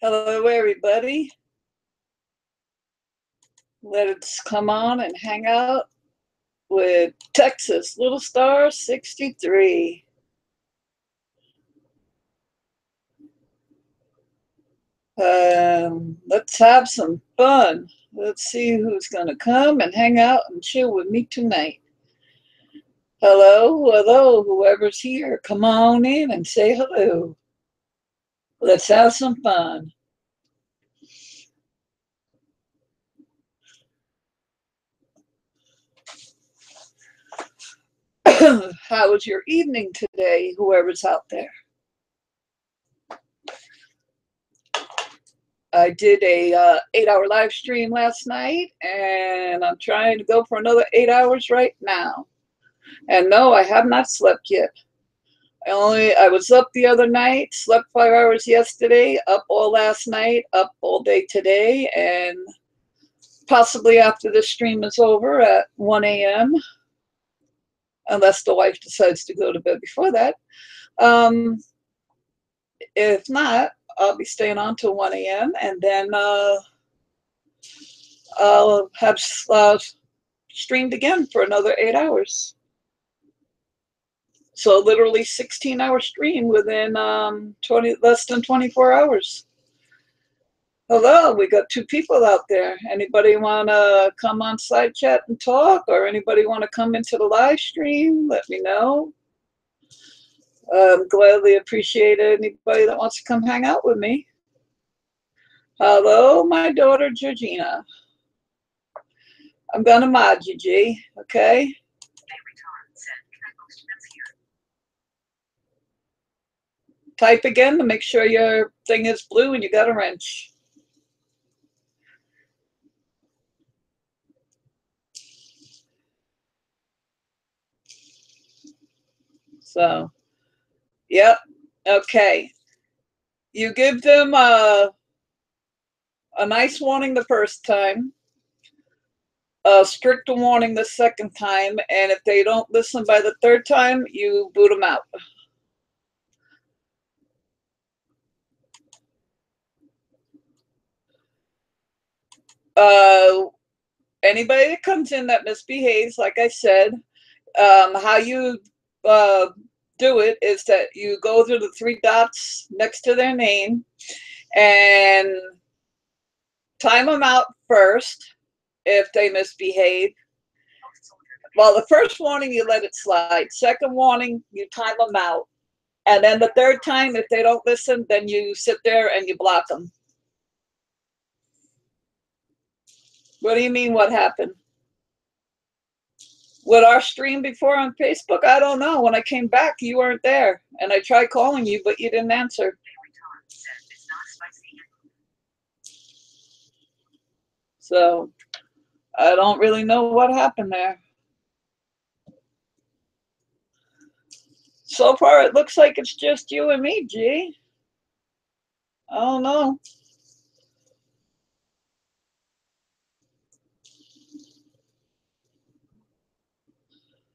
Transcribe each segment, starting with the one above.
Hello, everybody. Let's come on and hang out with Texas Little Star 63. Let's have some fun. Let's see who's going to come and hang out and chill with me tonight. Hello, hello, whoever's here. Come on in and say hello. Let's have some fun. How was your evening today, whoever's out there? I did a 8-hour live stream last night, and I'm trying to go for another 8 hours right now. And no, I have not slept yet. I was up the other night, slept 5 hours yesterday, up all last night, up all day today, and possibly after this stream is over at 1 a.m., unless the wife decides to go to bed before that. If not, I'll be staying on till 1 a.m. and then I'll have streamed again for another 8 hours. So literally 16-hour stream within less than 24 hours. Hello, we got two people out there. Anybody want to come on side chat and talk, or anybody want to come into the live stream? Let me know. Gladly appreciate anybody that wants to come hang out with me. Hello, my daughter Georgina. I'm gonna mod you, G. Okay. Type again to make sure your thing is blue and you got a wrench. So, yep. Okay. You give them a nice warning the first time, a strict warning the second time, and if they don't listen by the third time, you boot them out. Anybody that comes in that misbehaves, like I said, how you do it is that you go through the three dots next to their name and time them out first if they misbehave. Well, the first warning, you let it slide. Second warning, you time them out. And then the third time, if they don't listen, then you sit there and you block them. What do you mean, what happened? With our stream before on Facebook, I don't know. When I came back, you weren't there. And I tried calling you, but you didn't answer. So I don't really know what happened there. So far, it looks like it's just you and me, G. I don't know.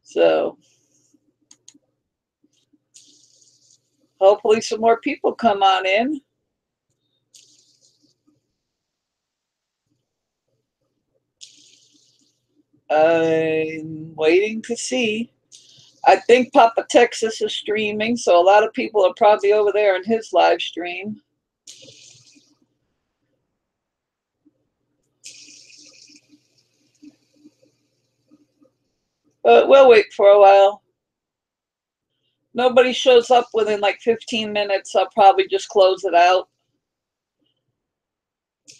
So hopefully some more people come on in. I'm waiting to see. I think Papa Texas is streaming, so a lot of people are probably over there in his live stream. But we'll wait for a while. Nobody shows up within like 15 minutes. I'll probably just close it out.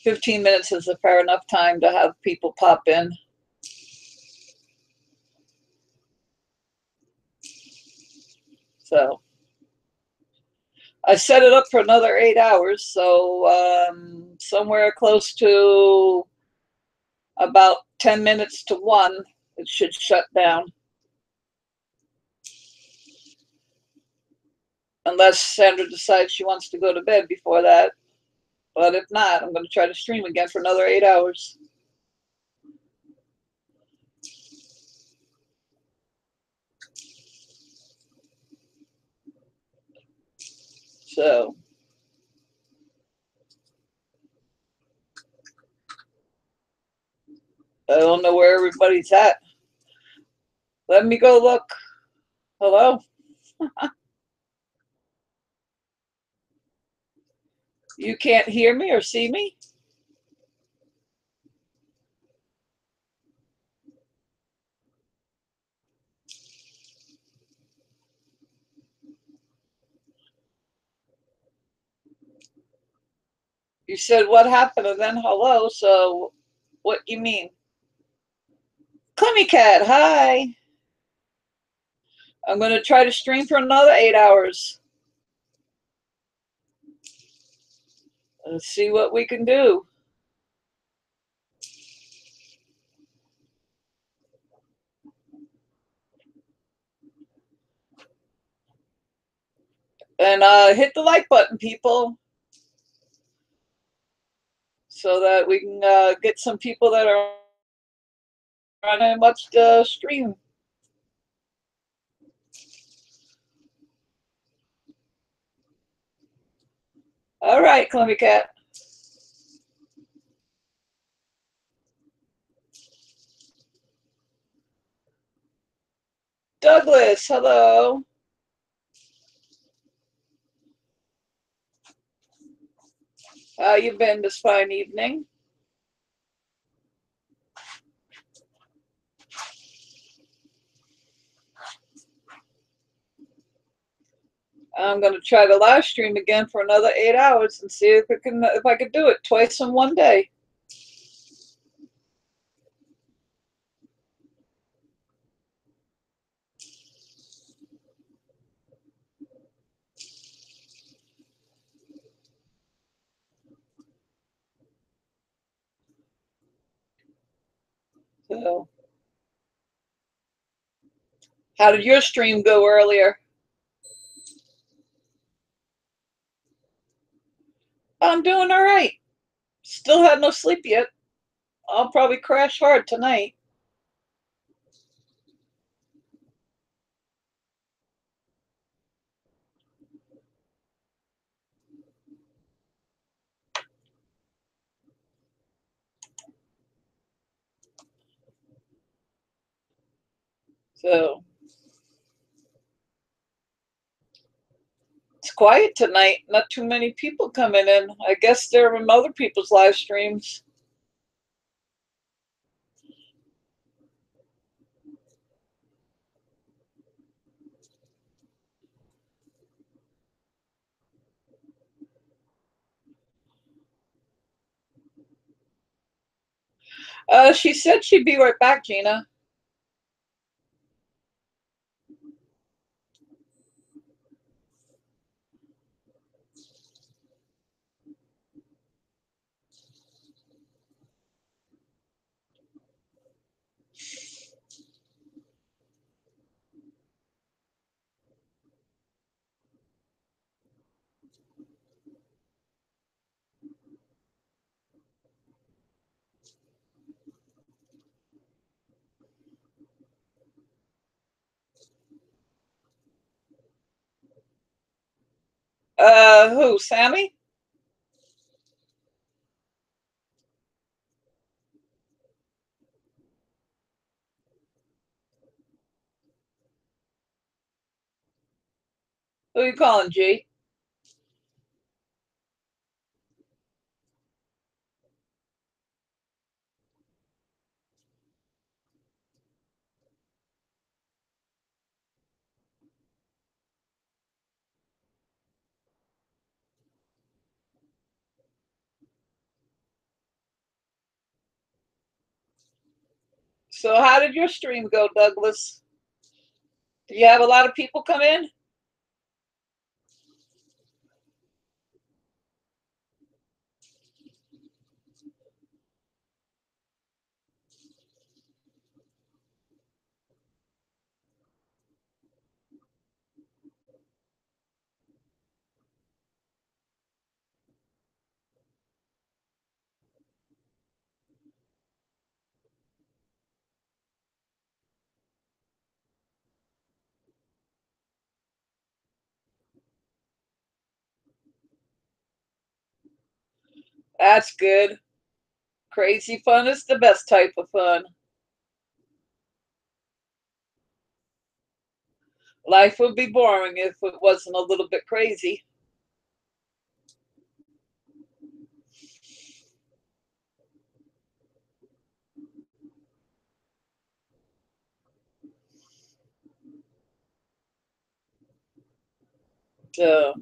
15 minutes is a fair enough time to have people pop in. So I set it up for another 8 hours, so somewhere close to about 10 minutes to 1, it should shut down. Unless Sandra decides she wants to go to bed before that. But if not, I'm going to try to stream again for another 8 hours. So I don't know where everybody's at. Let me go look. Hello? You can't hear me or see me? You said what happened and then hello, so what you mean? Clemmy Cat, hi. I'm going to try to stream for another 8 hours. Let's see what we can do. And hit the like button, people, so that we can get some people that are trying to watch the stream. All right, Clemmy Cat. Douglas, hello. How you been this fine evening? I'm going to try to live stream again for another 8 hours and see if I could do it twice in one day. So, how did your stream go earlier? I'm doing all right. Still had no sleep yet. I'll probably crash hard tonight. So, it's quiet tonight. Not too many people coming in. I guess they're from other people's live streams. She said she'd be right back, Gina. Who? Sammy? Who you calling, G? So, how did your stream go, Douglas? Did you have a lot of people come in? That's good. Crazy fun is the best type of fun. Life would be boring if it wasn't a little bit crazy. So,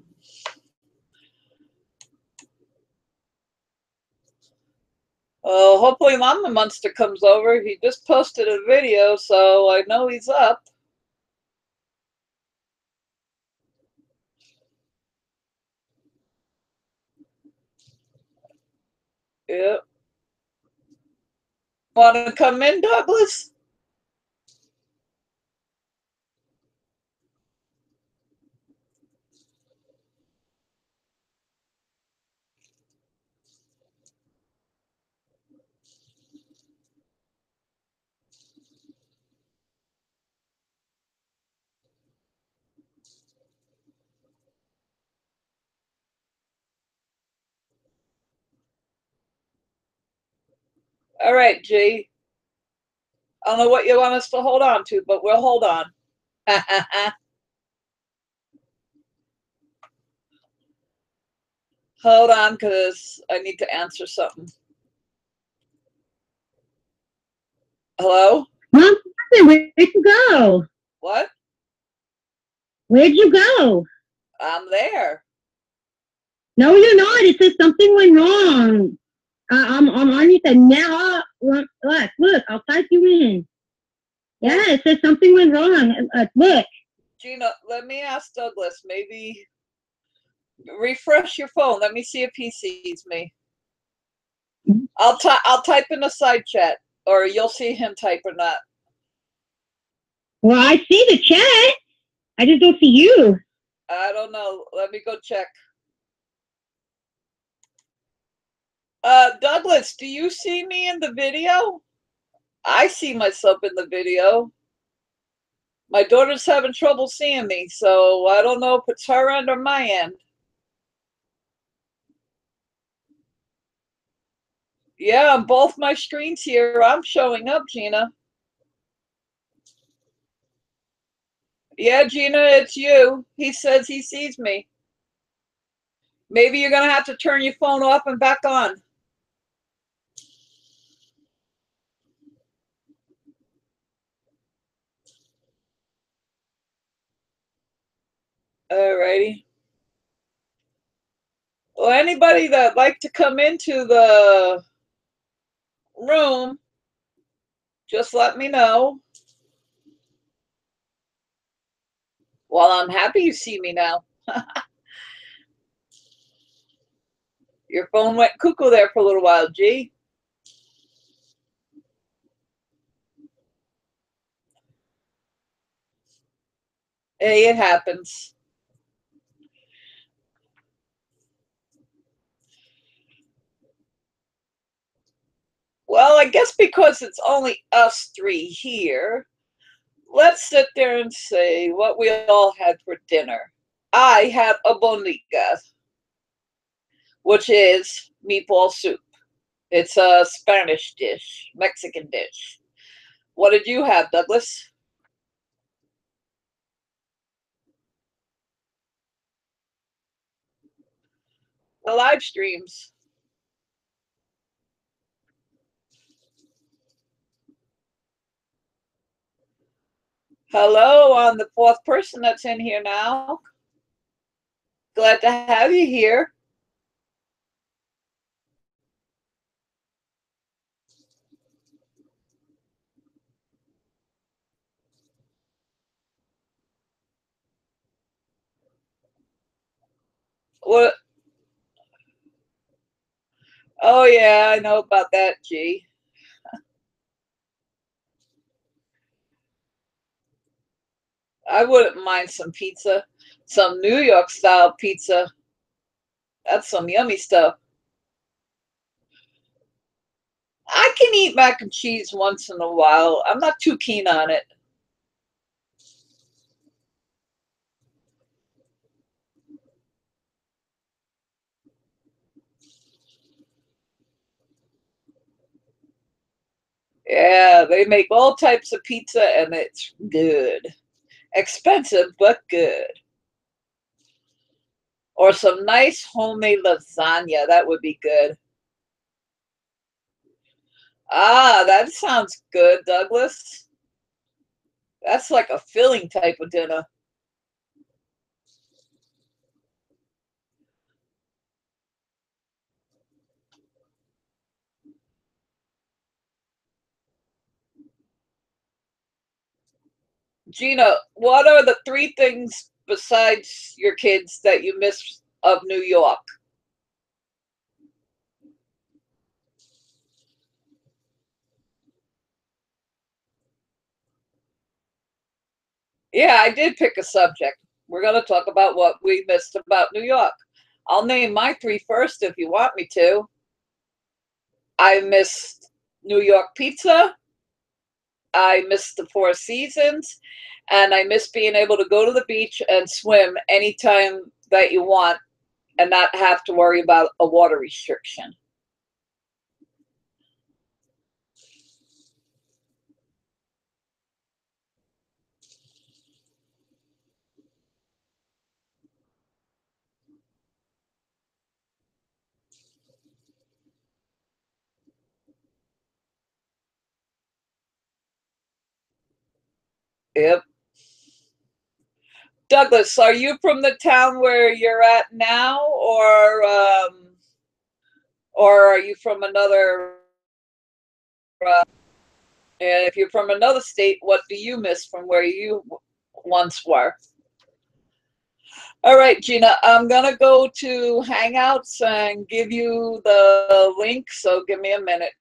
hopefully Mama Monster comes over. He just posted a video, so I know he's up. Yeah. Want to come in, Douglas? All right, G. I don't know what you want us to hold on to, but we'll hold on. Hold on, because I need to answer something. Hello? Mom, where'd you go? What? Where'd you go? I'm there. No, you're not. It says something went wrong. I'm on it now. Look, I'll type you in. Yeah, it says something went wrong. Look. Gina, let me ask Douglas. Maybe refresh your phone. Let me see if he sees me. I'll type in a side chat, or you'll see him type or not. Well, I see the chat. I just don't see you. I don't know. Let me go check. Douglas, do you see me in the video? I see myself in the video. My daughter's having trouble seeing me, so I don't know if it's her end or my end. Yeah, on both my screens here, I'm showing up, Gina. Yeah, Gina, it's you. He says he sees me. Maybe you're going to have to turn your phone off and back on. Alrighty. Well, anybody that'd like to come into the room, just let me know. Well, I'm happy you see me now. Your phone went cuckoo there for a little while, G. Hey, it happens. Well, I guess because it's only us three here, let's sit there and say what we all had for dinner. I had a bonita, which is meatball soup. It's a Spanish dish, Mexican dish. What did you have, Douglas? The live streams. Hello, I'm the fourth person that's in here now. Glad to have you here. What? Oh yeah, I know about that, G. I wouldn't mind some pizza, some New York style pizza. That's some yummy stuff. I can eat mac and cheese once in a while. I'm not too keen on it. Yeah, they make all types of pizza and it's good. Expensive, but good. Or some nice homemade lasagna. That would be good. Ah, that sounds good, Douglas. That's like a filling type of dinner. Gina, what are the three things besides your kids that you miss of New York? Yeah, I did pick a subject. We're going to talk about what we missed about New York. I'll name my three first if you want me to. I missed New York pizza. I missed the Four Seasons. And I miss being able to go to the beach and swim anytime that you want and not have to worry about a water restriction. Yep. Douglas, are you from the town where you're at now, or are you from another? And if you're from another state, what do you miss from where you once were? All right, Gina, I'm gonna go to Hangouts and give you the link. So give me a minute.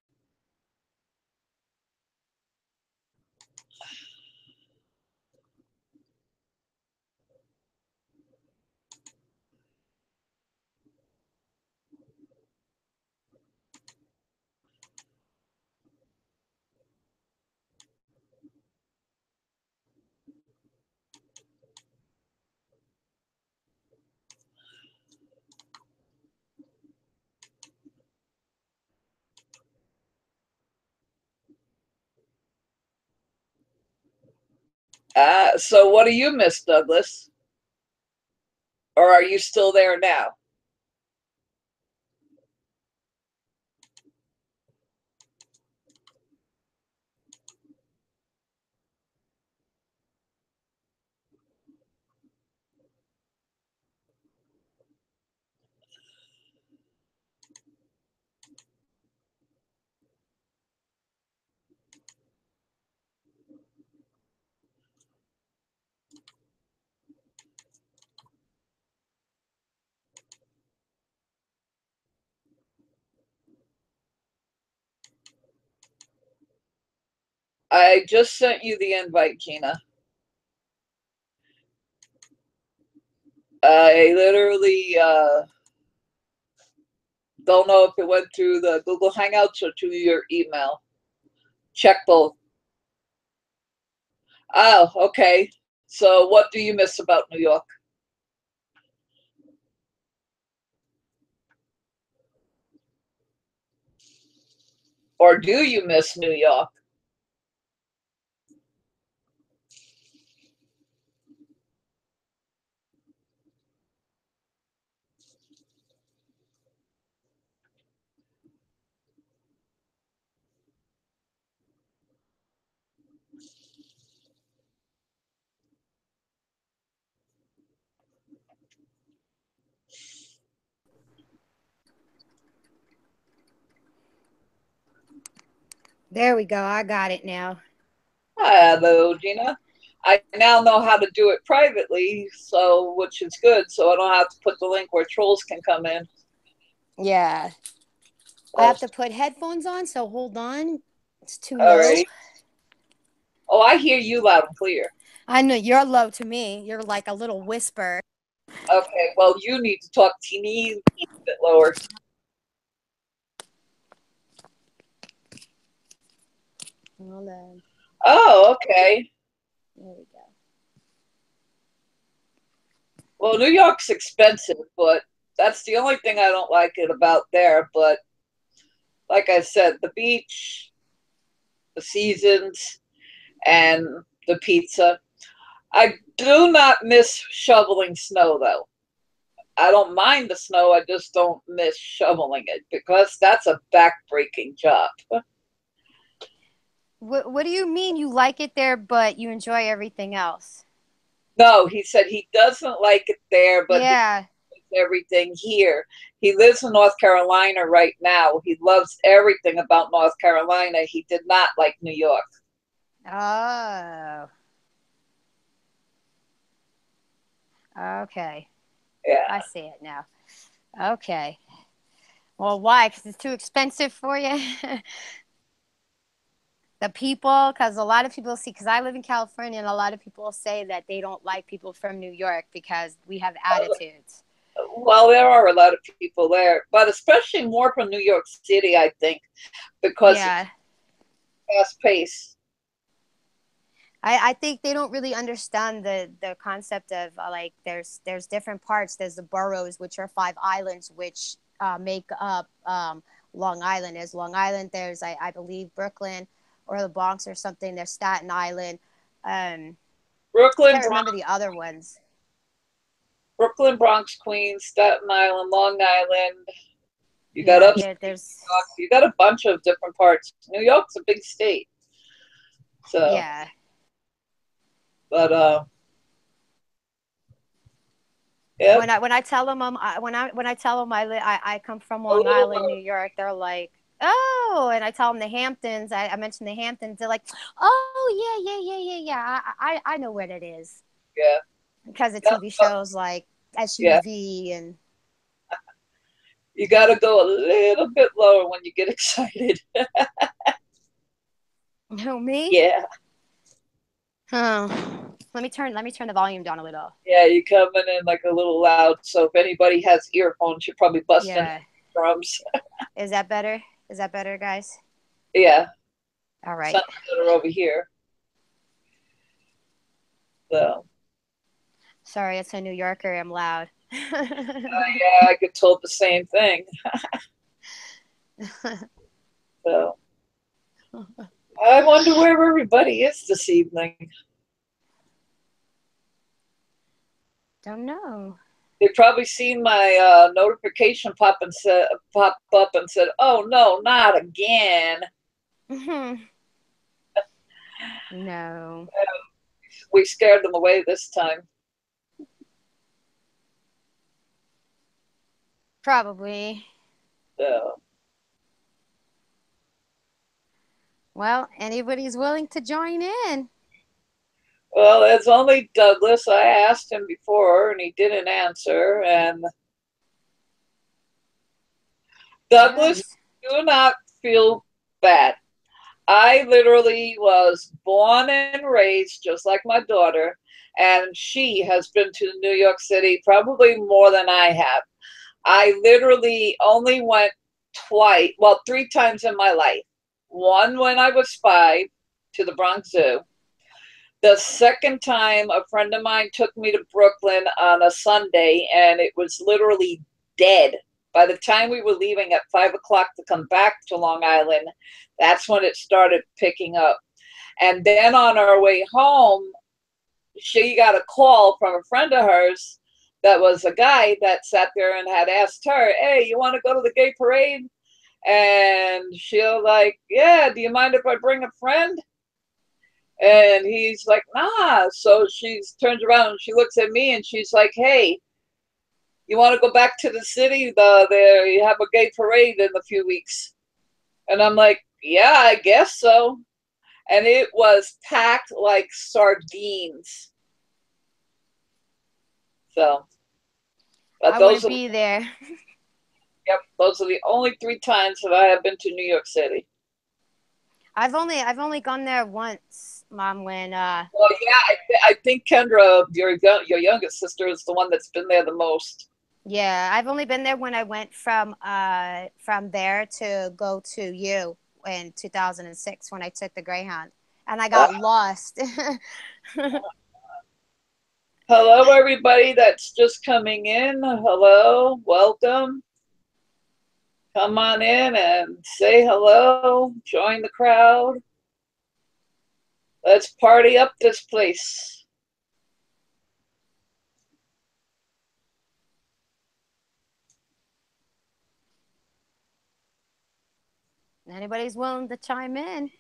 So what do you miss, Douglas? Or are you still there now? I just sent you the invite, Gina. I literally don't know if it went through the Google Hangouts or to your email. Check both. Oh, okay. So what do you miss about New York? Or do you miss New York? There we go. I got it now. Hello, Gina. I now know how to do it privately, so which is good. So I don't have to put the link where trolls can come in. Yeah. I have to put headphones on, so hold on. It's too low. All right. Oh, I hear you loud and clear. I know you're low to me. You're like a little whisper. Okay, well, you need to talk teeny bit lower. Hold on. Oh, okay. There we go. Well, New York's expensive, but that's the only thing I don't like it about there. But like I said, the beach, the seasons, and the pizza. I do not miss shoveling snow, though. I don't mind the snow. I just don't miss shoveling it because that's a back-breaking job. What do you mean you like it there, but you enjoy everything else? No, he said he doesn't like it there, but he Yeah. likes everything here. He lives in North Carolina right now. He loves everything about North Carolina. He did not like New York. Oh. Okay. Yeah. I see it now. Okay. Well, why? Because it's too expensive for you? The people, because a lot of people see, because I live in California, and a lot of people say that they don't like people from New York because we have attitudes. Well, there are a lot of people there, but especially more from New York City, I think, because Yeah. it's fast paced. I think they don't really understand the concept of like there's different parts. There's the boroughs, which are 5 islands, which make up Long Island. There's Long Island. There's I believe Brooklyn or the Bronx or something. There's Staten Island. I Brooklyn, can't remember the other ones. Brooklyn, Bronx, Queens, Staten Island, Long Island. You got Yeah, upstate New there's York. You got a bunch of different parts. New York's a big state, so. yeah. But yeah. When I tell them when I tell them I come from Long Island, New York, they're like, oh, and I tell them the Hamptons. I mentioned the Hamptons. They're like, oh yeah. I know where that is Yeah. because of TV shows like SUV and. You got to go a little bit lower when you get excited. Who, me? Yeah. Let me turn the volume down a little. Yeah, you coming in like a little loud. So if anybody has earphones, you're probably busting drums. Is that better? Is that better, guys? Yeah. All right. Sounds better over here. So. Sorry, it's a New Yorker. I'm loud. Yeah, I get told the same thing. So. I wonder where everybody is this evening. Don't know. They've probably seen my notification pop up and said, "Oh no, not again." No. We scared them away this time. Probably. So. Well, anybody's willing to join in. Well, it's only Douglas. I asked him before, and he didn't answer. And Douglas, do not feel bad. I literally was born and raised just like my daughter, and she has been to New York City probably more than I have. I literally only went three times in my life. One when I was 5 to the Bronx Zoo. The second time, a friend of mine took me to Brooklyn on a Sunday, and it was literally dead. By the time we were leaving at 5 o'clock to come back to Long Island, that's when it started picking up. And then on our way home, she got a call from a friend of hers that was a guy that sat there and had asked her, "Hey, you want to go to the gay parade?" And she was like, "Yeah, do you mind if I bring a friend?" And he's like, "Nah." So she turns around and she looks at me and she's like, "Hey, you want to go back to the city? There you have a gay parade in a few weeks." And I'm like, "Yeah, I guess so." And it was packed like sardines. So, but I those wouldn't be there. Yep, those are the only 3 times that I have been to New York City. I've only gone there once, Mom. When Well, yeah, I think Kendra, your youngest sister, is the one that's been there the most. Yeah, I've only been there when I went from there to go to you in 2006 when I took the Greyhound and I got lost. Hello, everybody that's just coming in. Hello, welcome. Come on in and say hello. Join the crowd. Let's party up this place. Anybody's willing to chime in,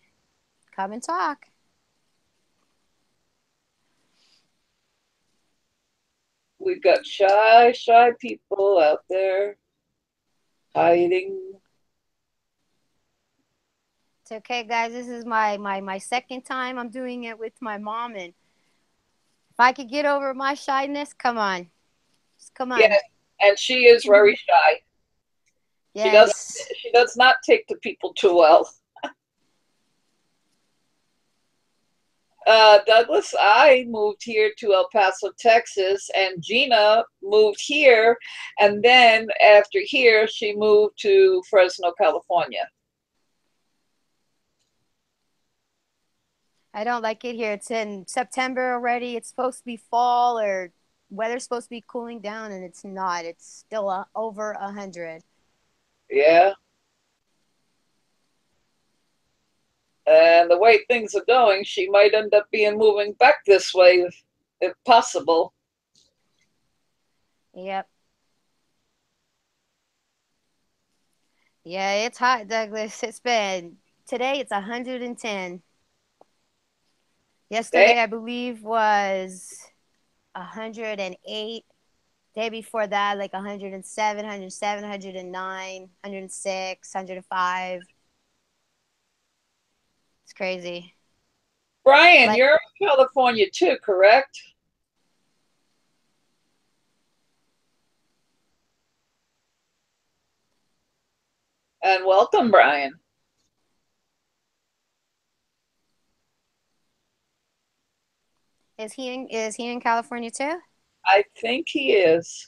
come and talk. We've got shy people out there hiding. It's okay, guys. This is my second time I'm doing it with my mom, and if I could get over my shyness, come on. Just come on. Yes, and she is very shy. Yes. She does not take to people too well. Douglas, I moved here to El Paso, Texas, and Gina moved here, and then after here, she moved to Fresno, California. I don't like it here. It's in September already. It's supposed to be fall, or weather's supposed to be cooling down, and it's not. It's still over 100. Yeah. And the way things are going, she might end up being moving back this way if possible. Yep. Yeah, it's hot, Douglas. Today it's 110. Yesterday, I believe, was 108. Day before that, like 107, 109, 106, 105. It's crazy. Brian, you're in California too, correct? And welcome, Brian. Is he in California too? I think he is.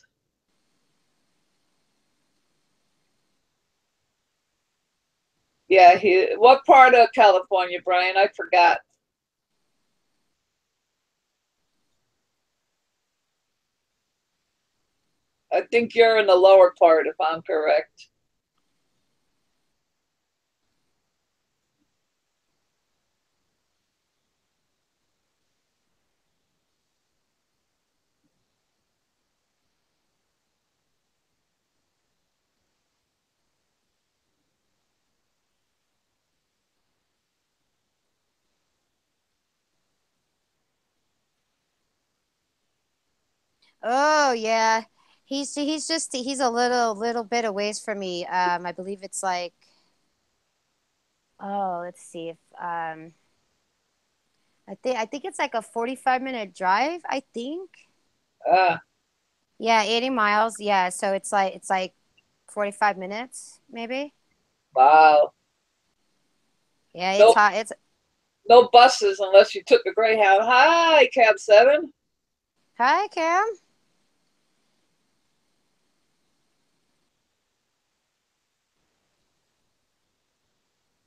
Yeah, what part of California, Brian? I forgot. I think you're in the lower part, if I'm correct. Oh yeah, he's a little bit a ways from me. I believe it's like, oh, let's see if I think it's like a 45-minute drive. I think. Yeah, 80 miles. Yeah, so it's like 45 minutes maybe. Wow. Yeah, it's hot. It's no buses unless you took a Greyhound. Hi, Cab 7. Hi, Cam.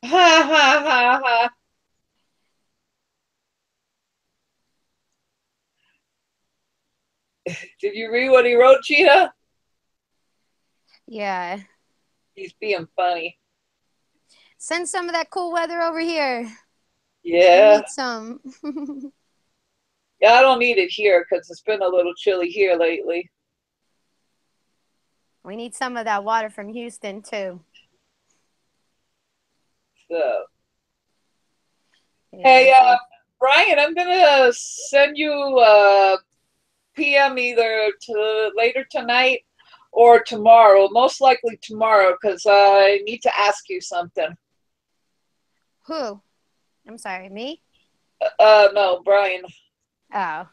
Ha ha ha ha. Did you read what he wrote, Gina? Yeah. He's being funny. Send some of that cool weather over here. Yeah. We need some. Yeah, I don't need it here because it's been a little chilly here lately. We need some of that water from Houston too. So. Yeah, hey, Brian, I'm gonna send you a PM either later tonight or tomorrow. Most likely tomorrow because I need to ask you something. Who? I'm sorry, me? No, Brian. Oh.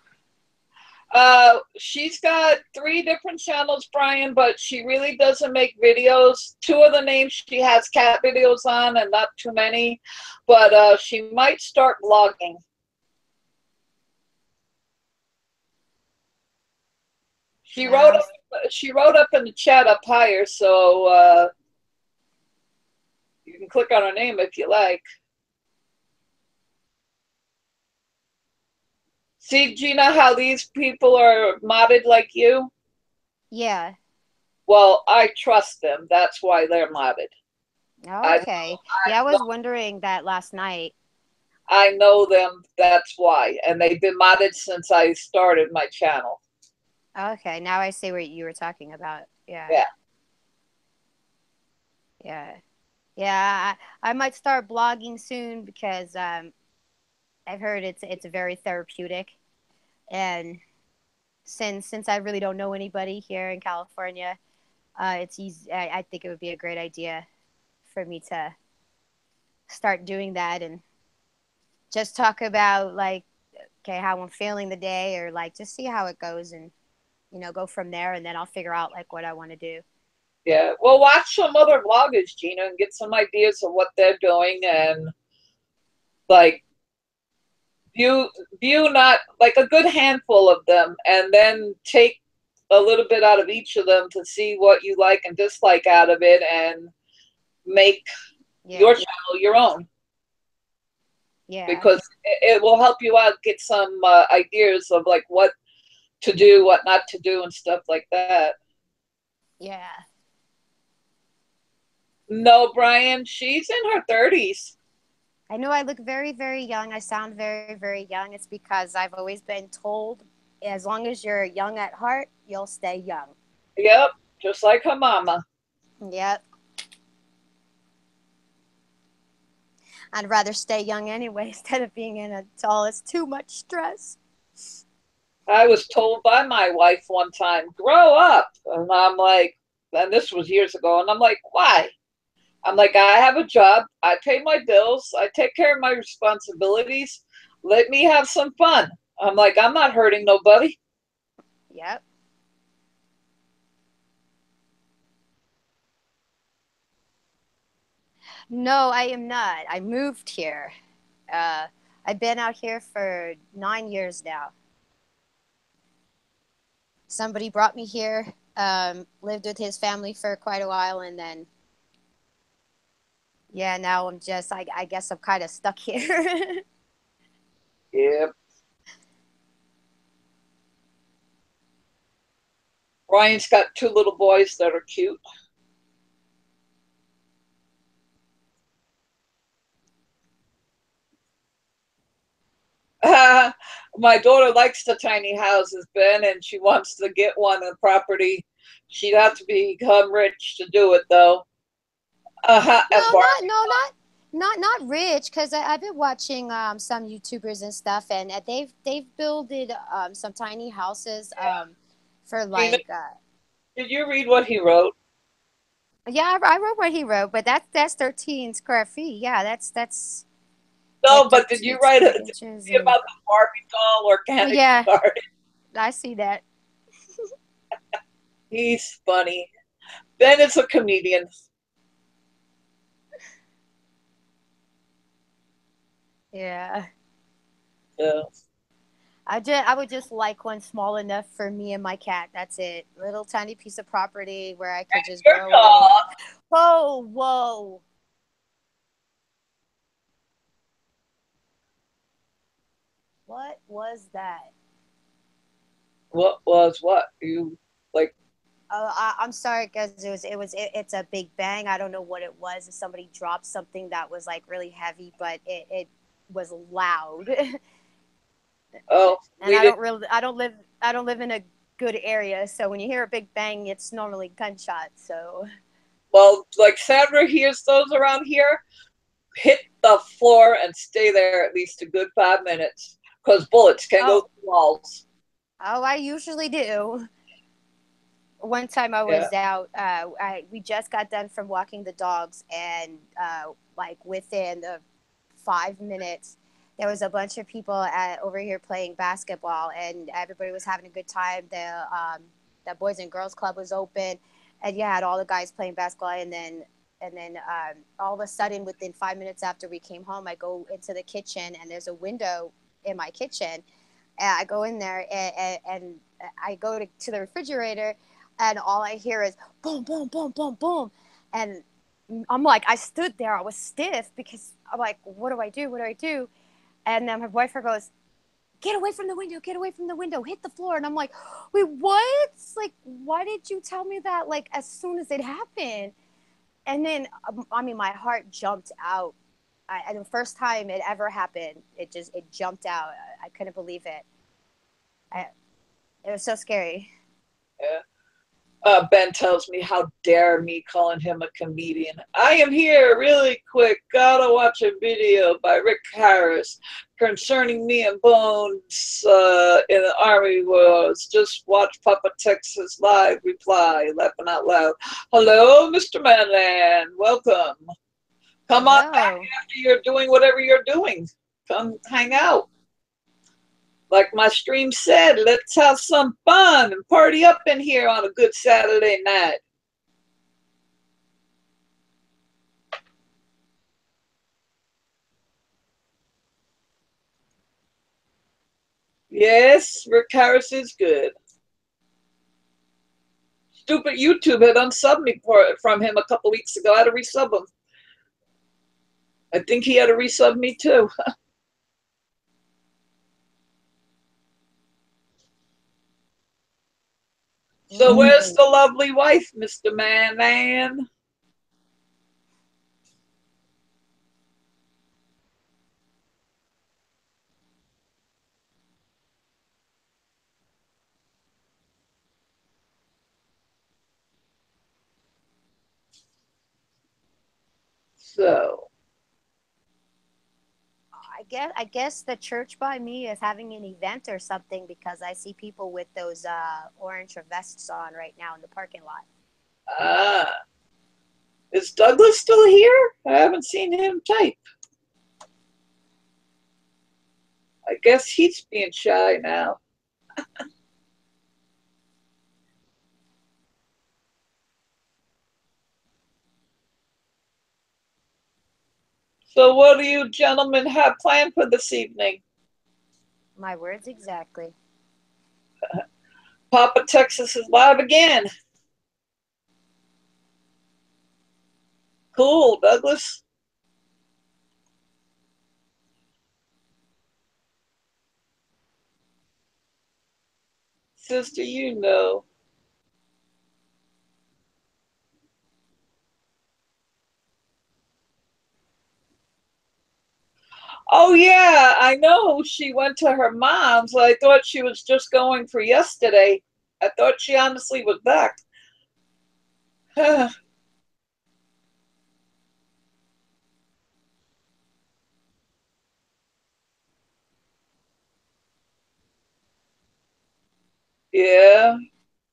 She's got 3 different channels, Brian, but she really doesn't make videos. 2 of the names she has cat videos on and not too many, but she might start vlogging. She wrote up in the chat up higher, so you can click on her name if you like. See, Gina, how these people are modded like you? Yeah. Well, I trust them. That's why they're modded. Okay. Yeah, I was wondering that last night. I know them. That's why. And they've been modded since I started my channel. Okay, now I see what you were talking about. Yeah. Yeah. Yeah. Yeah, I might start blogging soon because I've heard it's very therapeutic, and since I really don't know anybody here in California, it's easy. I think it would be a great idea for me to start doing that and just talk about like, okay, how I'm feeling the day, or like just see how it goes, and go from there, and then I'll figure out like what I want to do. Yeah. Well, watch some other vloggers, Gina, and get some ideas of what they're doing, and like view not like a good handful of them, and then take a little bit out of each of them to see what you like and dislike out of it, and make your channel your own. Yeah. Because it will help you out, get some ideas of like what to do, what not to do, and stuff like that. Yeah. No, Brian, she's in her 30s. I know I look very, very young. I sound very, very young. It's because I've always been told, as long as you're young at heart, you'll stay young. Yep, just like her mama. Yep. I'd rather stay young anyway instead of being an adult. It's too much stress. I was told by my wife one time, grow up. And I'm like, and this was years ago, and I'm like, why? I'm like, I have a job. I pay my bills. I take care of my responsibilities. Let me have some fun. I'm like, I'm not hurting nobody. Yep. No, I am not. I moved here. I've been out here for 9 years now. Somebody brought me here, lived with his family for quite a while, and then, yeah, now I'm just, I guess I'm kind of stuck here. Yep. Ryan's got 2 little boys that are cute. My daughter likes the tiny houses, Ben, and she wants to get one on property. She'd have to become rich to do it, though. No, not rich, because I've been watching some YouTubers and stuff, and they've builded some tiny houses for like did you read what he wrote? Yeah, I wrote what he wrote, but that's 13 square feet. Yeah, that's No, like but did you 13 write square it inches, about the Barbie doll organic yeah, garden? I see that. He's funny. Ben is a comedian. Yeah. So. I would just like one small enough for me and my cat. That's it. Little tiny piece of property where I could just grow it. Whoa, whoa. What was that? What was what? You like? I'm sorry, guys. It's a big bang. I don't know what it was. Somebody dropped something that was like really heavy, but it was loud. Oh, and I don't live in a good area, so when you hear a big bang, it's normally gunshots. So, well, like Sandra hears those around here, hit the floor and stay there at least a good 5 minutes, because bullets can go through walls. Oh, I usually do. One time I was out. We just got done from walking the dogs, and like within the 5 minutes, there was a bunch of people over here playing basketball, and everybody was having a good time. The Boys and Girls Club was open, and you had all the guys playing basketball. And then all of a sudden, within 5 minutes after we came home, I go into the kitchen, and there's a window in my kitchen. And I go in there, and I go to the refrigerator, and all I hear is boom, boom, boom, boom, boom. And I'm like, I stood there, I was stiff, because I'm like, what do I do? What do I do? And then my boyfriend goes, get away from the window, hit the floor. And I'm like, wait, what? Like, why did you tell me that like as soon as it happened? And then, I mean, my heart jumped out. the first time it ever happened, it jumped out. I couldn't believe it. It was so scary. Yeah. Ben tells me, how dare me calling him a comedian. I am here really quick. Gotta watch a video by Rick Harris concerning me and Bones in the Army Wars. Just watch Papa Texas live reply, laughing out loud. Hello, Mr. Manland. Welcome. Come on back after you're doing whatever you're doing. Come hang out. Like my stream said, let's have some fun and party up in here on a good Saturday night. Yes, Rick Harris is good. Stupid YouTube had unsubbed me from him a couple weeks ago. I had to resub him. I think he had to resub me too. So where's the lovely wife, Mr. Man? So I guess the church by me is having an event or something, because I see people with those orange vests on right now in the parking lot. Is Douglas still here? I haven't seen him type. I guess he's being shy now. So what do you gentlemen have planned for this evening? My words exactly. Papa Texas is live again. Cool, Douglas. Sister, you know. Oh, yeah, I know she went to her mom's. I thought she was just going for yesterday. I thought she honestly was back. Yeah.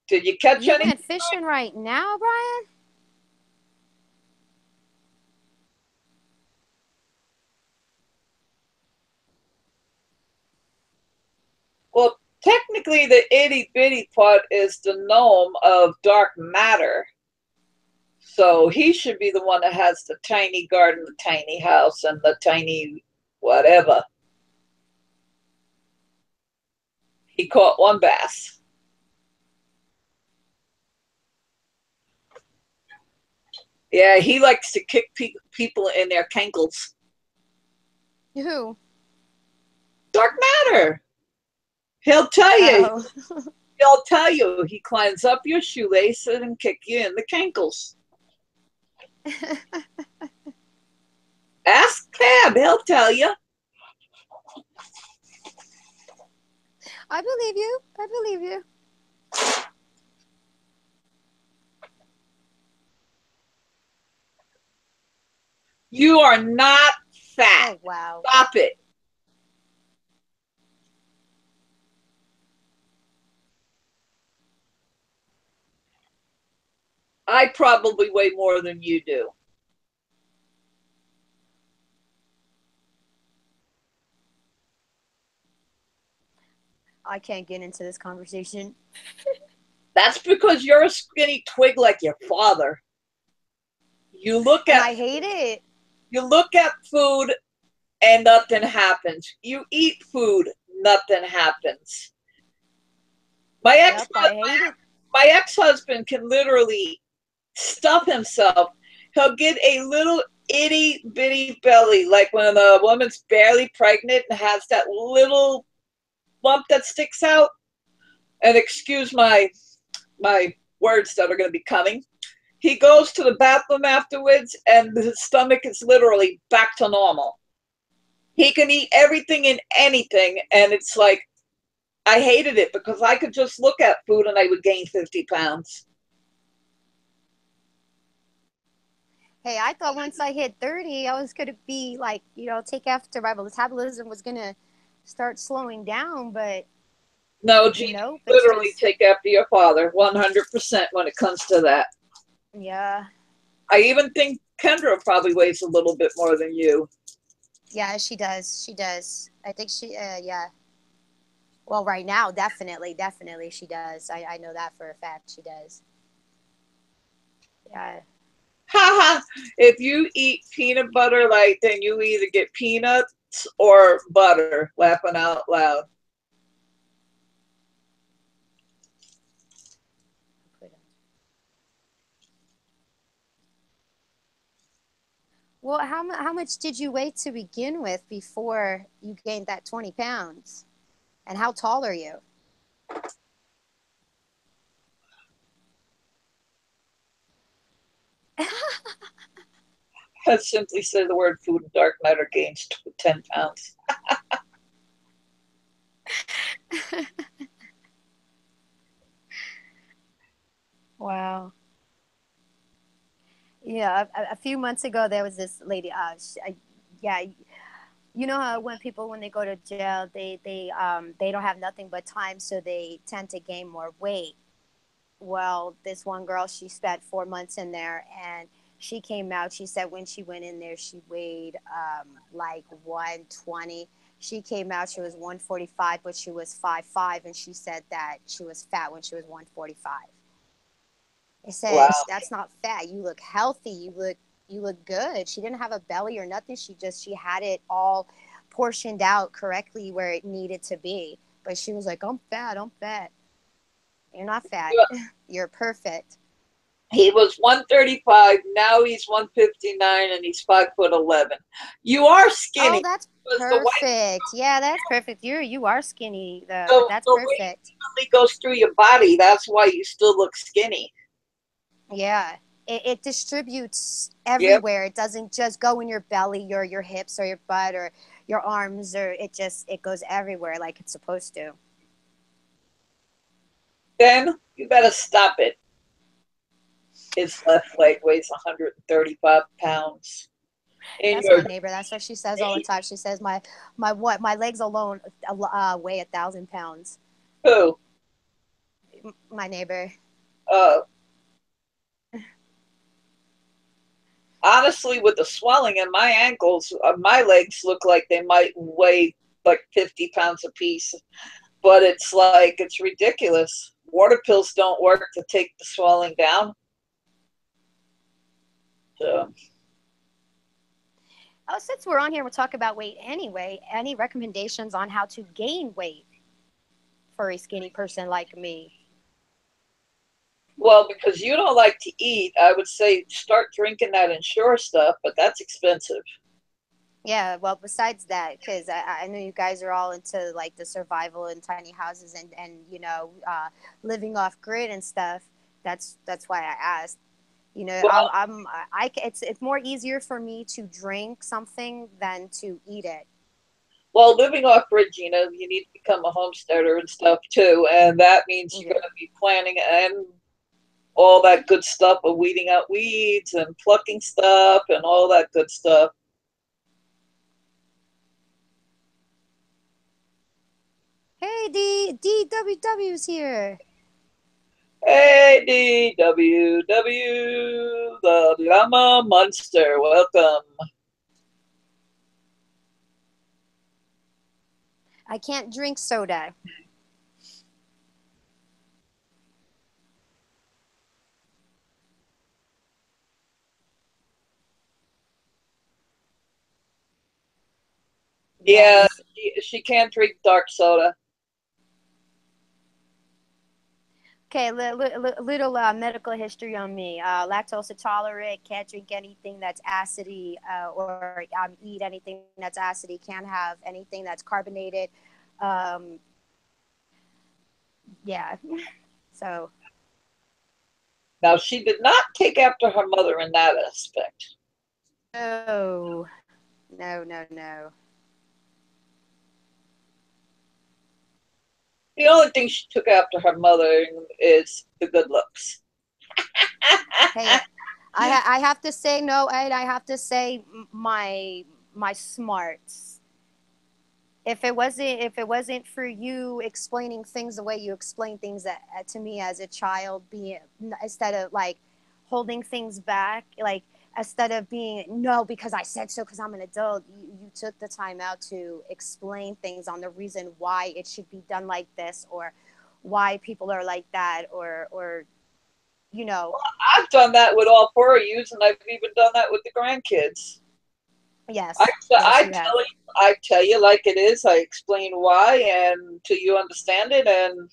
Did you catch any? You went fishing right now, Brian? Well, technically, the itty bitty part is the gnome of dark matter. So he should be the one that has the tiny garden, the tiny house, and the tiny whatever. He caught one bass. Yeah, he likes to kick people in their cankles. Who? Dark matter. He'll tell you. He'll tell you. He climbs up your shoelace and kick you in the cankles. Ask Cab. He'll tell you. I believe you. I believe you. You are not fat. Oh, wow. Stop it. I probably weigh more than you do. I can't get into this conversation. That's because you're a skinny twig like your father. You look at. I hate it. You look at food and nothing happens. You eat food, nothing happens. My ex-husband can literally stuff himself. He'll get a little itty bitty belly, like when a woman's barely pregnant and has that little lump that sticks out. And excuse my words that are going to be coming. He goes to the bathroom afterwards, and his stomach is literally back to normal. He can eat everything and anything, and it's like, I hated it because I could just look at food and I would gain 50 pounds. Hey, I thought once I hit 30, I was going to be like, take after my metabolism was going to start slowing down, but No, Gene, nope, it's literally just, take after your father 100% when it comes to that. yeah. I even think Kendra probably weighs a little bit more than you. Yeah, she does. She does. I think yeah. Well, right now, definitely she does. I know that for a fact. She does. Yeah. Haha. If you eat peanut butter light, then you either get peanuts or butter, laughing out loud. Well, how much did you weigh to begin with before you gained that 20 pounds? And how tall are you? I simply say the word food and dark matter gains 10 pounds. Wow. Yeah, a few months ago there was this lady. Yeah, you know how when people when they go to jail they don't have nothing but time, so they tend to gain more weight. Well, this one girl, she spent 4 months in there, and she came out. She said when she went in there, she weighed like 120. She came out, she was 145, but she was 5'5", and she said that she was fat when she was 145. I Wow. said, that's not fat. You look healthy. You look good. She didn't have a belly or nothing. She had it all portioned out correctly where it needed to be. But she was like, I'm fat. I'm fat. You're not fat. You're perfect. He was 135. Now he's 159, and he's 5'11". You are Oh, skinny. that's Because perfect. Yeah, that's perfect. You are skinny though, but that's the weight perfect. evenly goes through your body. That's why you still look skinny. Yeah. It distributes Yep. everywhere. It doesn't just go in your belly, your hips or your butt or your arms, or it goes everywhere like it's supposed to. Then you better stop it. His left leg weighs 135 pounds. In That's your my neighbor. That's what she says all the time. She says my legs alone weigh 1,000 pounds. who? My neighbor. Uh, Honestly, with the swelling in my ankles, my legs look like they might weigh like 50 pounds apiece. But it's like, it's ridiculous. Water pills don't work to take the swelling down. So, Oh, since we're on here, we'll talk about weight anyway. Any recommendations on how to gain weight for a skinny person like me? well, because you don't like to eat, I would say start drinking that Ensure stuff, but that's expensive. Yeah, well, besides that, because I know you guys are all into like the survival in tiny houses and living off grid and stuff. That's why I asked. Well, It's more easier for me to drink something than to eat it. well, living off grid, Gina, you need to become a homesteader and stuff too, and that means you're Yeah. going to be planting and all that good stuff of weeding out weeds and plucking stuff and all that good stuff. Hey, DWW's here. Hey, DWW, the Llama Monster, welcome. I can't drink soda. Yeah, Yes. she can't drink dark soda. Okay, little medical history on me. Lactose intolerant, can't drink anything that's acidy or eat anything that's acidy, can't have anything that's carbonated. Um, yeah, so Now, she did not take after her mother in that aspect. No, no, no, no. The only thing she took after her mother is the good looks. Hey, I have to say no, and I have to say my smarts. If it wasn't for you explaining things the way you explain things to me as a child, being instead of like holding things back, like instead of being no because I said so because I'm an adult, you took the time out to explain things on the reason why it should be done like this or why people are like that or you know. I've done that with all four of you, and I've even done that with the grandkids. Yes, yes, you have. I tell you like it is. I explain why, and till you understand it. And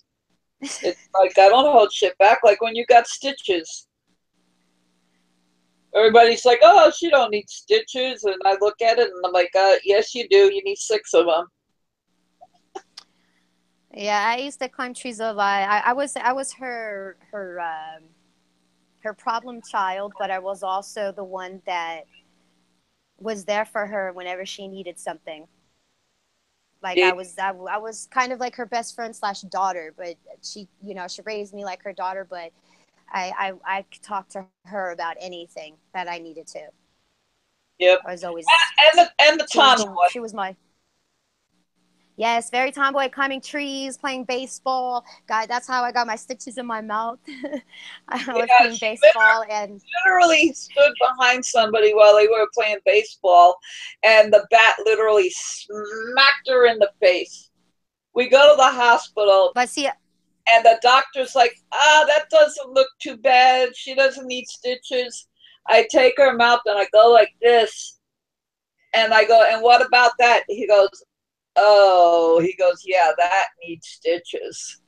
it's like I don't hold shit back. Like when you got stitches, everybody's like, "Oh, she don't need stitches," and I look at it and I'm like, "Yes, you do. You need 6 of them." Yeah, I used to climb trees a lot. I was her problem child, but I was also the one that was there for her whenever she needed something. Like Yeah, I was kind of like her best friend slash daughter, but she raised me like her daughter, but I could talk to her about anything that I needed to. yep. I was always And the tomboy. she was my yes, very tomboy, climbing trees, playing baseball. God, that's how I got my stitches in my mouth. I was Yeah, playing baseball and literally stood behind somebody while they were playing baseball, and the bat literally smacked her in the face. We go to the hospital, but see and the doctor's like, that doesn't look too bad. She doesn't need stitches. I take her mouth and I go like this, and I go, and what about that? He goes, oh, he goes, yeah, that needs stitches.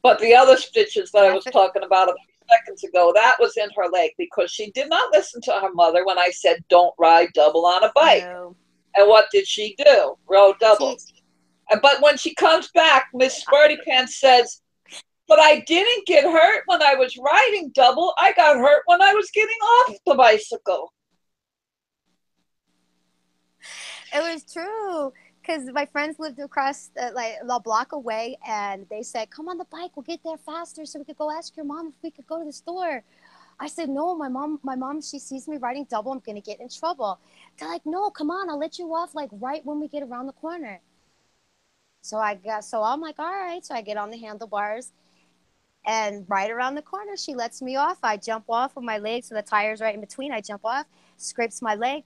But the other stitches that I yeah, was talking about a few seconds ago, that was in her leg because she did not listen to her mother when I said, don't ride double on a bike. no. And what did she do? Rode double. See, But when she comes back, Miss Smarty Pants says, but I didn't get hurt when I was riding double. I got hurt when I was getting off the bicycle. it was true because my friends lived across like a block away, and they said, "Come on the bike, we'll get there faster, so we could go ask your mom if we could go to the store." I said, "No, my mom, she sees me riding double, I'm gonna get in trouble." They're like, "No, come on, I'll let you off like right when we get around the corner." So I'm like, "All right." So I get on the handlebars, and right around the corner, she lets me off. I jump off with my legs, so the tire's right in between. I jump off, scrapes my leg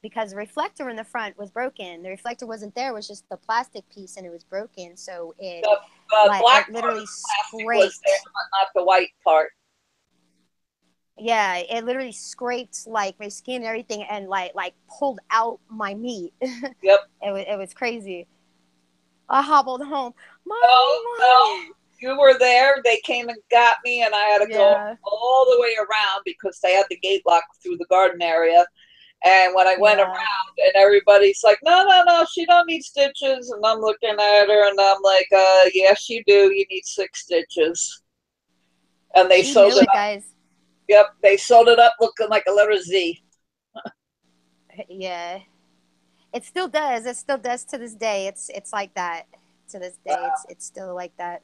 because the reflector in the front was broken. The reflector wasn't there; it was just the plastic piece, and it was broken. So The black it part of literally the plastic was there, scraped. but not the white part. Yeah, it literally scraped like my skin and everything, and like pulled out my meat. Yep. It was crazy. I hobbled home, No, mommy, no, mommy. you were there. They came and got me, and I had to go Yeah, all the way around because they had the gate lock through the garden area. And when I went around, yeah. and everybody's like, no, no, no, she don't need stitches. And I'm looking at her, and I'm like, yes, you do. You need 6 stitches. And they She sewed knew it it, up. guys. Yep, they sewed it up looking like a letter Z. Yeah, it still does. It still does to this day. It's like that to this day. It's still like that.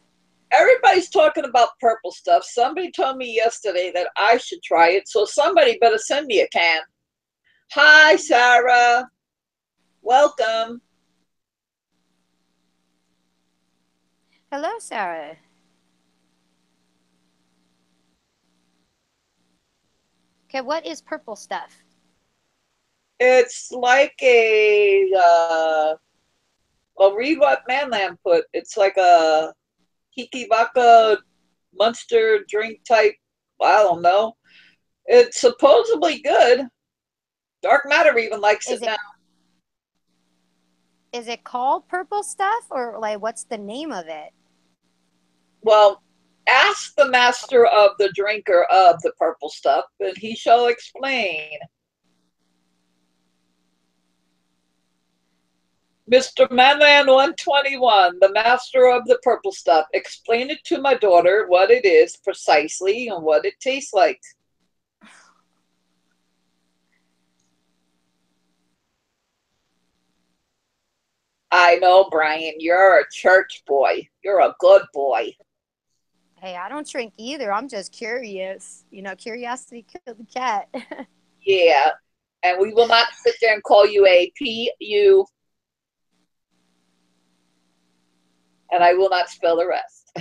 Everybody's talking about purple stuff. Somebody told me yesterday that I should try it, so somebody better send me a can. Hi, Sarah. Welcome. Hello, Sarah. Okay, what is purple stuff? It's like well, read what Manland put. It's like a Hiki Vodka Monster drink type. I don't know. It's supposedly good. Dark Matter even likes it Is now. it is it called purple stuff or like what's the name of it? Well, ask the master of the drinker of the purple stuff, and he shall explain. Mr. Manlan 121, the master of the purple stuff. Explain it to my daughter what it is precisely and what it tastes like. I know, Brian, you're a church boy. You're a good boy. Hey, I don't drink either. I'm just curious. You know, curiosity killed the cat. Yeah. And we will not sit there and call you a PU. And I will not spell the rest.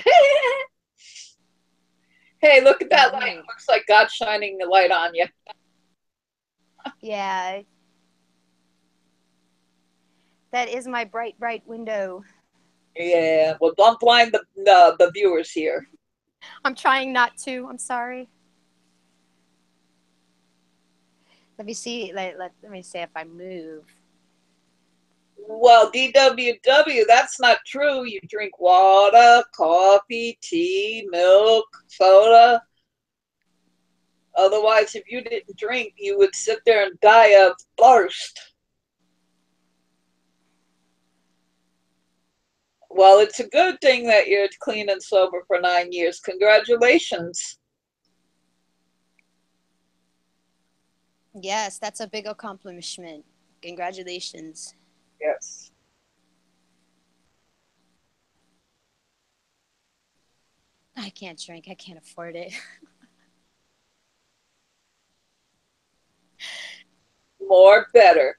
Hey, look at that light. It looks like God's shining the light on you. Yeah. That is my bright, bright window. Yeah. Well, don't blind the viewers here. I'm trying not to. I'm sorry. Let me see. Let me see if I move. Well, DWW, that's not true. You drink water, coffee, tea, milk, soda. Otherwise, if you didn't drink, you would sit there and die of thirst. Well, it's a good thing that you're clean and sober for 9 years. Congratulations. Yes, that's a big accomplishment. Congratulations. Yes. I can't drink. I can't afford it. More better.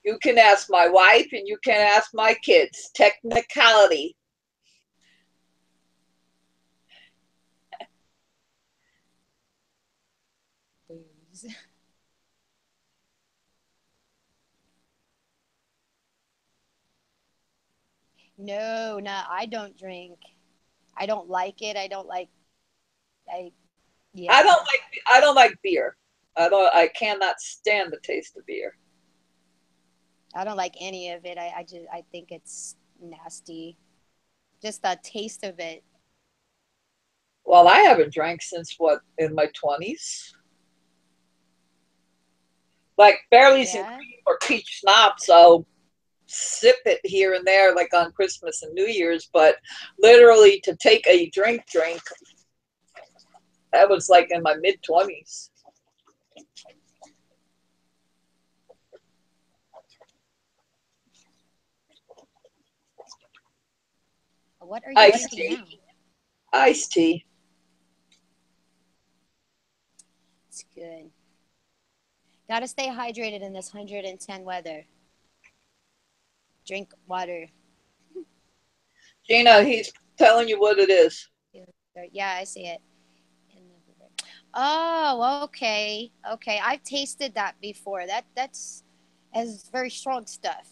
You can ask my wife and you can ask my kids. Technicality. No, I don't drink. I don't like it. Yeah. I don't like beer. I cannot stand the taste of beer. I don't like any of it. I think it's nasty. Just the taste of it. Well, I haven't drank since what, in my 20s? Like Barley's and cream or peach schnapps, I'll sip it here and there, like on Christmas and New Year's, but literally to take a drink, that was like in my mid-20s. What are you drinking now? Iced tea. It's good. Gotta stay hydrated in this 110 weather. Drink water. Gina, he's telling you what it is. Yeah, I see it. Oh, okay. Okay. I've tasted that before. That's very strong stuff.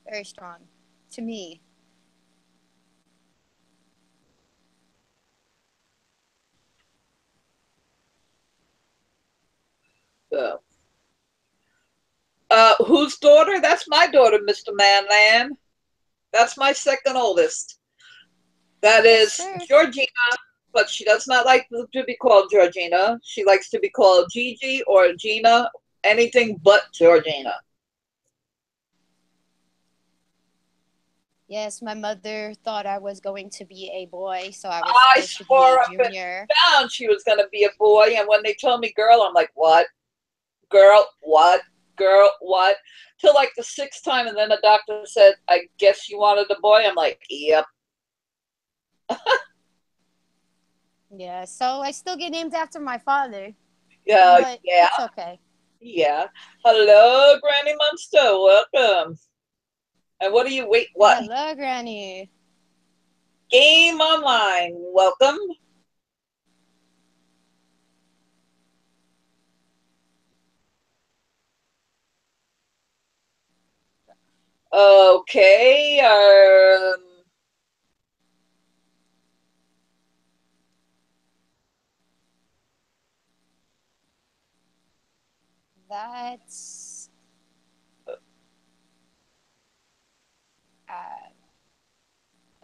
Very strong to me. So, whose daughter? That's my daughter, Mr. Manlan. That's my second oldest. That is Georgina, but she does not like to be called Georgina. She likes to be called Gigi or Gina, anything but Georgina. Yes, my mother thought I was going to be a boy, so I was supposed to be a junior. Down she was going to be a boy, and when they told me girl, I'm like, what? Girl, what? Girl, what? Till like the 6th time, and then the doctor said, I guess you wanted a boy? I'm like, yep. Yeah, so I still get named after my father. Yeah, but it's okay. Yeah. Hello, Granny Monster. Welcome. And what do you wait? What? Hello, Granny. Game Online. Welcome. Okay. That's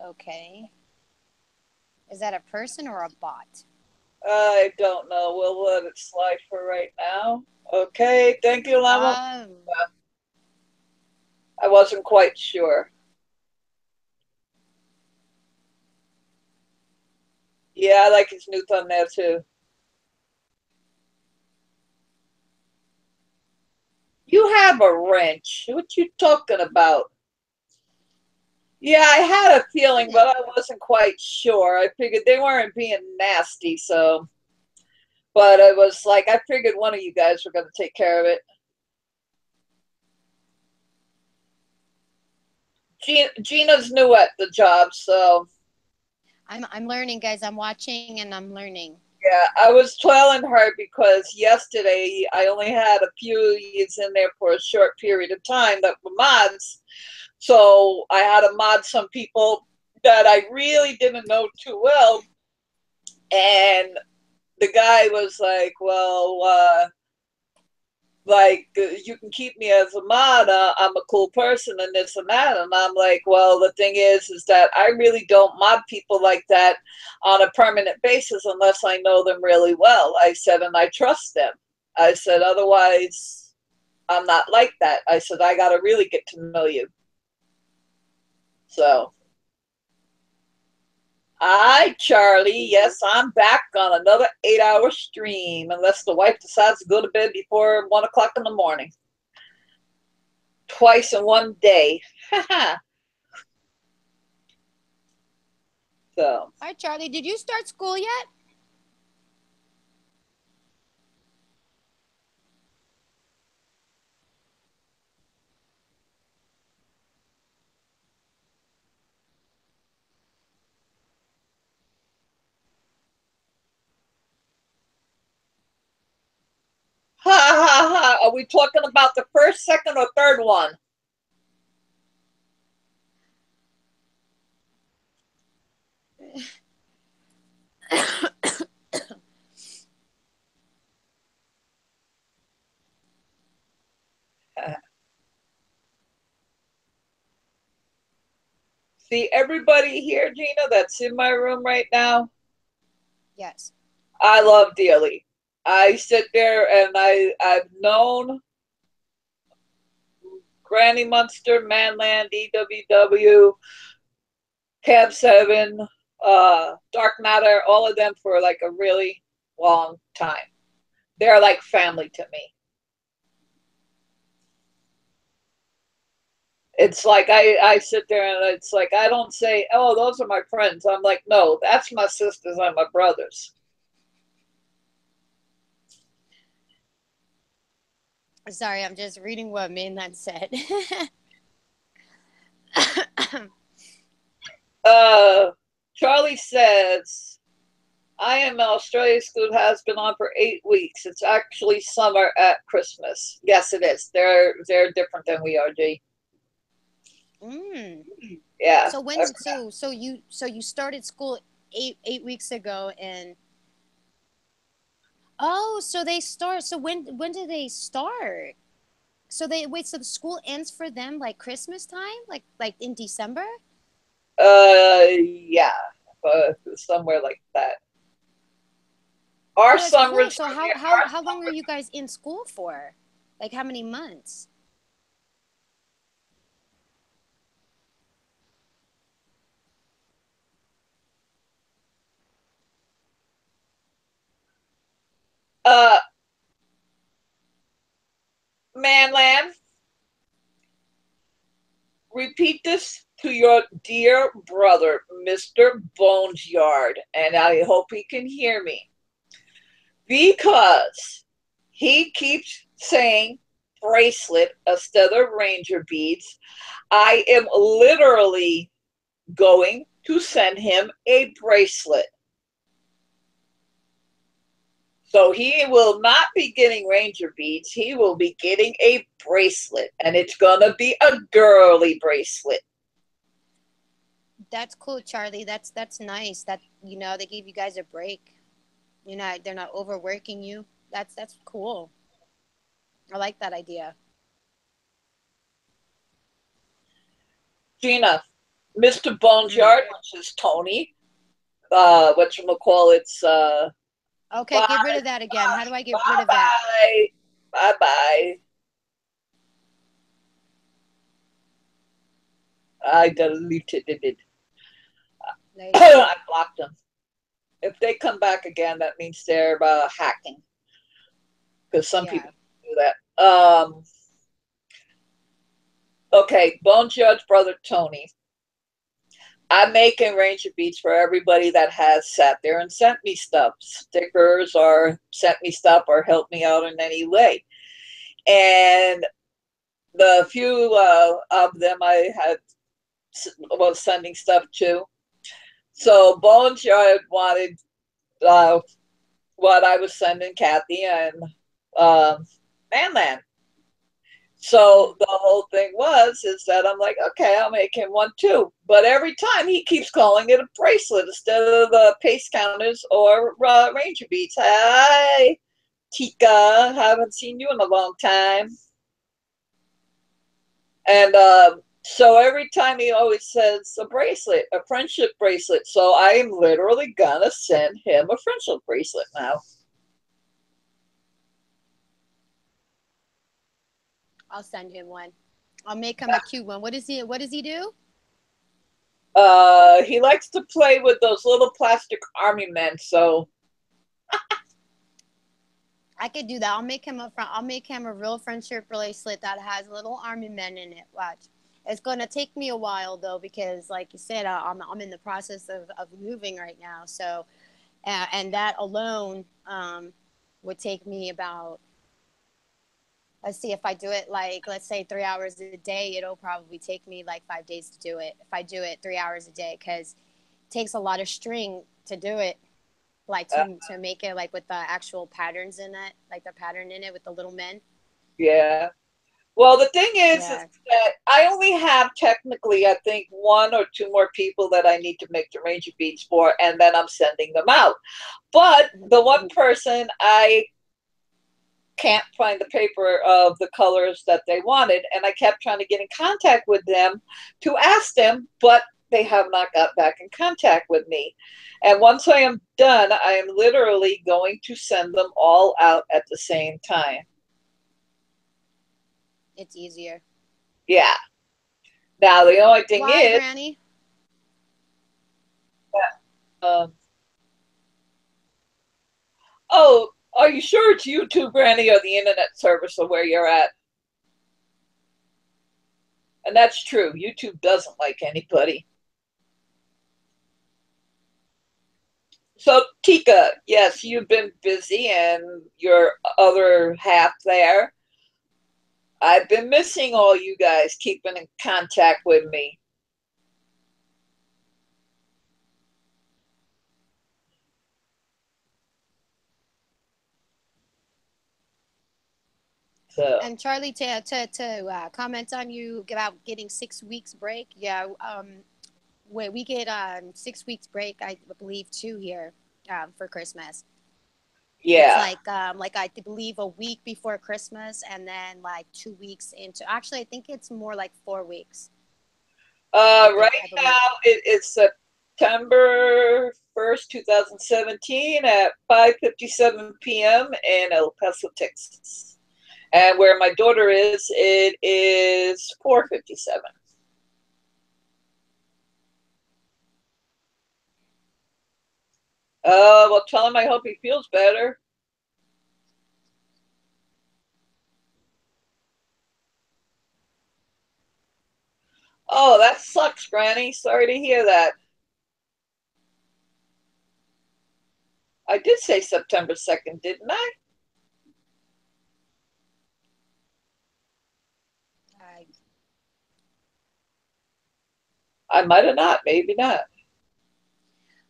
okay. Is that a person or a bot? I don't know. We'll let it slide for right now. Okay. Thank you, Llama. I wasn't quite sure. Yeah, I like his new thumbnail too. You have a wrench. What you talking about? Yeah, I had a feeling, but I wasn't quite sure. I figured they weren't being nasty, so. But it was like, I figured one of you guys were going to take care of it. Gina's new at the job, so. I'm learning, guys. I'm watching and I'm learning. Yeah, I was telling her because yesterday I only had a few leads in there for a short period of time that were mods. So I had to mod some people that I really didn't know too well. And the guy was like, well, you can keep me as a mod. I'm a cool person and this and that. And I'm like, well, the thing is that I really don't mod people like that on a permanent basis unless I know them really well. I said, and I trust them. I said, otherwise, I'm not like that. I said, I got to really get to know you. So, hi, Charlie. Yes, I'm back on another 8-hour stream, unless the wife decides to go to bed before 1 o'clock in the morning. Twice in one day. So. Hi, Charlie. Did you start school yet? Ha ha ha. Are we talking about the first, second, or third one? See, everybody here, Gina, that's in my room right now, Yes. I love dearly. I sit there and I've known Granny Munster, Manland, EWW, Cab 7, Dark Matter, all of them for like a really long time. They're like family to me. It's like I sit there and it's like I don't say, oh, those are my friends. I'm like, no, that's my sisters and my brothers. Sorry, I'm just reading what Mainland said. Charlie says, I am Australia School has been on for 8 weeks. It's actually summer at Christmas. Yes, it is. They're different than we are, G. Mm. Yeah. So you started school eight weeks ago, and oh, so they start. So when do they start? So they wait. So the school ends for them like Christmas time, like in December. Yeah, somewhere like that. Our Oh, that's son cool. was So how long are you guys in school for? Like how many months? uh Manland, repeat this to your dear brother, Mr. Bones Yard, and I hope he can hear me. Because he keeps saying bracelet instead of ranger beads, I am literally going to send him a bracelet. So he will not be getting ranger beads. He will be getting a bracelet, and it's going to be a girly bracelet. That's cool, Charlie. That's nice. That they gave you guys a break. They're not overworking you. That's cool. I like that idea. Gina, Mr. Boneyard, which is Tony, whatchamacallit's, Okay, bye, get rid of that again. How do I get rid bye, of that? bye, bye. I deleted it. There you go. I blocked him. if they come back again, that means they're hacking, because some people do that. Okay, Bone Judge Brother Tony. I'm making Ranger beads for everybody that has sat there and sent me stuff, stickers, or sent me stuff, or helped me out in any way. And the few of them I had was sending stuff to. So Bones Yard wanted what I was sending Kathy and Manland. So the whole thing is that I'm like, okay, I'll make him one too. But every time he keeps calling it a bracelet instead of the pace counters or Ranger beads. Hi, Tika, haven't seen you in a long time. And so every time he always says a bracelet, a friendship bracelet. So I am literally gonna send him a friendship bracelet now. I'll send him one. I'll make him a cute one. What does he do? He likes to play with those little plastic army men, so I could do that. I'll make him a real friendship bracelet that has little army men in it. Watch. It's going to take me a while though, because like you said, I'm in the process of moving right now. So, and that alone would take me about, let's see, if I do it like, let's say 3 hours a day, it'll probably take me like 5 days to do it. If I do it 3 hours a day, because it takes a lot of string to do it, like to make it like with the actual patterns in it, like the pattern in it with the little men. Yeah. Well, the thing is that I only have technically, I think, 1 or 2 more people that I need to make the Ranger beads for, and then I'm sending them out. But the one person, I can't find the paper of the colors that they wanted, and I kept trying to get in contact with them to ask them, but they have not got back in contact with me. And once I am done, I am literally going to send them all out at the same time. It's easier. Yeah. Now the only thing is, Granny? Oh, are you sure it's YouTube, Granny, or the internet service of where you're at? And that's true. YouTube doesn't like anybody. So, Tika, yes, you've been busy, and your other half there. I've been missing all you guys keeping in contact with me. So. And Charlie, to comment on you about getting 6 weeks break. Yeah, wait, we get 6 weeks break, I believe, too, here for Christmas. Yeah. It's like I believe a week before Christmas, and then like 2 weeks into. Actually, I think it's more like 4 weeks. Right now it's September 1st, 2017 at 5:57 p.m. in El Paso, Texas. And where my daughter is, it is 4:57. Well, tell him I hope he feels better. Oh, that sucks, Granny. Sorry to hear that. I did say September 2nd, didn't I? I might have not. Maybe not.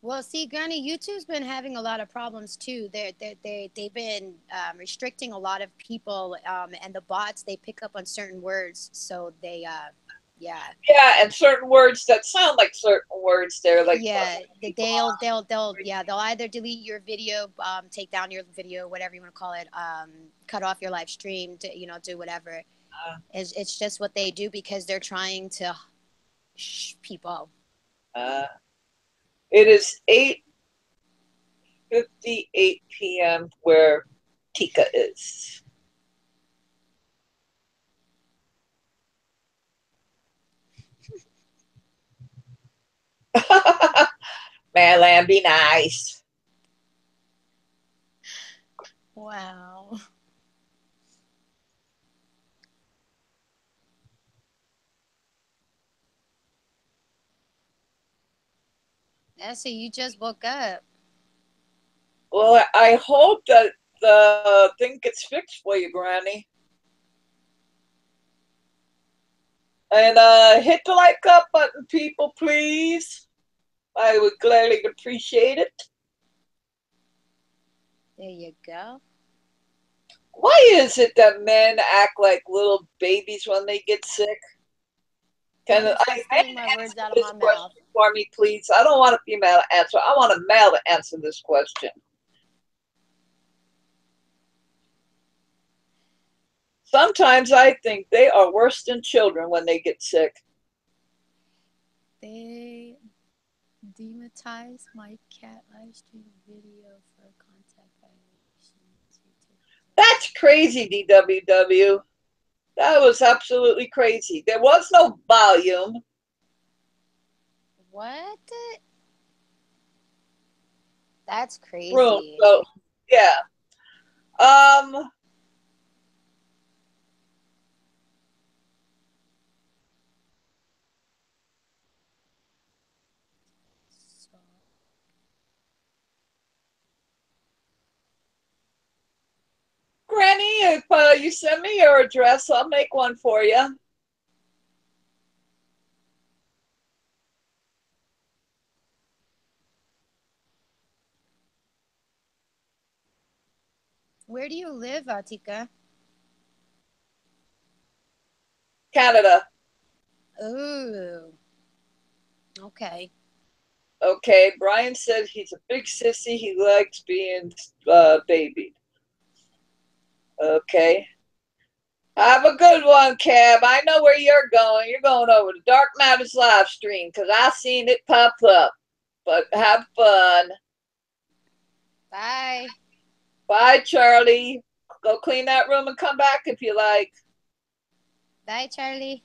Well, see, Granny, YouTube's been having a lot of problems too. They've been restricting a lot of people, and the bots, they pick up on certain words, so they yeah. Yeah, and certain words that sound like certain words. They're like, yeah, they'll either delete your video, take down your video, whatever you want to call it, cut off your live stream, do whatever. It's just what they do because they're trying to shh people. It is 8:58 p.m. where Tika is. Man, be nice. Wow. Yeah, so you just woke up. Well, I hope that the thing gets fixed for you, Granny. And hit the like up button, people, please. I would gladly appreciate it. There you go. Why is it that men act like little babies when they get sick? Can You're I just getting my words answer out of this my mouth. question for me, please? I don't want a female to answer. I want a male to answer this question. Sometimes I think they are worse than children when they get sick. They demonetized my cat live stream video for content violations. That's crazy, DWW. That was absolutely crazy. There was no volume. What? That's Room. crazy. So, yeah. Um, So, Granny, if you send me your address, I'll make one for you. where do you live, Atika? Canada. Oh, okay. Okay, Brian said he's a big sissy. He likes being babied. Okay. Have a good one, Cab. I know where you're going. You're going over to Dark Matters live stream because I seen it pop up. But have fun. Bye. Bye, Charlie. Go clean that room and come back if you like. Bye, Charlie.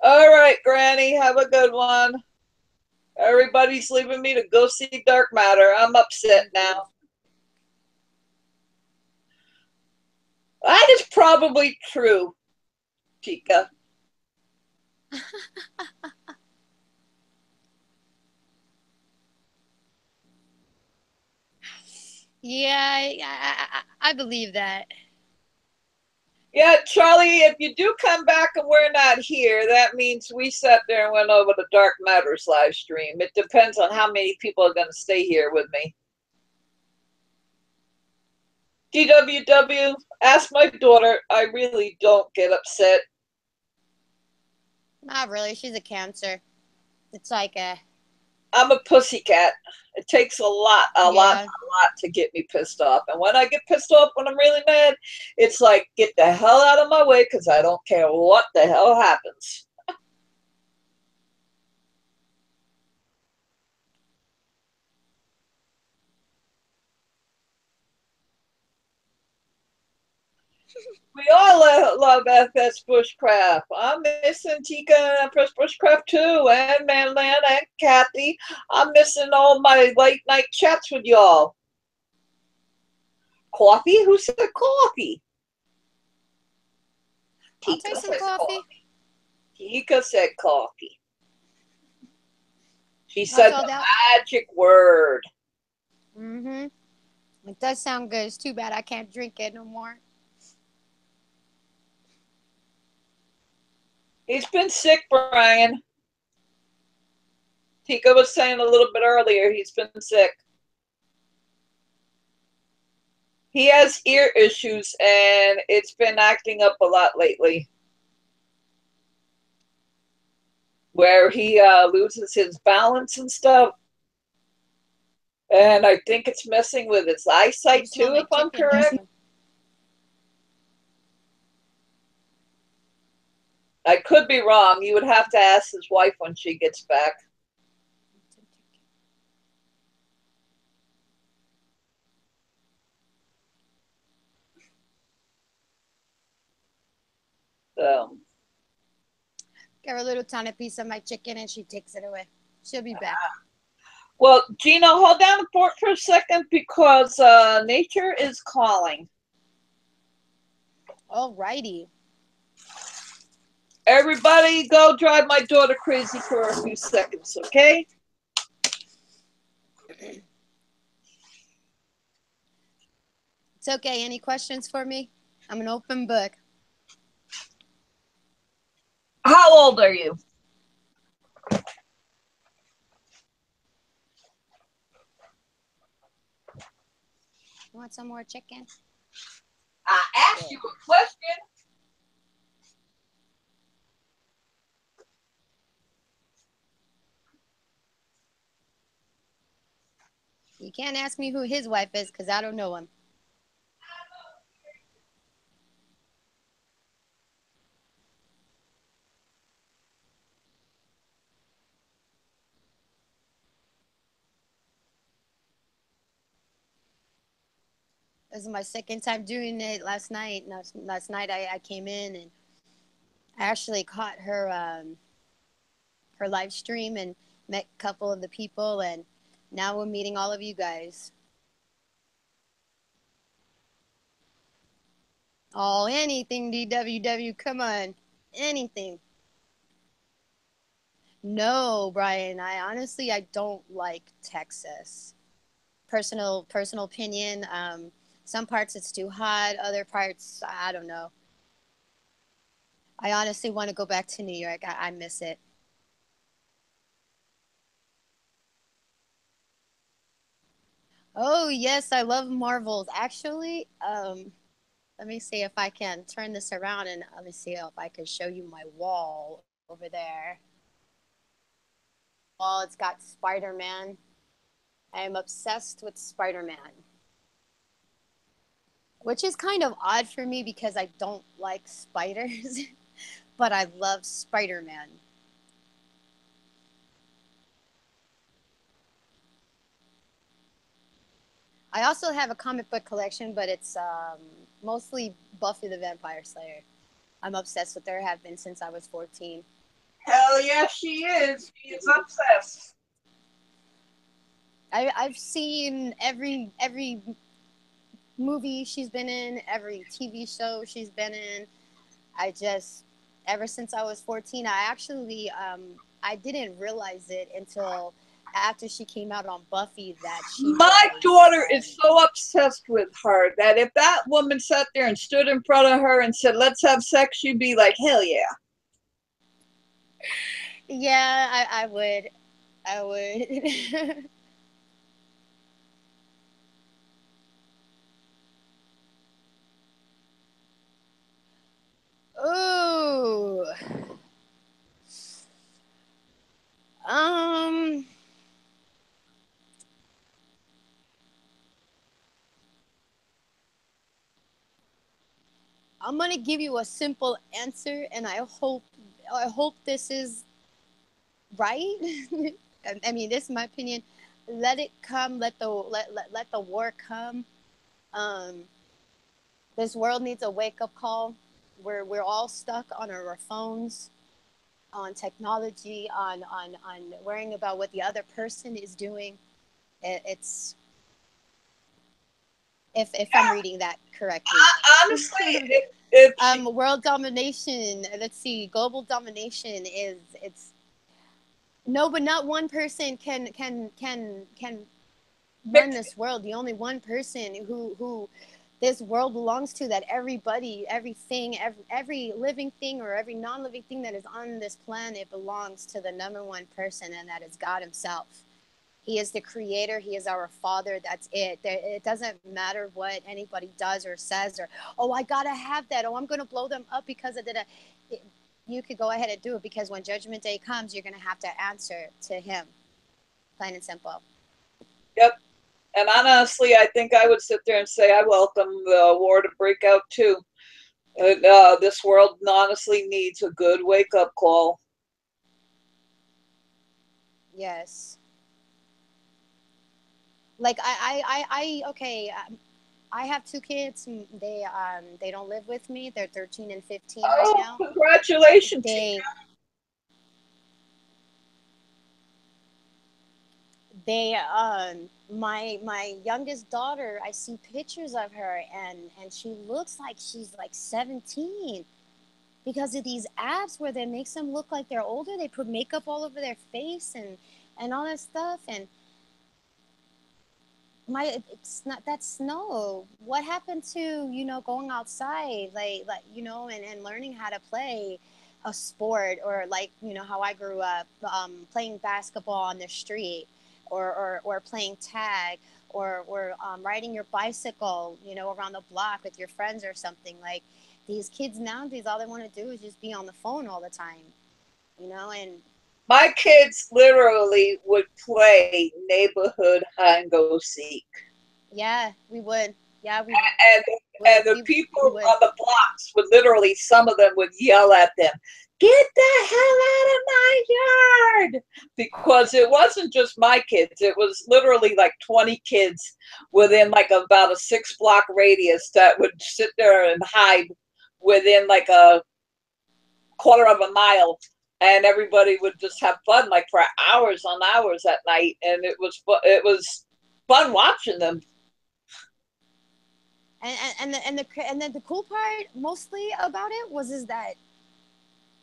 All right, Granny. Have a good one. Everybody's leaving me to go see Dark Matter. I'm upset now. That is probably true, Chica. Yeah, I believe that. Yeah, Charlie, if you do come back and we're not here, that means we sat there and went over the Dark Matters live stream. It depends on how many people are going to stay here with me. DWW, ask my daughter. I really don't get upset. Not really. She's a Cancer. It's like a I'm a pussycat. It takes a lot to get me pissed off. And when I get pissed off, when I'm really mad, it's like, get the hell out of my way because I don't care what the hell happens. We all love FS Bushcraft. I'm missing Tika and FS Bushcraft too, and Manland and Kathy. I'm missing all my late night chats with y'all. Coffee? Who said coffee? I'll take some coffee. Tika said coffee. She I'll said tell the that. magic word. Mm-hmm. It does sound good. It's too bad I can't drink it no more. He's been sick, Brian. Tika was saying a little bit earlier, he's been sick. He has ear issues and it's been acting up a lot lately. Where he loses his balance and stuff. And I think it's messing with his eyesight too, if I'm correct. I could be wrong. You would have to ask his wife when she gets back. So, Give her a little tiny piece of my chicken and she takes it away. She'll be back. Well, Gina, hold down the fort for a second because nature is calling. Alrighty. Everybody go drive my daughter crazy for a few seconds, okay? It's okay. Any questions for me? I'm an open book. How old are you? You want some more chicken? I asked you a question. You can't ask me who his wife is because I don't know him. This is my second time doing it last night. Last night I came in and I actually caught her live stream and met a couple of the people, and now we're meeting all of you guys. Oh, anything, DWW, come on. Anything. No, Brian, I don't like Texas. Personal opinion. Some parts it's too hot, other parts I don't know. I honestly want to go back to New York. I miss it. Oh yes, I love Marvels. Actually, let me see if I can turn this around and let me see if I can show you my wall over there. Wall, it's got Spider-Man. I am obsessed with Spider-Man, which is kind of odd for me because I don't like spiders, but I love Spider-Man. I also have a comic book collection, but it's mostly Buffy the Vampire Slayer. I'm obsessed with her, have been since I was 14. Hell yeah, she is. She is obsessed. I've seen every movie she's been in, every TV show she's been in. I just ever since I was 14, I didn't realize it until after she came out on Buffy that she My was daughter is so obsessed with her that if that woman sat there and stood in front of her and said, let's have sex, she'd be like, hell yeah. yeah, I would. I would. Ooh. Um I'm gonna give you a simple answer, and I hope this is right. I mean, this is my opinion. Let it come. Let the war come. Um, this world needs a wake up call. We're all stuck on our phones, on technology, on worrying about what the other person is doing. It's if I'm reading that correctly. Honestly, if she, World domination. Let's see. Global domination is it's no, but not one person can run this world. The only one person who this world belongs to, that everybody, everything, every living thing or every non-living thing that is on this planet belongs to the number one person, and that is God himself. He is the creator. He is our father. That's it. It doesn't matter what anybody does or says, or, oh, I got to have that. Oh, I'm going to blow them up because I did it. You could go ahead and do it, because when judgment day comes, you're going to have to answer to him. Plain and simple. yep. And honestly, I think I would sit there and say, I welcome the war to break out too. This world honestly needs a good wake up call. Yes. Like okay. I have two kids. They don't live with me. They're 13 and 15 right Oh, now. congratulations. They they my youngest daughter, I see pictures of her, and she looks like she's like 17 because of these apps where they makes them look like they're older. They put makeup all over their face and all that stuff. And it's not that snow. What happened to, going outside, like and learning how to play a sport, or like, how I grew up, playing basketball on the street, or playing tag, or riding your bicycle, around the block with your friends or something. Like, these kids nowadays, all they want to do is just be on the phone all the time, and My kids literally would play neighborhood hide and go seek. yeah, we would. Yeah, we And would. and the people on the blocks would literally, some of them would yell at them, "Get the hell out of my yard!" Because it wasn't just my kids. It was literally like 20 kids within like about a 6-block radius that would sit there and hide within like a quarter of a mile. And everybody would just have fun like for hours on hours at night. And it was fun watching them. And then the cool part mostly about it is that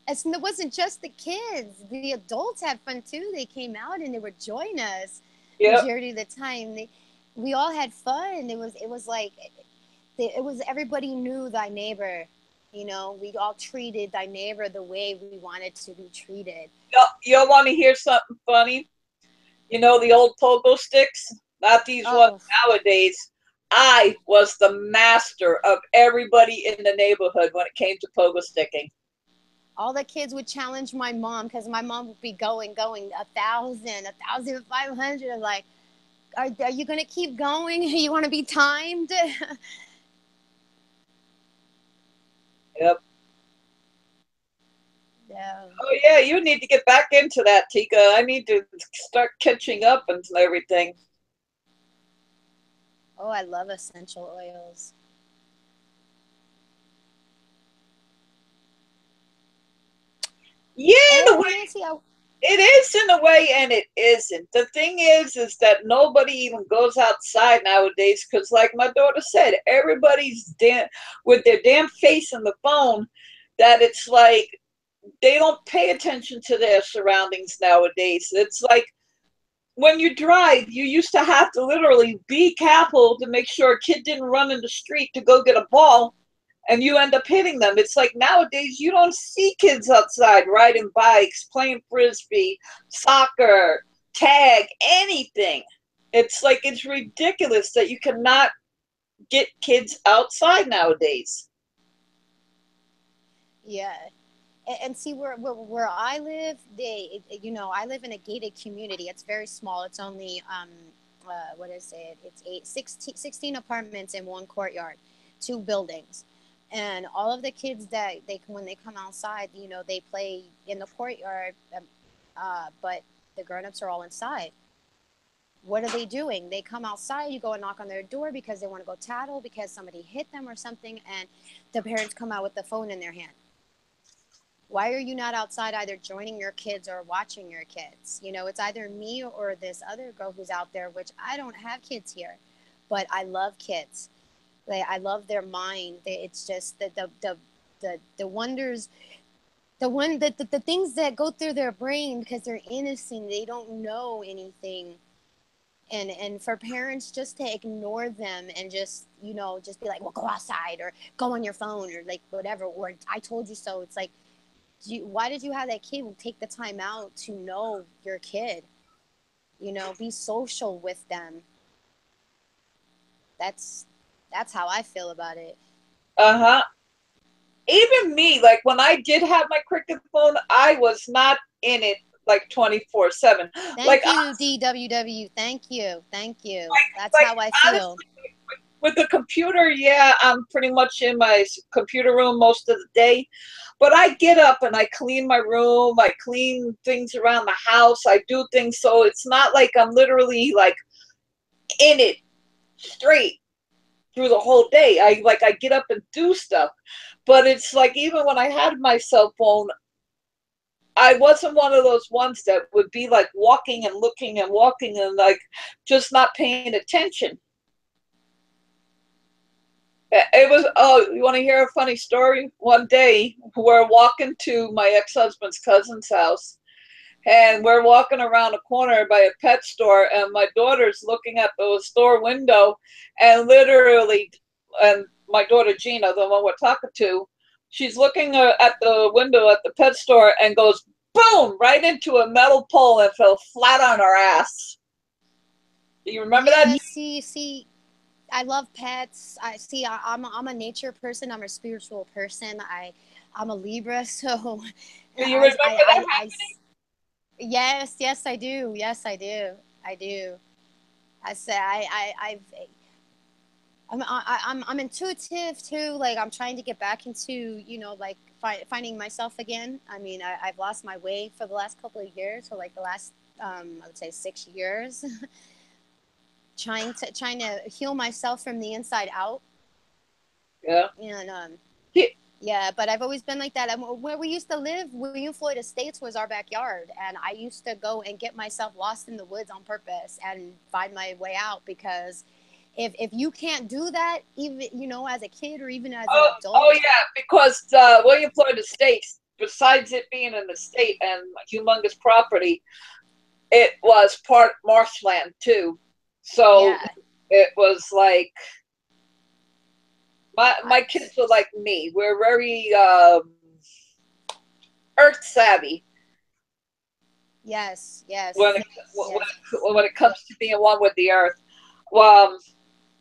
it wasn't just the kids. The adults had fun too. They came out and they would join us. Yep. Majority of the time. We all had fun. It was like everybody knew thy neighbor. We all treated thy neighbor the way we wanted to be treated. You'll want to hear something funny? The old pogo sticks? Not these ones nowadays. I was the master of everybody in the neighborhood when it came to pogo sticking. All the kids would challenge my mom, because my mom would be going 1,000, 1,500. Like, are you going to keep going? You want to be timed? Yep. Yeah. Oh yeah, you need to get back into that, Tika. I need to start catching up and everything. Oh, I love essential oils. Yeah, it is in a way, and it isn't. The thing is that nobody even goes outside nowadays because, like my daughter said, everybody's with their damn face in the phone, that it's like they don't pay attention to their surroundings nowadays. It's like when you drive, you used to have to literally be careful to make sure a kid didn't run in the street to go get a ball, and you end up hitting them. It's like nowadays you don't see kids outside riding bikes, playing frisbee, soccer, tag, anything. It's like, it's ridiculous that you cannot get kids outside nowadays. Yeah. And see, where I live, I live in a gated community. It's very small. It's only what is it? It's 16 apartments in one courtyard, 2 buildings. And all of the kids that when they come outside, they play in the courtyard, but the grown-ups are all inside. What are they doing? They come outside, you go and knock on their door because they want to go tattle because somebody hit them or something, and the parents come out with the phone in their hand. Why are you not outside either joining your kids or watching your kids? It's either me or this other girl who's out there, which I don't have kids here, but I love kids. I love their mind. It's just the wonders, the things that go through their brain because they're innocent. They don't know anything. And for parents just to ignore them and just be like, well, go outside or go on your phone or like whatever, or I told you so. It's like, why did you have that kid take the time out to know your kid? Be social with them. That's how I feel about it. Uh-huh. Even me, like when I did have my Cricket phone, I was not in it like 24/7. Thank you, DWW. Thank you. That's how I feel. Honestly, with the computer, yeah, I'm pretty much in my computer room most of the day. But I get up and I clean my room. I clean things around the house. I do things, so it's not like I'm literally like in it straight through the whole day. I get up and do stuff. But it's like, even when I had my cell phone, I wasn't one of those ones that would be like walking and looking and walking and like just not paying attention. It was, oh, you want to hear a funny story? One day we're walking to my ex-husband's cousin's house, and we're walking around a corner by a pet store, and my daughter's looking at the store window, and literally, and my daughter Gina, the one we're talking to, she's looking at the window at the pet store and goes boom right into a metal pole and fell flat on her ass. Do you remember Yeah, that? see, I love pets. I'm a nature person. I'm a spiritual person. I'm a Libra, so Do you remember that? yes, I do. Yes, I do. I do. I say I'm intuitive too. Like I'm trying to get back into, like finding myself again. I mean, I've lost my way for the last couple of years, or like the last I would say 6 years. trying to heal myself from the inside out. Yeah. And Yeah. yeah, but I've always been like that. Where we used to live, William Floyd Estates was our backyard, and I used to go and get myself lost in the woods on purpose and find my way out, because if you can't do that, even as a kid or even as an Oh adult. yeah, because William Floyd Estates, besides it being an estate and humongous property, it was part marshland too. So Yeah, it was like my I, kids were like me. We're very earth savvy yes, when yes, it, yes. when it comes to being one with the earth. Well,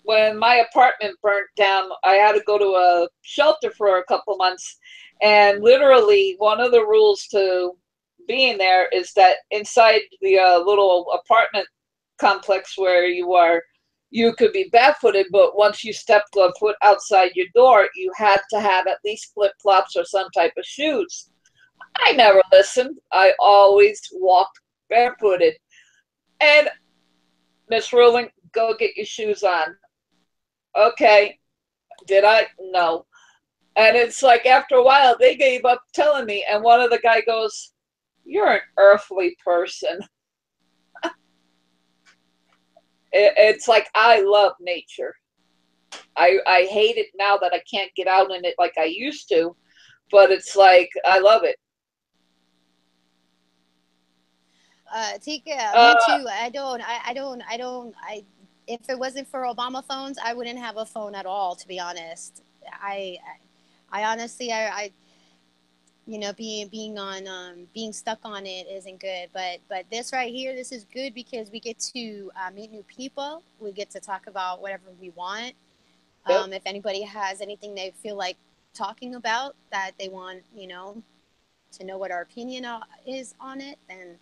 when my apartment burnt down, I had to go to a shelter for a couple months. And literally, one of the rules to being there is that inside the little apartment complex where you are, you could be barefooted, but once you stepped a foot outside your door, you had to have at least flip flops or some type of shoes. I never listened. I always walked barefooted. And Miss Ruling, go get your shoes on. Okay, did I? No. And it's like after a while, they gave up telling me. And one of the guy goes, "You're an earthly person." It's like I love nature. I hate it now that I can't get out in it like I used to, but it's like I love it. Tika, me Uh, too. I if it wasn't for Obama phones, I wouldn't have a phone at all, to be honest. I honestly, being stuck on it isn't good. But this right here, this is good because we get to meet new people. We get to talk about whatever we want. yep. If anybody has anything they feel like talking about that they want, to know what our opinion is on it, then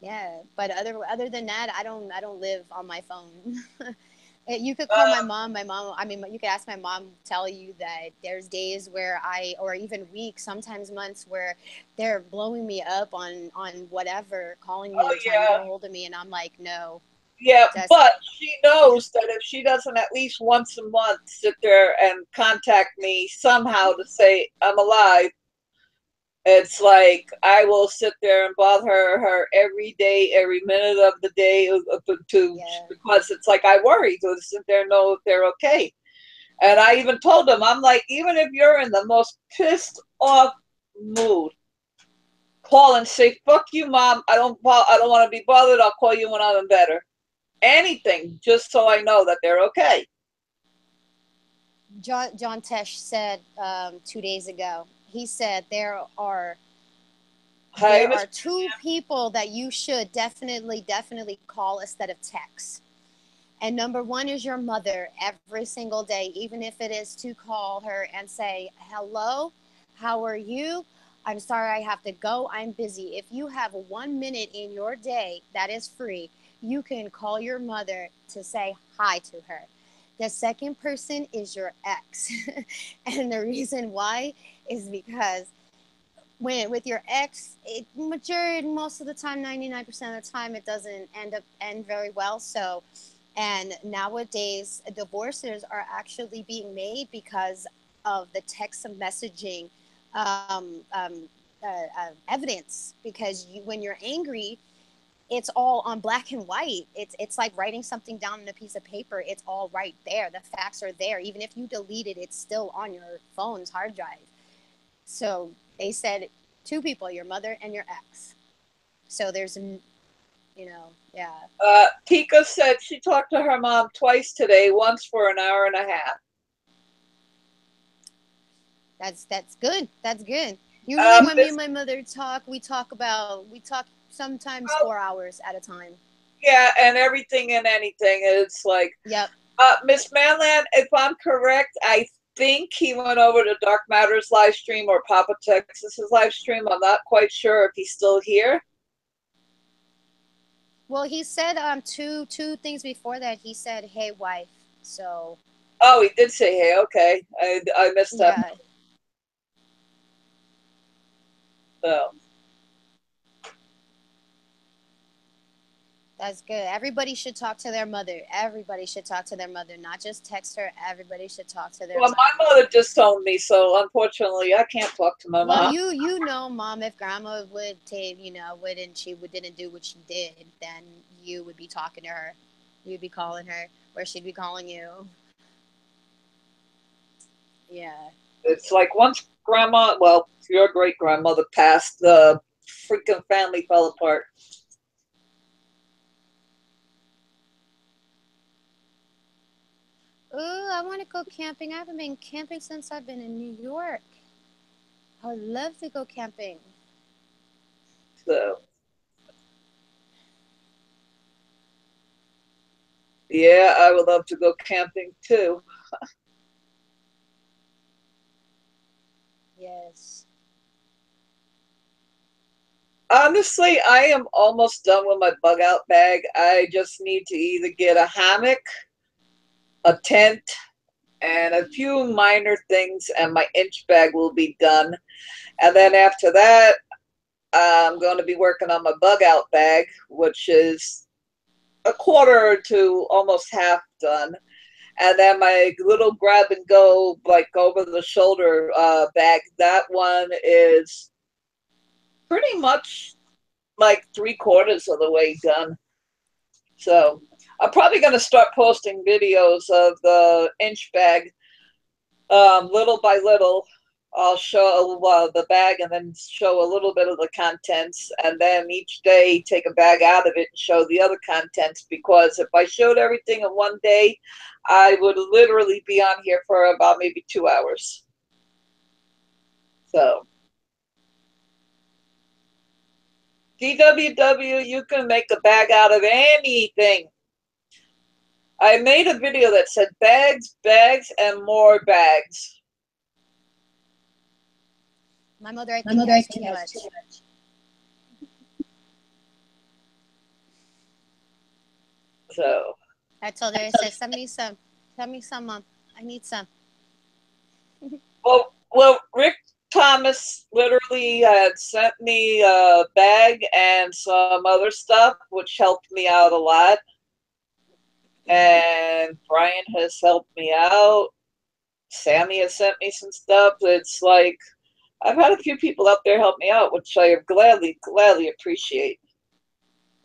yeah. But other than that, I don't live on my phone. You could call my Uh, mom. My mom, I mean, you could ask my mom, tell you that there's days where or even weeks, sometimes months, where they're blowing me up on whatever, calling oh me, trying to get a yeah, hold of me, and I'm like, no, yeah. just But she knows that if she doesn't at least once a month sit there and contact me somehow to say I'm alive, it's like I will sit there and bother her every day, every minute of the day, to yeah. because it's like I worry to sit there and know if they're okay. And I even told them, I'm like, even if you're in the most pissed off mood, call and say, "Fuck you, mom. I don't want to be bothered. I'll call you when I'm better." Anything, just so I know that they're okay. John Tesh said 2 days ago. He said Hi, there Miss. are two people that you should definitely call instead of text. And number one is your mother every single day, even if it is to call her and say, "Hello, how are you? I'm sorry I have to go. I'm busy." If you have 1 minute in your day that is free, you can call your mother to say hi to her. The second person is your ex. And the reason why is because when with your ex, most of the time, 99% of the time, it doesn't end very well. So, and nowadays, divorces are actually being made because of the text messaging, um, um, evidence, because when you're angry, it's all on black and white. It's like writing something down on a piece of paper. It's all right there. The facts are there. Even if you delete it, it's still on your phone's hard drive. So they said two people, your mother and your ex. So there's, yeah. Tika said she talked to her mom twice today, once for an hour and a half. That's good. That's good. Usually when me and my mother talk, we talk sometimes 4 hours at a time. Yeah, and everything and anything. It's like, yep. Miss Manland, if I'm correct, I think he went over to Dark Matter's live stream or Papa Texas's live stream. I'm not quite sure if he's still here. Well, he said two things before that. He said, "Hey, wife." So. Oh, he did say, "Hey." Okay, I missed that. Yeah. So. That's good. Everybody should talk to their mother. Everybody should talk to their mother, not just text her. Everybody should talk to their mother. Well, my mother disowned me, so unfortunately, I can't talk to my mom. Well, you know, Mom, if Grandma didn't do what she did, then you would be talking to her. You'd be calling her, or she'd be calling you. Yeah. It's like once Grandma, well, your great grandmother passed, the freaking family fell apart. Oh, I want to go camping. I haven't been camping since I've been in New York. I would love to go camping. So, yeah, I would love to go camping too. Yes. Honestly, I am almost done with my bug out bag. I just need to either get a hammock, a tent, and a few minor things, and my inch bag will be done. And then after that, I'm going to be working on my bug out bag, which is a quarter to almost half done. And then my little grab and go, like over the shoulder bag, that one is pretty much like 3/4 of the way done. So I'm probably going to start posting videos of the inch bag little by little. I'll show the bag and then show a little bit of the contents, and then each day take a bag out of it and show the other contents, because if I showed everything in one day, I would literally be on here for about maybe 2 hours. So DWW, you can make a bag out of anything. I made a video that said bags, bags, and more bags. My mother, I think, has too much. So I told her, I said, send me some, Mom. I need some. Well, Rick Thomas literally had sent me a bag and some other stuff, which helped me out a lot. And Brian has helped me out. Sammy has sent me some stuff. It's like I've had a few people out there help me out, which I gladly appreciate.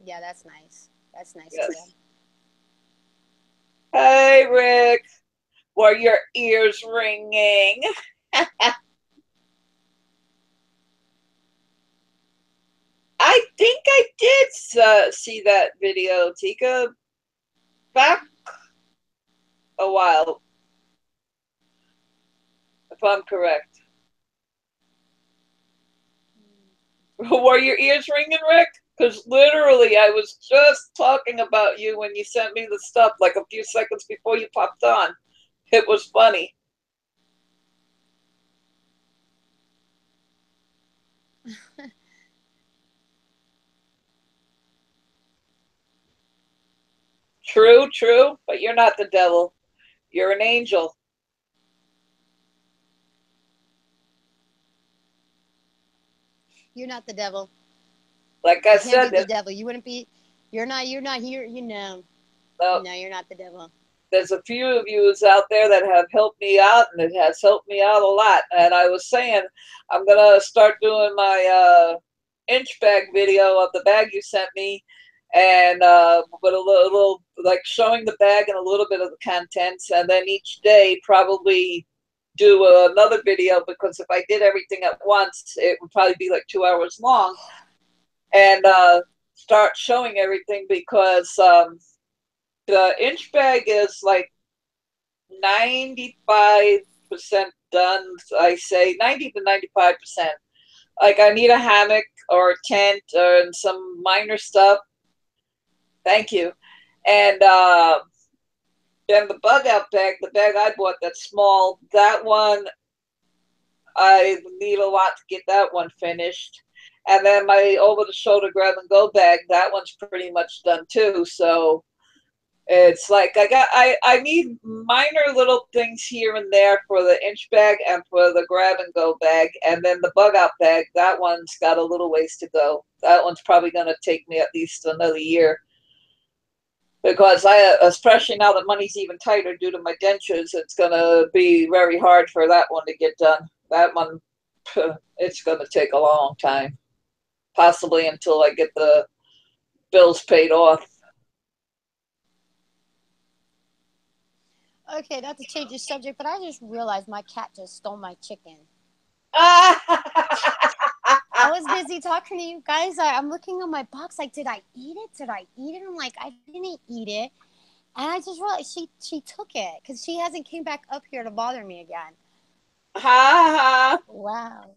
Yeah, that's nice. That's nice. Yes. Hey, Rick. Were your ears ringing? I think I did see that video, Tika, back a while, if I'm correct. Were your ears ringing, Rick? Because literally, I was just talking about you when you sent me the stuff like a few seconds before you popped on. It was funny. True, true, but you're not the devil. You're an angel. You're not the devil. Like I said, the devil. You wouldn't be. You're not here. You know. No, you're not the devil. there's a few of you out there that have helped me out, and it has helped me out a lot. And I was saying, I'm gonna start doing my inch bag video of the bag you sent me, and with a little like showing the bag and a little bit of the contents, and then each day probably do another video, because if I did everything at once, it would probably be like 2 hours long, and start showing everything, because the inch bag is like 95% done. I say 90 to 95%. Like I need a hammock or a tent and some minor stuff. Thank you. And then the bug out bag, the bag I bought that's small, that one, I need a lot to get that one finished. And then my over the shoulder grab and go bag, that one's pretty much done too. So it's like I need minor little things here and there for the inch bag and for the grab and go bag. And then the bug out bag, that one's got a little ways to go. That one's probably going to take me at least another year. Because especially now that money's even tighter due to my dentures, it's going to be very hard for that one to get done. That one, it's going to take a long time. Possibly until I get the bills paid off. Okay, not to change the subject, but I just realized my cat just stole my chicken. I was busy talking to you guys. I'm looking at my box like, did I eat it? Did I eat it? I'm like, I didn't eat it. And I just realized she took it because she hasn't came back up here to bother me again. Ha ha. Wow.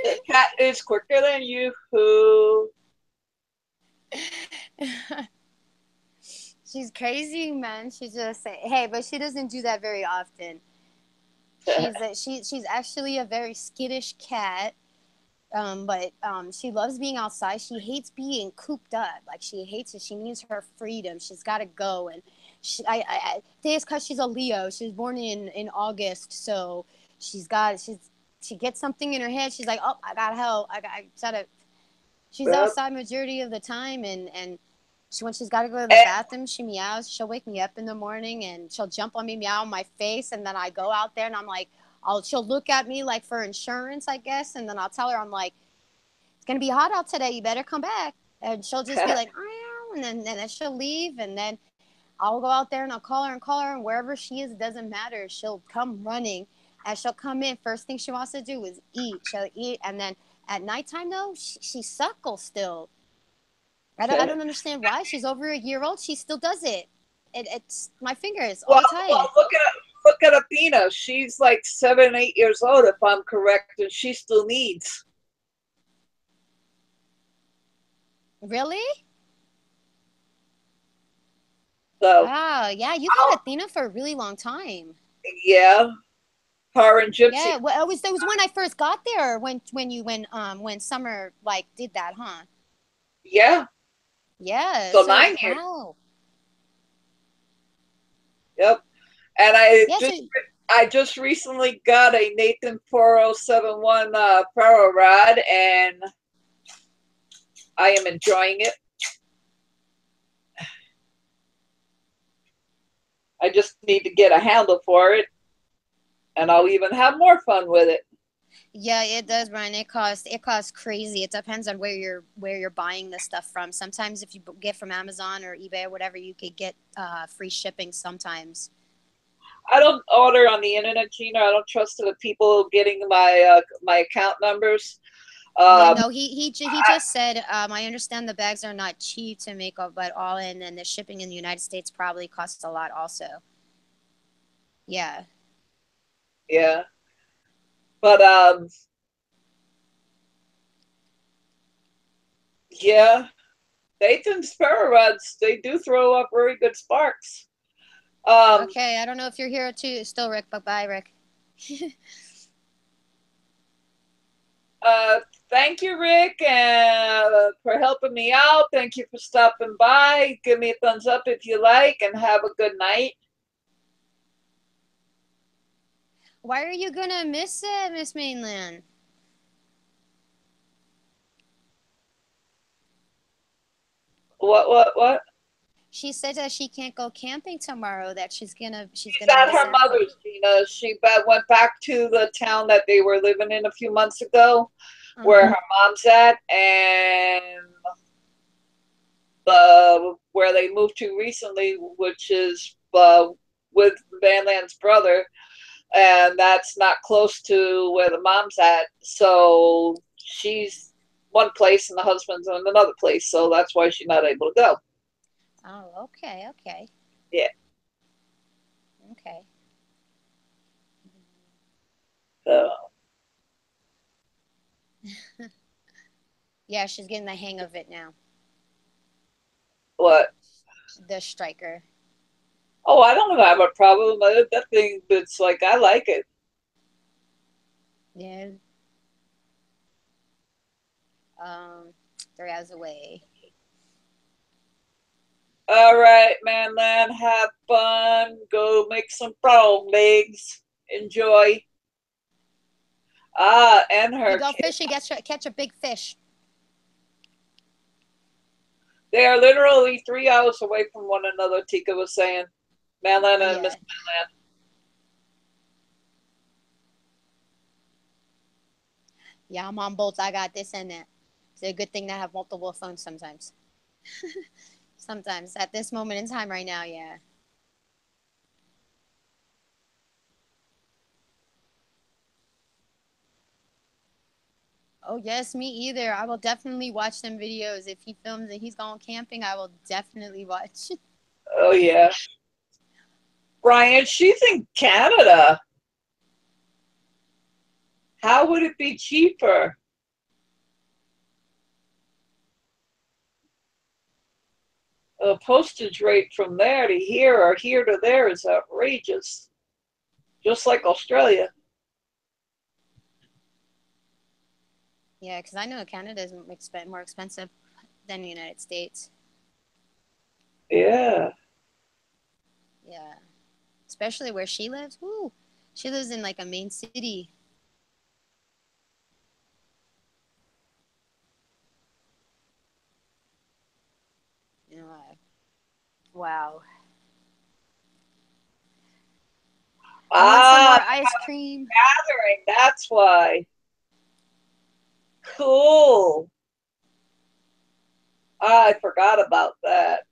The cat is quicker than you. Who? She's crazy, man. She's just hey, but she doesn't do that very often. She's actually a very skittish cat. But she loves being outside. She hates being cooped up. Like she hates it. She needs her freedom. She's got to go. And I think it's because she's a Leo. She was born in August, so she gets something in her head. She's like, oh, I got help. I gotta. She's outside majority of the time, and when she's got to go to the bathroom, she meows. She'll wake me up in the morning, and she'll jump on me, meow on my face, and then I go out there, and I'm like, she'll look at me like for insurance, I guess, and then I'll tell her, I'm like, it's gonna be hot out today. You better come back. And she'll just be like, and then she'll leave, and then I'll go out there and I'll call her, and wherever she is, it doesn't matter. She'll come running, and she'll come in. First thing she wants to do is eat. She'll eat, and then at nighttime though, she suckles still. I don't understand why. She's over a year old. She still does it. It's my fingers all the time. Well, look at Athena. She's like 7, 8 years old, if I'm correct, and she still needs. Really? So. Wow. Yeah, you had Athena for a really long time. Yeah. Her and Gypsy. Yeah. Well, it was when I first got there. When Summer like did that, huh? Yeah. Yeah. So 9 years. Wow. Yep. And I just recently got a Nathan 4071 Ferro Rod, and I am enjoying it. I just need to get a handle for it, and I'll even have more fun with it. Yeah, it does, Brian. It costs crazy. It depends on where you're buying the stuff from. Sometimes if you get from Amazon or eBay or whatever, you could get free shipping sometimes. I don't order on the internet, Gina. I don't trust the people getting my my account numbers. Yeah, no, he just said, I understand the bags are not cheap to make up, but all in, and the shipping in the United States probably costs a lot also. Yeah. Yeah. But yeah, Nathan's Ferro Rods, they do throw up very good sparks. Okay, I don't know if you're here too still, Rick, but bye, Rick. Thank you, Rick, for helping me out. Thank you for stopping by. Give me a thumbs up if you like, and have a good night. Why are you gonna miss it, Miss Mainland? What? She said that she can't go camping tomorrow. That she's gonna She's at miss her out. mother's, Gina. She went back to the town that they were living in a few months ago, where Uh-huh. her mom's at, and where they moved to recently, which is with Van Land's brother, and that's not close to where the mom's at. So she's one place and the husband's in another place. So that's why she's not able to go. Oh, okay, okay, Yeah. okay. So, Yeah, she's getting the hang of it now. what? The striker. Oh, I don't have a problem with it. That thing, it's like, I like it. Yeah. 3 hours away. All right, Manland, have fun. Go make some frog legs. Enjoy. And You her go kid. fishing, catch a big fish. They are literally 3 hours away from one another, Tika was saying. Manland and Miss Yeah. Manland. Yeah, I'm on both. I got this and that. It's a good thing to have multiple phones sometimes. Sometimes. At this moment in time right now, yeah. Oh, yes, me either. I will definitely watch some videos. If he films and he's going camping, I will definitely watch. Oh, yeah. Brian, she's in Canada. How would it be cheaper? The postage rate from there to here or here to there is outrageous. Just like Australia. Yeah, because I know Canada is more expensive than the United States. Yeah. Yeah. Especially where she lives. Woo. She lives in like a main city. You know, wow. I want some more ice cream. Gathering, that's why. Cool. I forgot about that.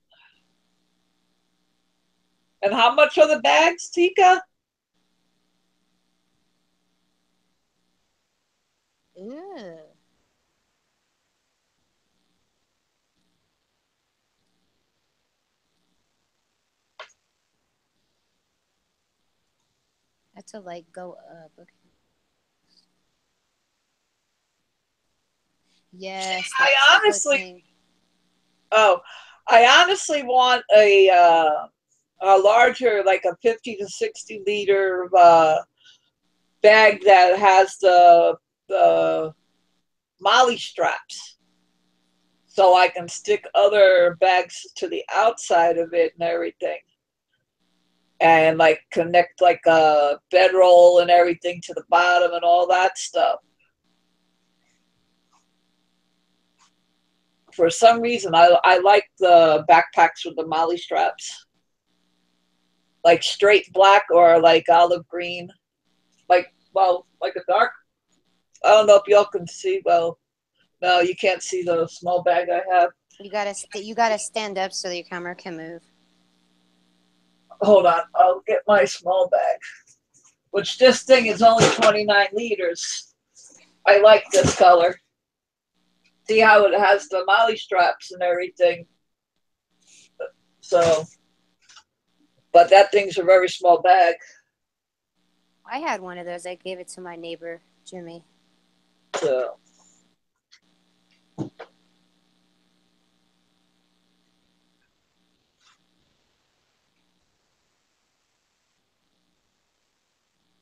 And how much are the bags, Tika? Ew. I have to like go up. Okay. Yes, I that's the good honestly, thing. I honestly want a larger, like a 50 to 60 liter bag that has the molly straps, so I can stick other bags to the outside of it and everything, and like connect like a bedroll and everything to the bottom and all that stuff. For some reason, I like the backpacks with the molly straps, like straight black or like olive green, like, well, like a dark. I don't know if y'all can see. Well, no, you can't see the small bag I have. You gotta stand up so your camera can move. Hold on, I'll get my small bag. Which this thing is only 29 liters. I like this color. See how it has the molly straps and everything. So, but that thing's a very small bag. I had one of those. I gave it to my neighbor, Jimmy. So,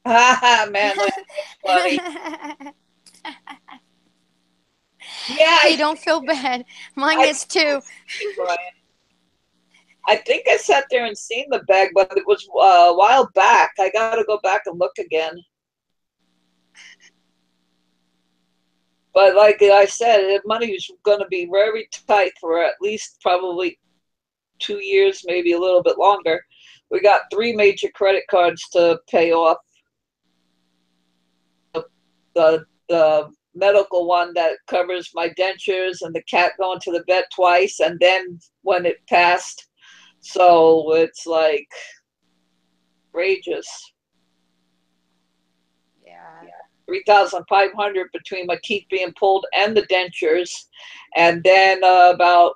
haha, man, that's funny. Yeah, Hey, don't feel bad. Mine is too. Brian. I think I sat there and seen the bag, but it was a while back. I got to go back and look again. But like I said, money is going to be very tight for at least probably 2 years, maybe a little bit longer. We got 3 major credit cards to pay off. The medical one that covers my dentures and the cat going to the vet twice, and then when it passed. So it's like outrageous. Yeah. 3,500 between my teeth being pulled and the dentures, and then about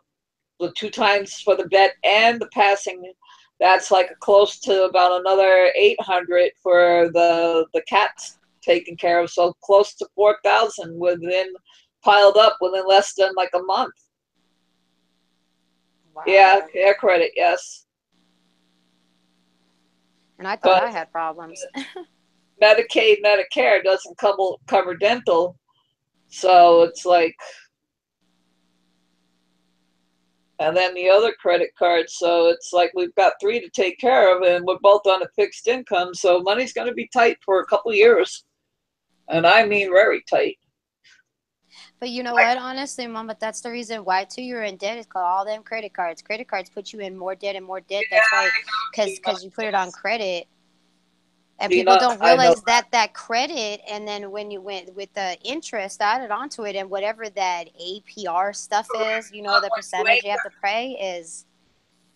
the 2 times for the vet and the passing. That's like close to about another 800 for the cats taken care of. So close to 4,000 within piled up within less than like a month. Wow. Yeah, care credit, yes. And I thought I had problems. Medicaid, Medicare doesn't cover dental, so it's like, and then the other credit cards. So it's like we've got 3 to take care of, and we're both on a fixed income. So money's going to be tight for a couple of years, and I mean very tight. But you know what? Honestly, Mama, that's the reason why too you're in debt. Is called all them credit cards. Credit cards put you in more debt and more debt. That's why, because you put it on credit. And people don't realize that credit, and then when you went with the interest added onto it, and whatever that APR stuff is, you know, the percentage you have to pay is.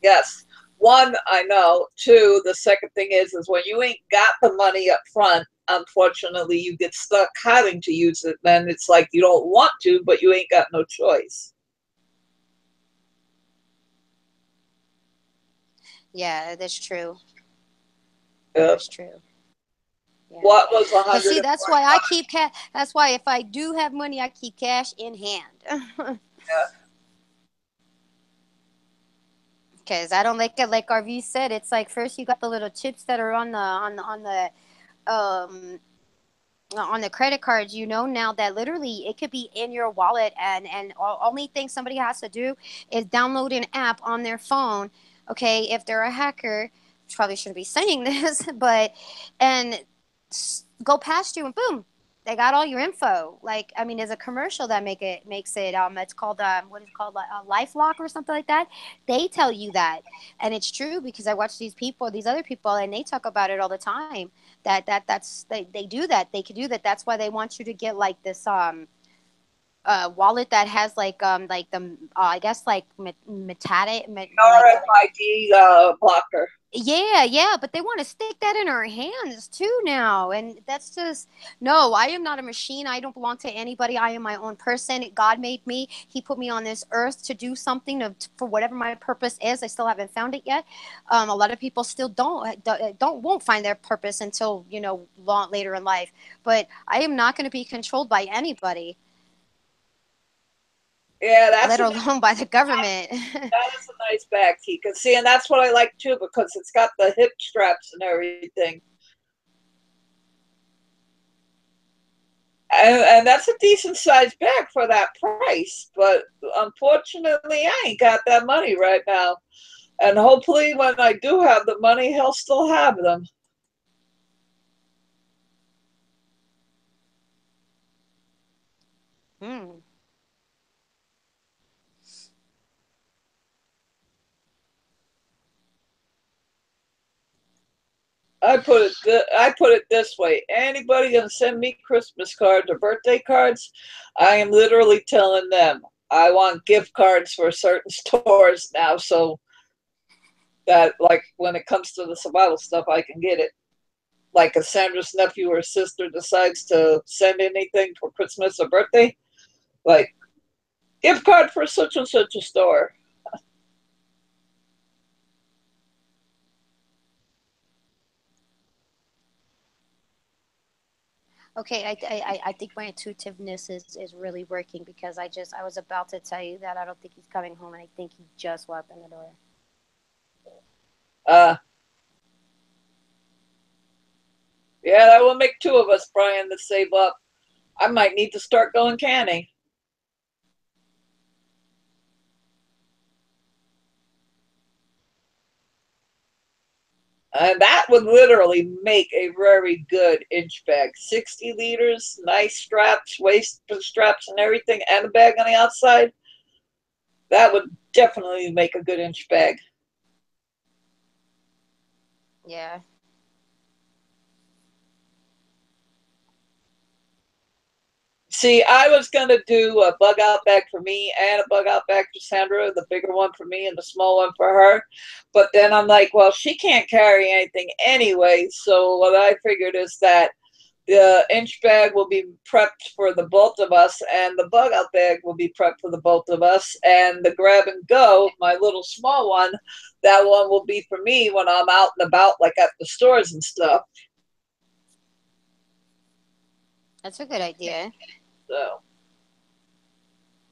Yes. 1, I know. 2, the second thing is when you ain't got the money up front, unfortunately, you get stuck having to use it. Then it's like you don't want to, but you ain't got no choice. Yeah, that's true. Yeah. That's true. Yeah. What was 100? But see, that's why I keep cash. That's why if I do have money, I keep cash in hand. Yeah. Because I don't like it. Like RV said, it's like first you got the little chips that are on the credit cards. You know now that literally it could be in your wallet, and only thing somebody has to do is download an app on their phone. Okay, if they're a hacker, probably shouldn't be saying this, but and go past you and boom, they got all your info. Like, I mean, there's a commercial that makes it it's called what is it called, like LifeLock or something like that. They tell you that, and it's true because I watch these other people, and they talk about it all the time. They do that. They can do that. That's why they want you to get like this wallet that has like the I guess like RFID blocker. Yeah, but they want to stick that in our hands too now, and that's just no. I am not a machine. I don't belong to anybody. I am my own person. God made me. He put me on this earth to do something for whatever my purpose is. I still haven't found it yet. A lot of people still won't find their purpose until long later in life. But I am not going to be controlled by anybody. Yeah, let alone by the government. That is a nice bag, Tika. See, and that's what I like too, because it's got the hip straps and everything. And that's a decent sized bag for that price. But unfortunately, I ain't got that money right now. And hopefully when I do have the money, he'll still have them. I put it this way: anybody gonna send me Christmas cards or birthday cards, I am literally telling them I want gift cards for certain stores now, so that like when it comes to the survival stuff, I can get it. Like if Sandra's nephew or sister decides to send anything for Christmas or birthday, like gift card for such and such a store. Okay, I think my intuitiveness is really working because I was about to tell you that I don't think he's coming home, and I think he just walked in the door. Yeah, that will make 2 of us, Brian, to save up. I might need to start going canning. And that would literally make a very good inch bag. 60 liters, nice straps, waist straps and everything, and a bag on the outside. That would definitely make a good inch bag. Yeah. See, I was gonna do a bug out bag for me and a bug out bag for Sandra, the bigger one for me and the small one for her. But then I'm like, well, she can't carry anything anyway. So what I figured is that the inch bag will be prepped for the both of us, and the bug out bag will be prepped for the both of us. And the grab and go, my little small one, that one will be for me when I'm out and about, like at the stores and stuff. That's a good idea. So,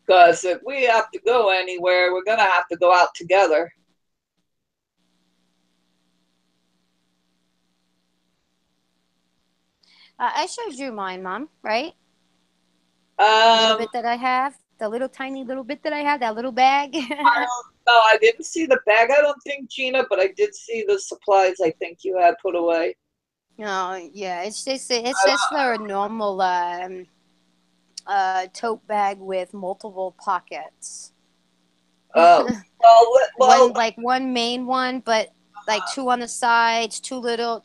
because if we have to go anywhere, we're gonna have to go out together. I showed you mine, Mom, right? The little bit that I have, the little tiny little bit that I have, that little bag. No, I didn't see the bag, I don't think, Gina, but I did see the supplies I think you had put away. No, yeah, it's just a normal tote bag with multiple pockets. Oh, One like one main one, but like two on the sides, two little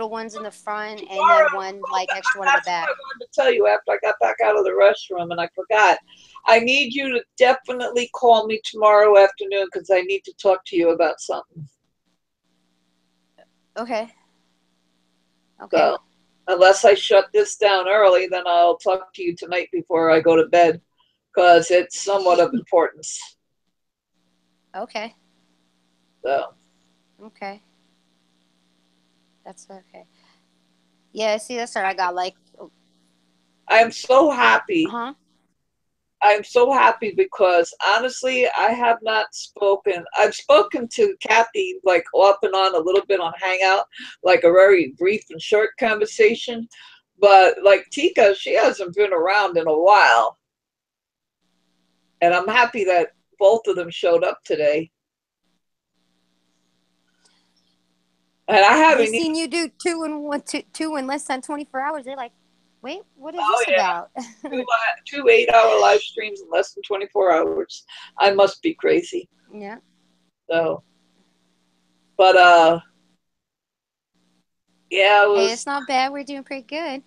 ones in the front, and then one like extra one in the that's what back. I wanted to tell you after I got back out of the restroom and I forgot. I need you to definitely call me tomorrow afternoon because I need to talk to you about something. Okay. Okay. So, unless I shut this down early, then I'll talk to you tonight before I go to bed because it's somewhat of importance. Okay. So. Okay. That's okay. Yeah, see, that's what I got. Like, I'm so happy. huh? I'm so happy because honestly, I have not spoken. I've spoken to Kathy like off and on a little bit on Hangout, like a very brief and short conversation. But like Tika, she hasn't been around in a while. And I'm happy that both of them showed up today. And I haven't They even, seen you do two in less than 24 hours. They're like, wait, what is oh this yeah, about? two 8-hour live streams in less than 24 hours. I must be crazy. Yeah. So, but yeah, it Hey, was, it's not bad. We're doing pretty good.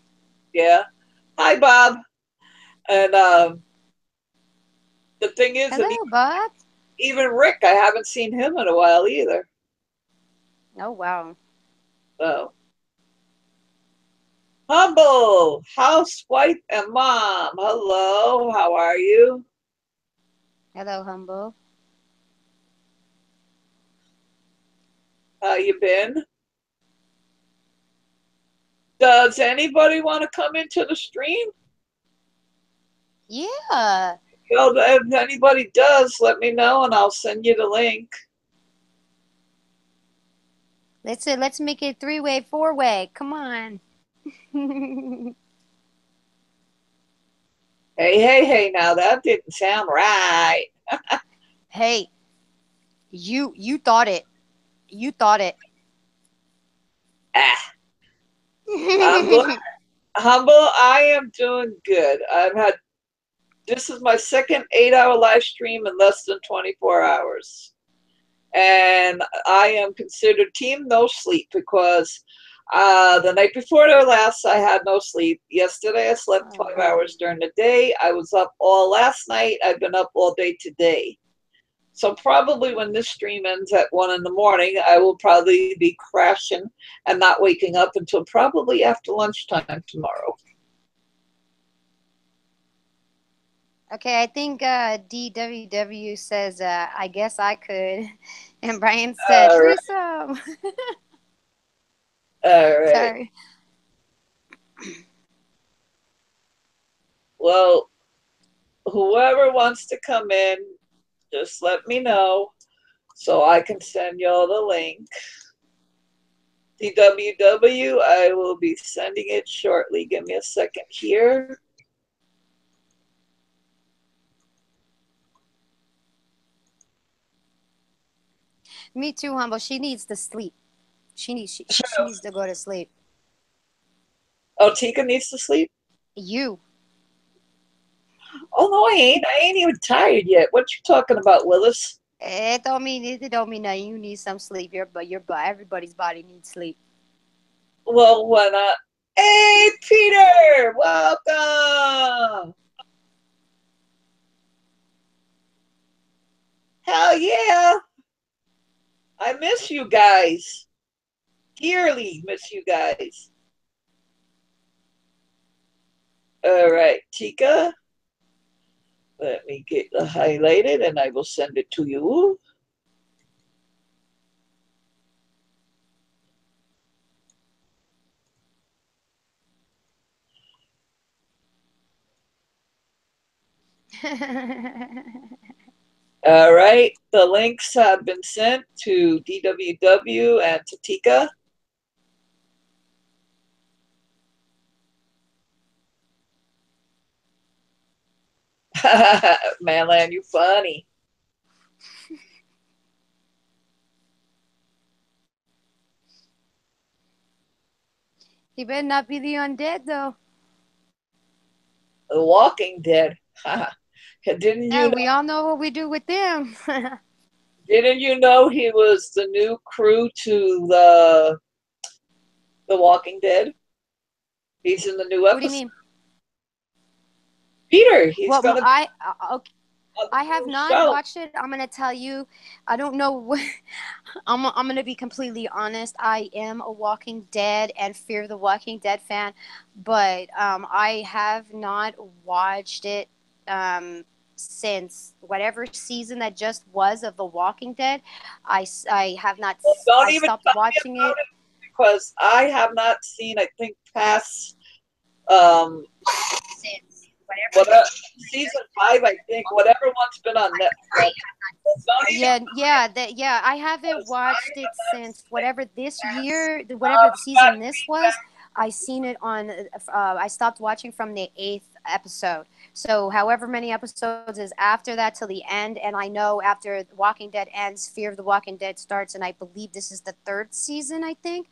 yeah. Hi, Bob. And the thing is, and Hello, Bob. even Rick, I haven't seen him in a while either. Oh, wow. So, Humble, housewife, and mom. Hello, how are you? Hello, Humble. How you been? Does anybody want to come into the stream? Yeah. Well, if anybody does, let me know and I'll send you the link. Let's make it 3-way, 4-way. Come on. Hey, now that didn't sound right. Hey, you thought it. You thought it. Ah, Humble, I am doing good. This is my second 8-hour live stream in less than 24 hours. And I am considered team no sleep because the night before their last, I had no sleep. Yesterday, I slept 5 hours during the day. I was up all last night. I've been up all day today. So probably when this stream ends at 1 in the morning, I will probably be crashing and not waking up until probably after lunchtime tomorrow. Okay, I think DWW says, I guess I could. And Brian said, All right. threesome. All right. Sorry. Well, whoever wants to come in, just let me know so I can send y'all the link. DWW, I will be sending it shortly. Give me a second here. Me too, Humble. She needs to sleep. She needs to go to sleep. Oh, Tika needs to sleep? You. Oh, no, I ain't. I ain't even tired yet. What you talking about, Willis? It don't mean nothing. You need some sleep. Everybody's body needs sleep. Well, why not? Hey, Peter, welcome. Hell yeah. I miss you guys. Dearly miss you guys. All right, Tika. Let me get the highlighted and I will send it to you. All right, the links have been sent to DWW and to Tika. Manlan, you funny. He better not be the undead though. The Walking Dead. Didn't you? Yeah, we all know what we do with them. Didn't you know he was the new crew to the Walking Dead? He's in the new episode. What do you mean? Peter, he's Well, gonna. okay. I have not watched it. I'm gonna tell you, I don't know what. I'm gonna be completely honest. I am a Walking Dead and Fear the Walking Dead fan, but I have not watched it since whatever season that just was of The Walking Dead. I have not. Well, don't I even stopped tell me watching about it because I have not seen. I think past since whatever season 5. I think whatever one's been on Netflix. Yeah. I haven't watched it since whatever this year, whatever the season this was. I seen it on. I stopped watching from the 8th episode. So, however many episodes is after that till the end, and I know after Walking Dead ends, Fear of the Walking Dead starts, and I believe this is the 3rd season. I think,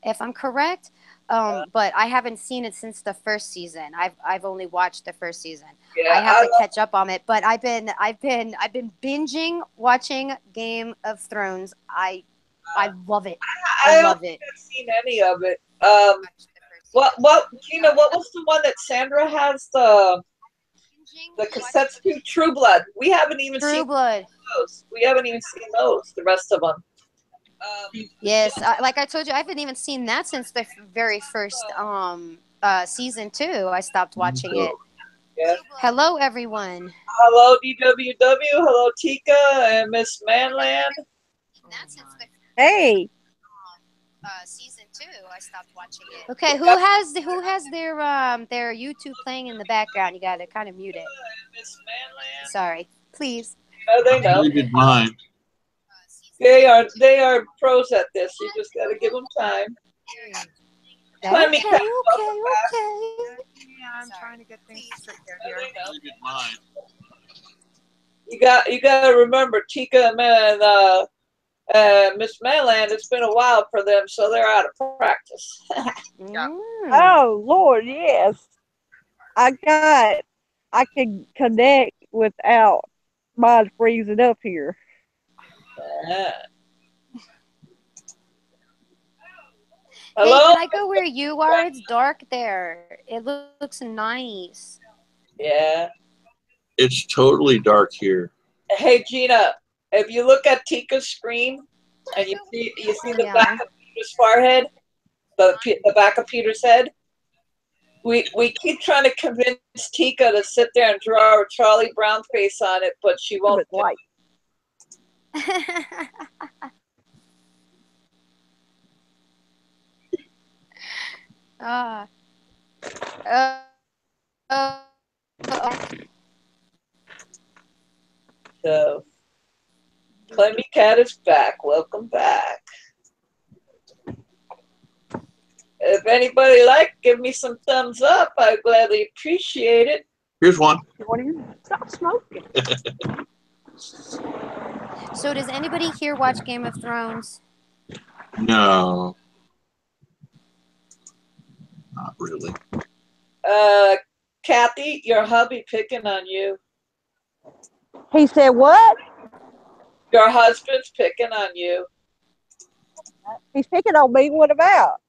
if I'm correct. But I haven't seen it since the 1st season. I've only watched the 1st season. Yeah, I have to catch up on it. But I've been binging watching Game of Thrones. I love it. I love it. I haven't seen any of it. What Gina? What was the one that Sandra has the cassettes to? True Blood. We haven't even True seen Blood. those. We haven't even seen those. The rest of them. Yes, like I told you, I haven't even seen that since the very first season 2. I stopped watching it. Yeah. Hello, everyone. Hello, DWW. Hello, Tika and Miss Manland. Hey. Season 2, I stopped watching it. Okay, who has their YouTube playing in the background? You gotta kind of mute it. Miss Manland. Sorry, please. No, they know. I muted mine. They are pros at this. You just got to give them time. Okay. Yeah, I'm trying to get things straight here. I muted mine. You got to remember, Tika and Miss Manland. It's been a while for them, so they're out of practice. Oh Lord, yes. I can connect without mine freezing up here. Hello? Hey, can I go where you are? It's dark there. It looks nice. Yeah. It's totally dark here. Hey, Gina, if you look at Tika's screen and you see the back of Peter's forehead, the back of Peter's head, we keep trying to convince Tika to sit there and draw a Charlie Brown face on it, but she won't. White. So, Clemmy Cat is back. Welcome back. If anybody give me some thumbs up. I gladly appreciate it. Here's one. Stop smoking. So, does anybody here watch Game of Thrones? No. Not really. Kathy, your hubby picking on you. He said what? Your husband's picking on you. He's picking on me. What about?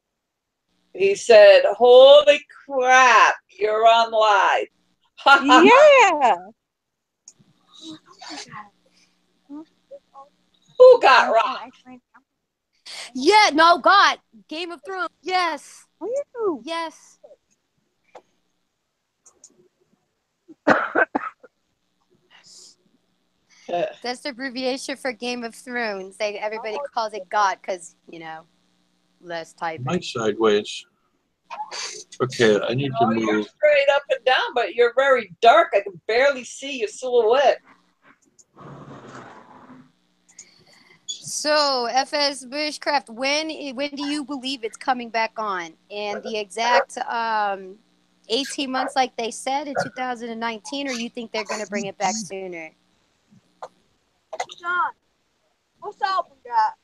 He said, "Holy crap, you're on live." Yeah. Who got rocked? Yeah, no, God. Game of Thrones. Yes. Woo. Yes. That's the abbreviation for Game of Thrones. Everybody calls it God because, less typing. My sideways. Okay, I need to Oh, you're move. straight up and down, but you're very dark. I can barely see your silhouette. So, FS Bushcraft, when do you believe it's coming back on? And the exact 18 months like they said in 2019, or you think they're going to bring it back sooner? John, what's up with that?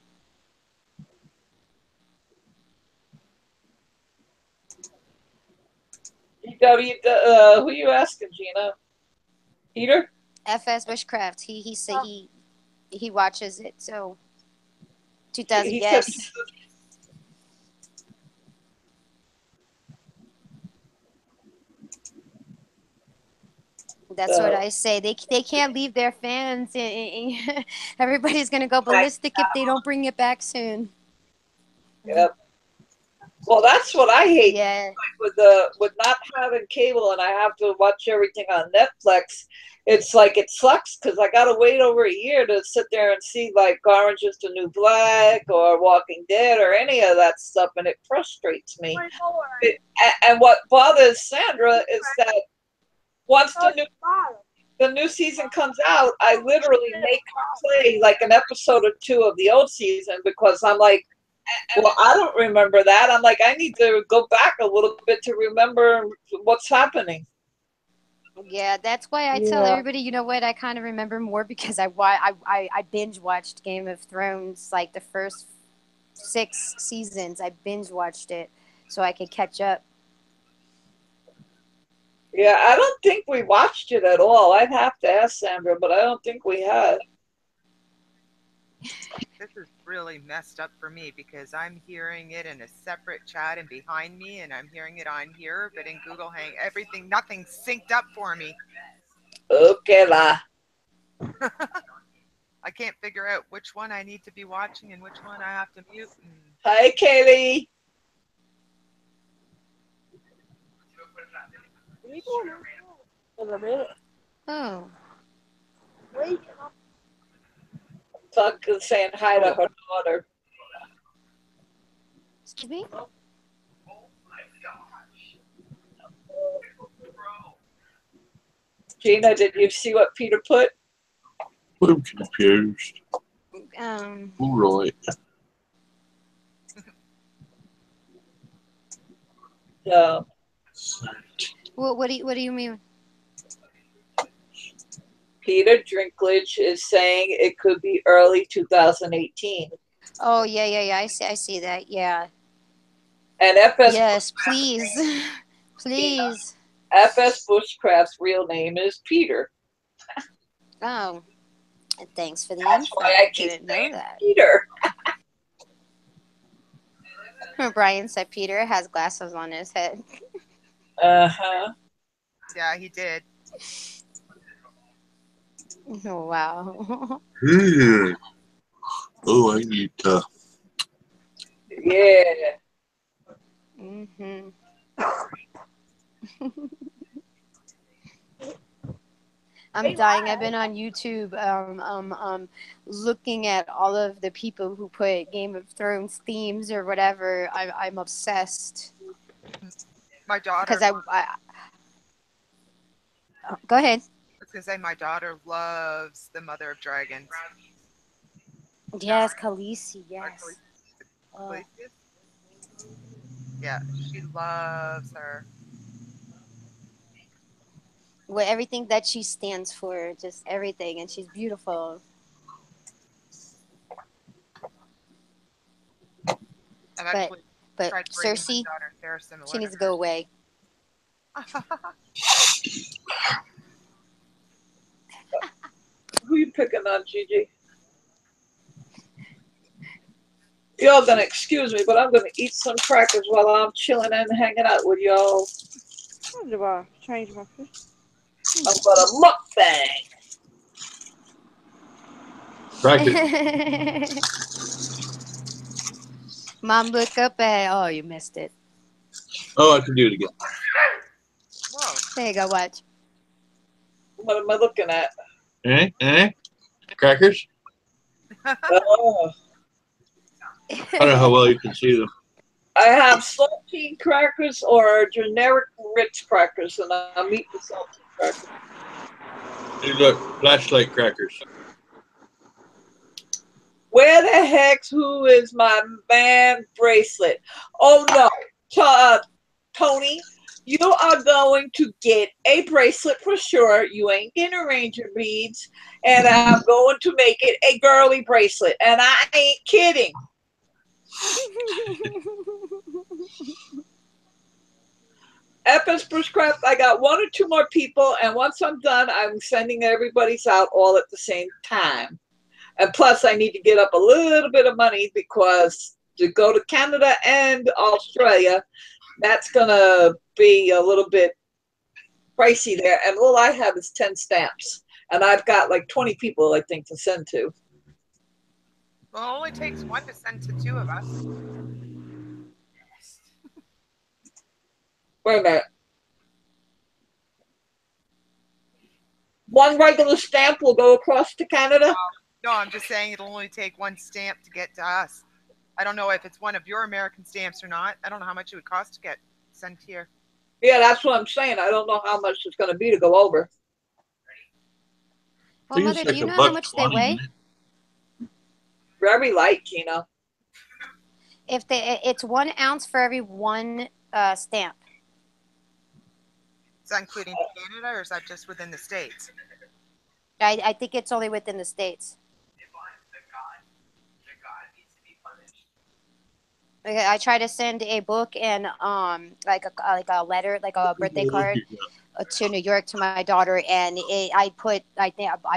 Who you asking, Gina? Peter? FS Bushcraft. He said he watches it. So 2000, He yes. said, That's what I say. They can't leave their fans. Everybody's gonna go ballistic if they don't bring it back soon. Yep. Well, that's what I hate. Yeah. With not having cable and I have to watch everything on Netflix. It's like it sucks because I gotta wait over a year to sit there and see like Orange is the New Black or Walking Dead or any of that stuff, and it frustrates me. And what bothers Sandra is that once the new season comes out, I literally make her play like an episode or two of the old season because I'm like, well, I don't remember that. I'm like, I need to go back a little bit to remember what's happening. Yeah, that's why I tell everybody, you know what, I kind of remember more because I binge watched Game of Thrones, like the first 6 seasons. I binge watched it so I could catch up. Yeah, I don't think we watched it at all. I'd have to ask Sandra, but I don't think we had. This is really messed up for me because I'm hearing it in a separate chat and behind me, and I'm hearing it on here, but in Google Hang, nothing's synced up for me. Okay, la. I can't figure out which one I need to be watching and which one I have to mute. Hi, Kaylee. Oh. Tuck is saying hi to her daughter. Excuse me? Gina, did you see what Peter put? I'm confused. Right. No. What do you mean? Peter Dinklage is saying it could be early 2018. Oh yeah. I see that. Yeah. And FS. Yes, please, please. FS Bushcraft's real name is Peter. Oh, thanks for the That's info. why I keep Didn't know saying that. Peter. Brian said Peter has glasses on his head. Uh-huh. Yeah, he did. Oh, wow. Oh, I need to. Yeah. Mm-hmm. I'm dying. I've been on YouTube looking at all of the people who put Game of Thrones themes or whatever. I'm obsessed. My daughter. Because go ahead. I was going to say my daughter loves the Mother of Dragons. Yes, Khaleesi, yes. Yeah, she loves her. With everything that she stands for, just everything, and she's beautiful. But Cersei, she needs to go away. Who you picking on, Gigi? Y'all gonna excuse me, but I'm gonna eat some crackers while I'm chilling and hanging out with y'all. How do I change my fish? I'm gonna mukbang. Crackers. Mom, look up at. Oh, you missed it. Oh, I can do it again. Whoa. There you go. Watch. What am I looking at? Crackers? Oh, I don't know how well you can see them. I have saltine crackers or generic Ritz crackers, and I'm eating the saltine crackers. These are flashlight crackers. Where the heck? Who is my man bracelet? Oh no, Tony, you are going to get a bracelet for sure. You ain't gonna arrange your beads, and I'm going to make it a girly bracelet, and I ain't kidding. Epis Bushcraft, I got 1 or 2 more people, and once I'm done, I'm sending everybody's out all at the same time. And plus, I need to get up a little bit of money because to go to Canada and Australia, that's going to be a little bit pricey there. And all I have is 10 stamps. And I've got like 20 people, I think, to send to. Well, it only takes 1 to send to 2 of us. Wait a minute. 1 regular stamp will go across to Canada? No, I'm just saying it'll only take 1 stamp to get to us. I don't know if it's one of your American stamps or not. I don't know how much it would cost to get sent here. Yeah, that's what I'm saying. I don't know how much it's going to be to go over. Well, Mother, do you know how much they weigh? Very light, Gina. If it's 1 ounce for every 1 stamp. Is that including Canada, or is that just within the States? I think it's only within the States. Okay, I try to send a book and like a letter, like a birthday card to New York to my daughter, and I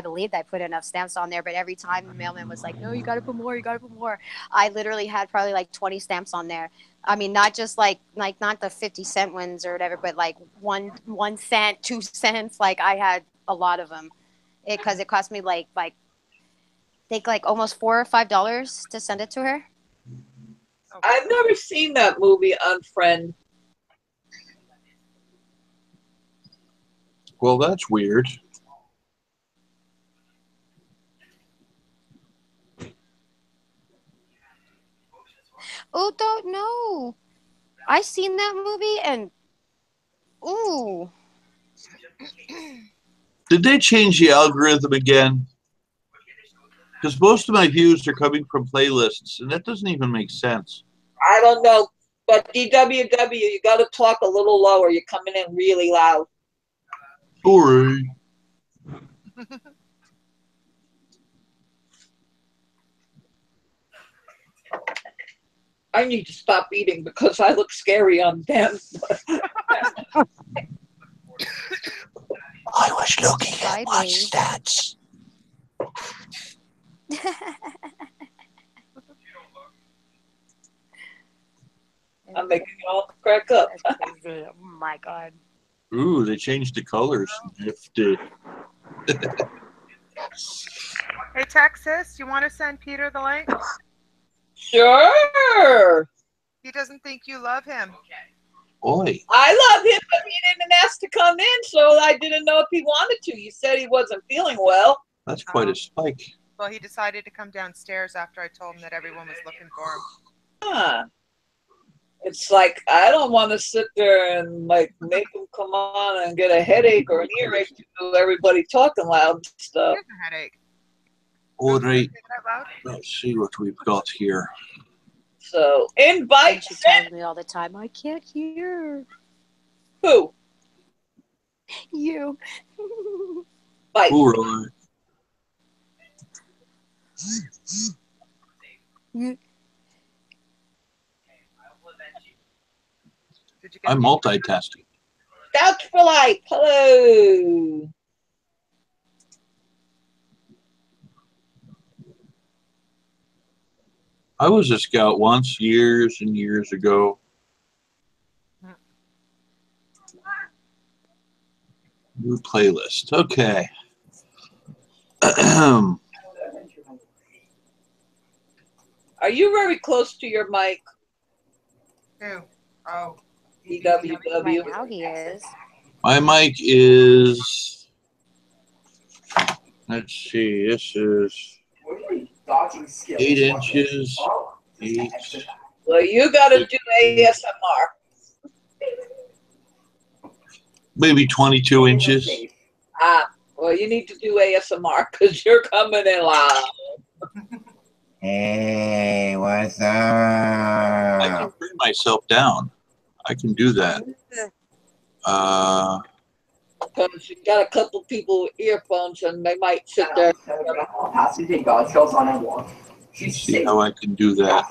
believed I put enough stamps on there, but every time the mailman was like, "No, you got to put more, you got to put more." I literally had probably like 20 stamps on there. I mean, not just like not the 50-cent ones or whatever, but like 1 cent, 2 cents. Like I had a lot of them, because it cost me like think like almost $4 or $5 to send it to her. I've never seen that movie, Unfriend. Well, that's weird. Oh, don't know. I seen that movie and ooh. Did they change the algorithm again? Because most of my views are coming from playlists, and that doesn't even make sense. I don't know, but DWW, you got to talk a little lower. You're coming in really loud. Sorry. I need to stop eating because I look scary on them. I was looking at my Sideways. stats. I'm making you all crack up. Oh my God. Ooh, they changed the colors. Nifty. Hey, Texas, you want to send Peter the link? Sure. He doesn't think you love him. Boy. I love him, but he didn't ask to come in, so I didn't know if he wanted to. You said he wasn't feeling well. That's quite a spike. Well, he decided to come downstairs after I told him that everyone was looking for him. Huh. It's like I don't want to sit there and like make him come on and get a headache or an earache to everybody talking loud and He stuff. has a headache. All right. Say that out loud? Let's see what we've got here. So invite And she tells me all the time, I can't hear who? you. Mike. All right. You. Did you get I'm the- multitasking. Scouts for life. Hello. I was a scout once, years and years ago. New playlist. Okay. Are you very close to your mic, Who? Oh. DWW? Right now he is. My mic is, let's see, this is 8 inches. 8. Well, you got to do ASMR. Maybe 22 inches. Well, you need to do ASMR because you're coming in loud. Hey, what's I can up? bring myself down. I can do that. Because you got a couple people with earphones and they might sit there. Let's see how I can do that.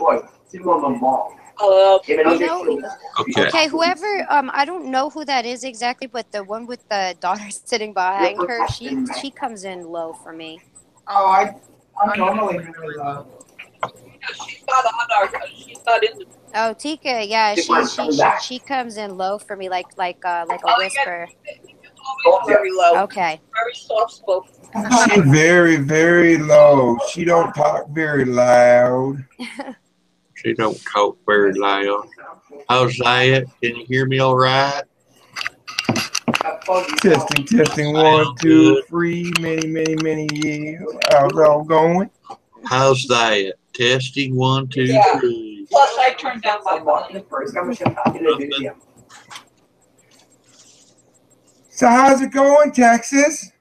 Hello. You know, Okay. okay, whoever I don't know who that is exactly, but the one with the daughter sitting behind her, she comes in low for me. Oh, I'm normally really low. She's not on our. She's not in the. Oh, Tika, yeah, she comes in low for me, like a whisper. Always very low. Okay. Very soft spoken. She very, very low. She don't talk very loud. She don't talk very loud. How's that? Can you hear me all right? Testing, 1, 2, 3, many years. How's it all going? How's that? Testing 1, 2, Yeah. 3. Plus, I turned down my volume. So how's it going, Texas?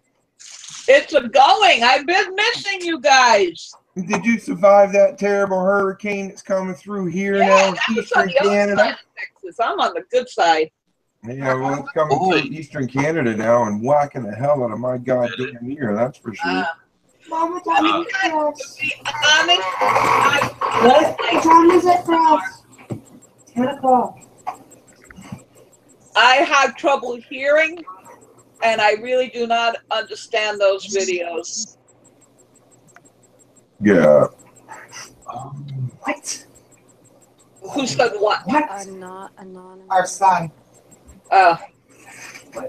It's a going. I've been missing you guys. Did you survive that terrible hurricane that's coming through here now Yeah, in that was on eastern the other side Canada? of Texas. I'm on the good side. Yeah, well, it's coming through eastern Canada now and whacking the hell out of my goddamn ear, that's for sure. Mom, what time is it for us? To be honest, What time is it for us? 10 o'clock. I have trouble hearing, and I really do not understand those videos. Yeah. What? Who said what? Not anonymous. Our son.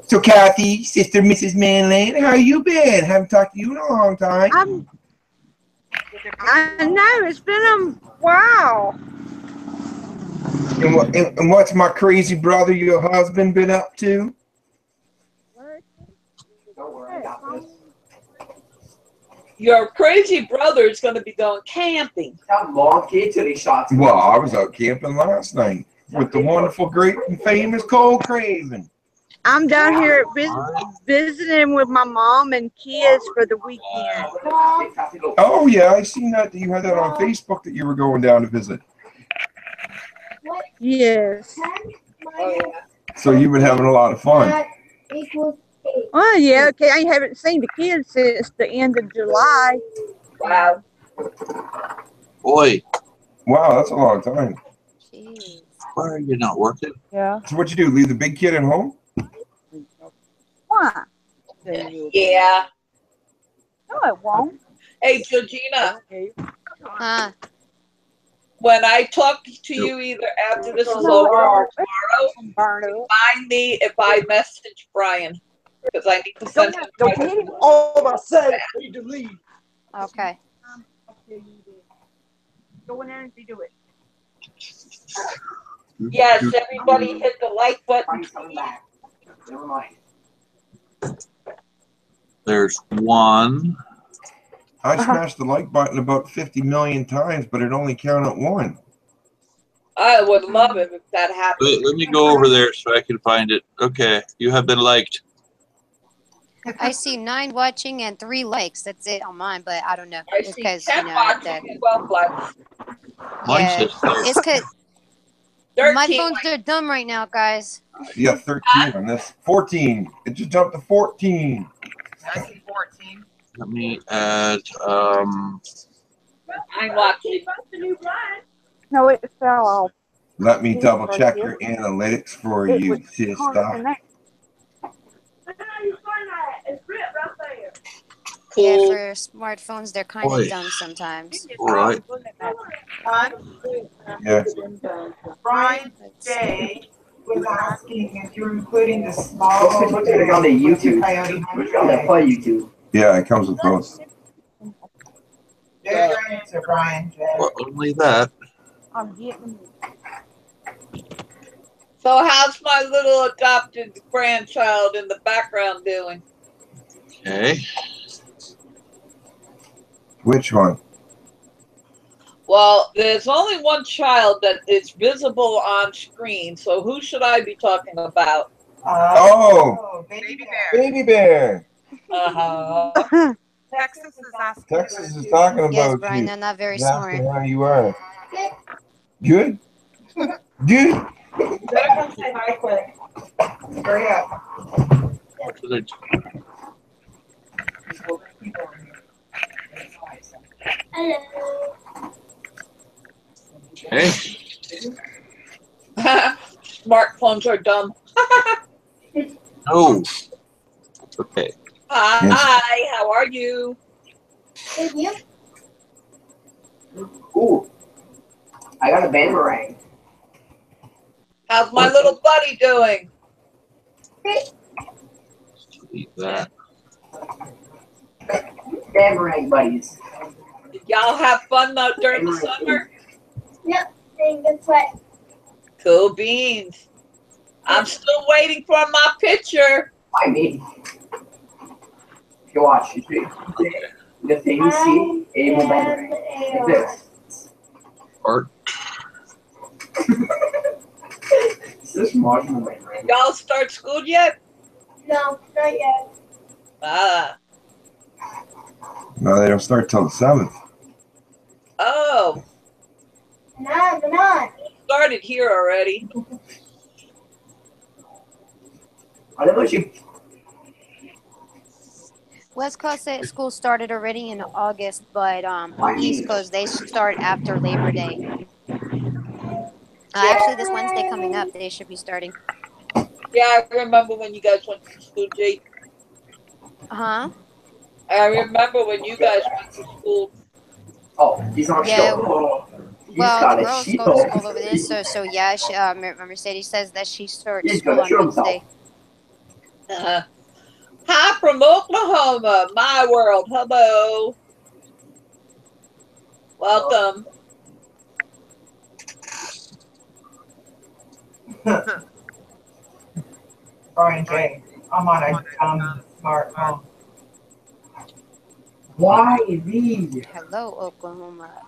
So Kathy, sister Mrs. Manley, how you been? Haven't talked to you in a long time. I know it's been a while. And what's my crazy brother, your husband, been up to? Your crazy brother is going to be going camping. Well, I was out camping last night with the wonderful, great, and famous Cole Craven. I'm down here visiting with my mom and kids for the weekend. Oh yeah, I seen that you had that on Facebook that you were going down to visit. Yes. Oh, yeah. So you've been having a lot of fun. Oh yeah, okay. I haven't seen the kids since the end of July. Wow. Boy, Wow, that's a long time. Jeez. why are you not working? Yeah. So what'd you do? Leave the big kid at home? Why? Yeah. No, it won't. Hey, Georgina, Huh. when I talk to you either after this is over or tomorrow, Burn up. remind me if I message Brian, because I need to send him. Don't hit him. All I say, need to leave. Okay. Go in there and do it. Yes, everybody hit the like button. Never mind. There's one. I smashed the like button about 50 million times, but it only counted one. I would love it if that happened. Let me go over there so I can find it. Okay, you have been liked. I see 9 watching and 3 likes. That's it on mine, but I don't know. I It's see because 10 watching and 12 likes. Mine yeah, says 30. it's because 13 my phones likes. are dumb right now, guys. Yeah, 13 on this. 14. It just jumped to 14. I see 14. Let me add, I'm watching. No, it fell off. Let me double check your analytics for It you, was sister. connect. Yeah, cool. for smartphones, they're kind Boy. of dumb sometimes. Right. Yeah. Brian J was asking if you're including the small. Put it on the YouTube. Coyote Put it on the play YouTube. Yeah, it comes with those. There's your answer, Brian J. Well, only that. So how's my little adopted grandchild in the background doing? Okay. Which one? Well, there's only one child that is visible on screen, so who should I be talking about? Oh, Baby Bear. Baby Bear. Uh-huh. Texas is asking. Texas is talking about Yes, Brian, you. they're not very He's asking smart. how you are. Good? Good? Better come say hi quick. Hurry up. Hello. Okay. Smartphones are dumb. No. Okay. Hi, how are you? Good, you? Ooh. I got a boomerang. How's my little buddy doing? Leave that. Boomerang buddies. Did y'all have fun during the summer? Yep. Saying good sweat. Cool beans. I'm still waiting for my picture. I mean, if you watch the thing you see, Abel boomerang. Like this. Art. Is this modern boomerang? Y'all start school yet? No, not yet. Ah. No, they don't start till the 7th. Oh, No, they're not. started here already. I don't know if you. West Coast school started already in August, but East Coast, they start after Labor Day. Actually, this Wednesday coming up, they should be starting. Yeah, I remember when you guys went to school, Jake. Huh? I remember when you guys went to school. Oh, he's on Yeah. show. He's Well, got the a girls sheet go to on. school over there, so yeah, Mercedes says that she starts He's school gonna on show himself. Wednesday. Hi from Oklahoma, my world. Hello. Welcome. Brian J. I'm on a smartphone. Why me? Hello, Oklahoma.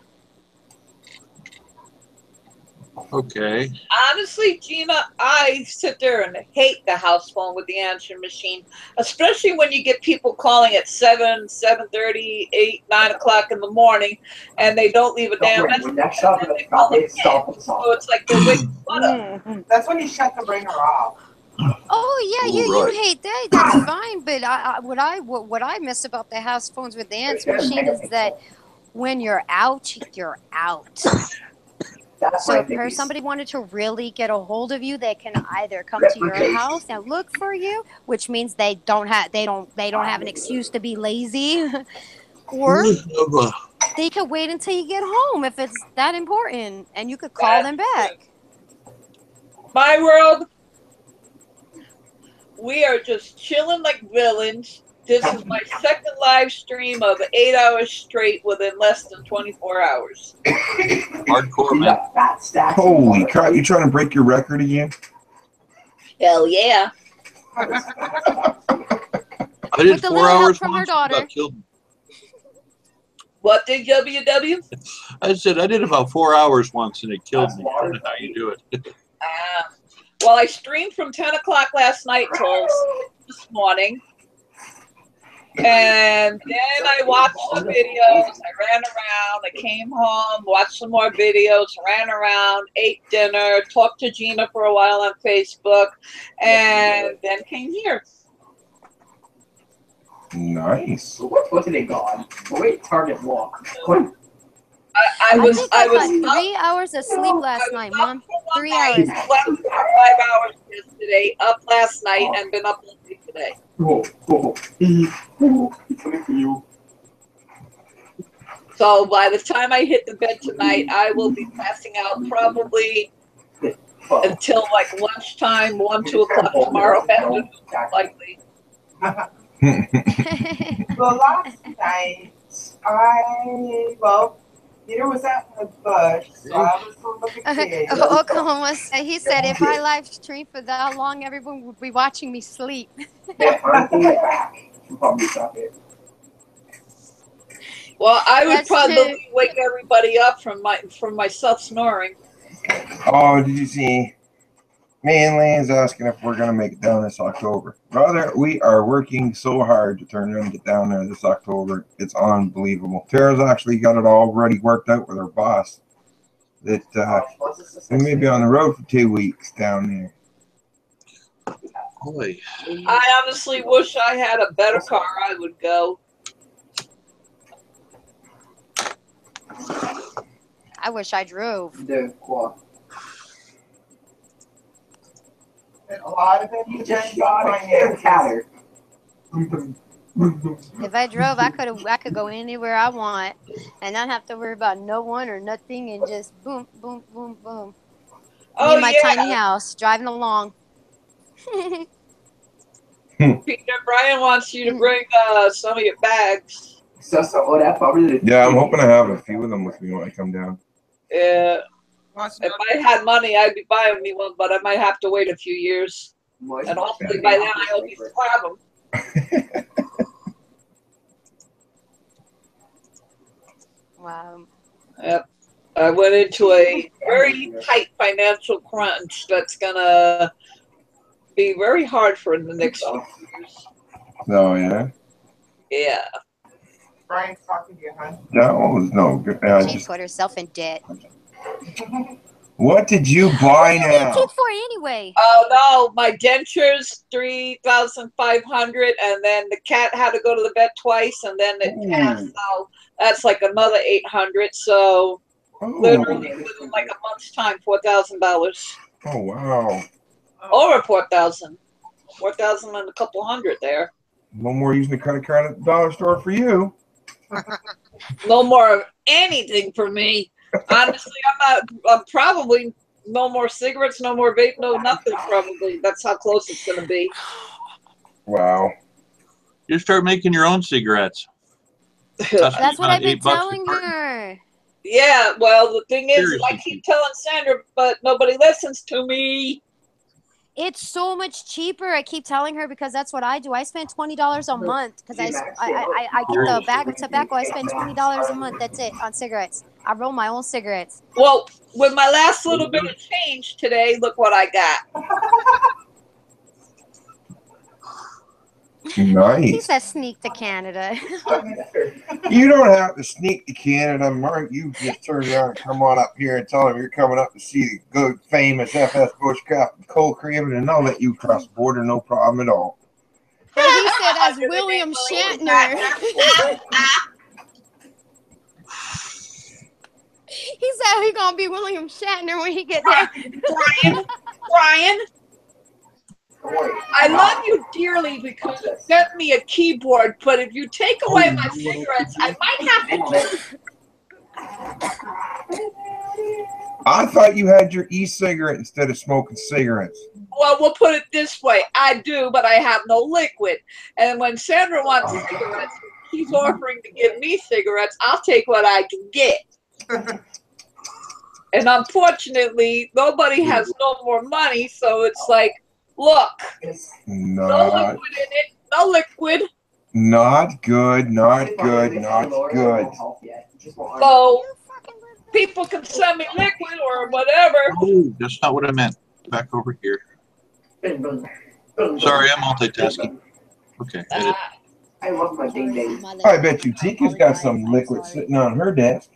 Okay. Honestly, Gina, I sit there and hate the house phone with the answering machine, especially when you get people calling at 7, 7:30, 8, 9 o'clock in the morning, and they don't leave a damn message. When that shot And then they call again. So it's like they're waking what up. That's when you shut the ringer off. Oh yeah, All right. you hate that. That's fine. But what I miss about the house phones with the answer machine is that when you're out, you're out. So if somebody wanted to really get a hold of you, they can either come to your house and look for you, which means they don't have an excuse to be lazy, or they could wait until you get home if it's that important, and you could call them back. My world, we are just chilling like villains. This is my second live stream of 8 hours straight within less than 24 hours. Hardcore, man. Holy crap, you trying to break your record again? Hell yeah. I did With a 4 little help hours from her once. daughter. About killed me. What did WW? I said I did about 4 hours once and it killed me. I don't know how you do it. Well, I streamed from 10 o'clock last night till this morning. And then I watched some videos. I ran around. I came home, watched some more videos, ran around, ate dinner, talked to Gina for a while on Facebook, and then came here. Nice. What did they gone? Wait, Target walk. I was think I up, got 3 hours of sleep last night, Mom. 3 hours. slept for 5 hours yesterday, up last night, and been up all day today. Coming for you. So by the time I hit the bed tonight, I will be passing out probably until like lunchtime, 1, 2 o'clock tomorrow afternoon, likely. Well, last night, Peter was at the bush, so I was home with the kids. Oklahoma said, he said, if I live stream for that long, everyone would be watching me sleep. Well, I would That's probably true. wake everybody up from myself snoring. Oh, did you see? Me and Lane's asking if we're going to make it down this October. Brother, we are working so hard to turn around and get down there this October. It's unbelievable. Tara's actually got it already worked out with her boss. That we may be on the road for 2 weeks down there. Boy. I honestly wish I had a better car. I would go. I wish I drove. A lot of it, you just If I drove, I could go anywhere I want and not have to worry about no one or nothing, and just boom, boom, boom, boom. Oh, Me and my yeah. tiny house driving along. Peter, Brian wants you to bring some of your bags. Yeah, I'm hoping I have a few of them with me when I come down. Yeah. If I had money, I'd be buying me one, but I might have to wait a few years. And hopefully by then I'll be still have them. Wow. Yep. I went into a very tight financial crunch that's gonna be very hard for the next few years. Oh, yeah? Yeah. Brian's talking to you, huh? That one was no good. She put herself in debt. What did you buy What do you now? need for anyway? Oh no, my dentures 3,500, and then the cat had to go to the vet twice, and then it passed. So that's like another 800. So literally within like a month's time, $4,000. Oh, wow. Over 4,000. 4,000 and a couple hundred there. No more using the credit card at the dollar store for you. No more of anything for me. Honestly, I'm probably no more cigarettes, no more vape, no nothing probably. That's how close it's going to be. Wow. You start making your own cigarettes. That's what I've been $8 a telling carton. her. Yeah, well, the thing is, Seriously. I keep telling Sandra, but nobody listens to me. It's so much cheaper. I keep telling her because that's what I do. I spend $20 a month because I get the bag of tobacco. I spend $20 a month. That's it on cigarettes. I roll my own cigarettes. Well, with my last little bit of change today, look what I got. He Nice. said sneak to Canada. You don't have to sneak to Canada, Mark. You just turn around and come on up here and tell them you're coming up to see the good, famous FS Bushcraft and Cole Craven, and they'll let you cross the border, no problem at all. But he said as William Shatner. He said he's gonna be William Shatner when he get there. Brian, I love you dearly because you sent me a keyboard, but if you take away my cigarettes, I might have to. I thought you had your e-cigarette instead of smoking cigarettes. Well, we'll put it this way. I do, but I have no liquid. And when Sandra wants cigarettes, she's offering to give me cigarettes. I'll take what I can get. And unfortunately, nobody has no more money, so it's like, look, no liquid in it, no liquid. Not good, not good, not good. So people can send me liquid or whatever. Oh, that's not what I meant. Back over here. Sorry, I'm multitasking. Okay, edit. I love my ding ding. I bet you Tika's got some liquid sitting on her desk.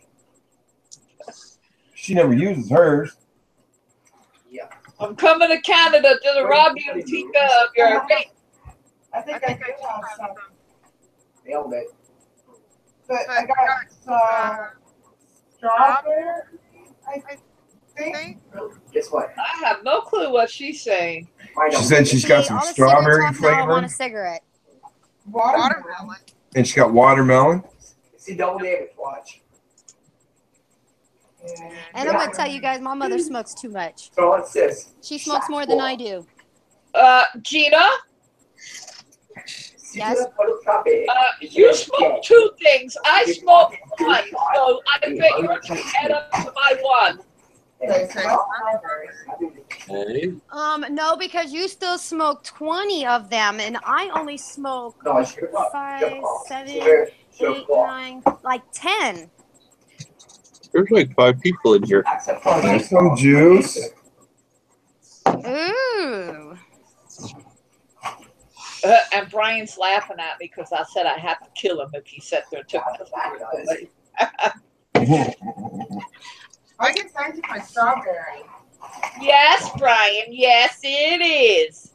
She never uses hers. Yeah. I'm coming to Canada to rob you, Tika, of your vape. I think I do have some. Nailed it. But I got some strawberry, I think. Guess what? I have no clue what she's saying. She said she's got some All the strawberry cigarettes off now, I want flavor, a cigarette. Watermelon. and she's got watermelon. See, double damage. Watch. And I'm gonna tell you guys, my mother smokes too much. So what's this? She smokes more than I do. Gina, Yes. you smoke 2 things. I smoke 1, so I bet you're going to add up to my 1. Okay. No, because you still smoke 20 of them, and I only smoke 5, 7, 8, 9, like 10. There's like 5 people in here. There's some juice. Ooh. And Brian's laughing at me because I said I had to kill him if he sat there and took my I get signed to my strawberry. Yes, Brian. Yes, it is.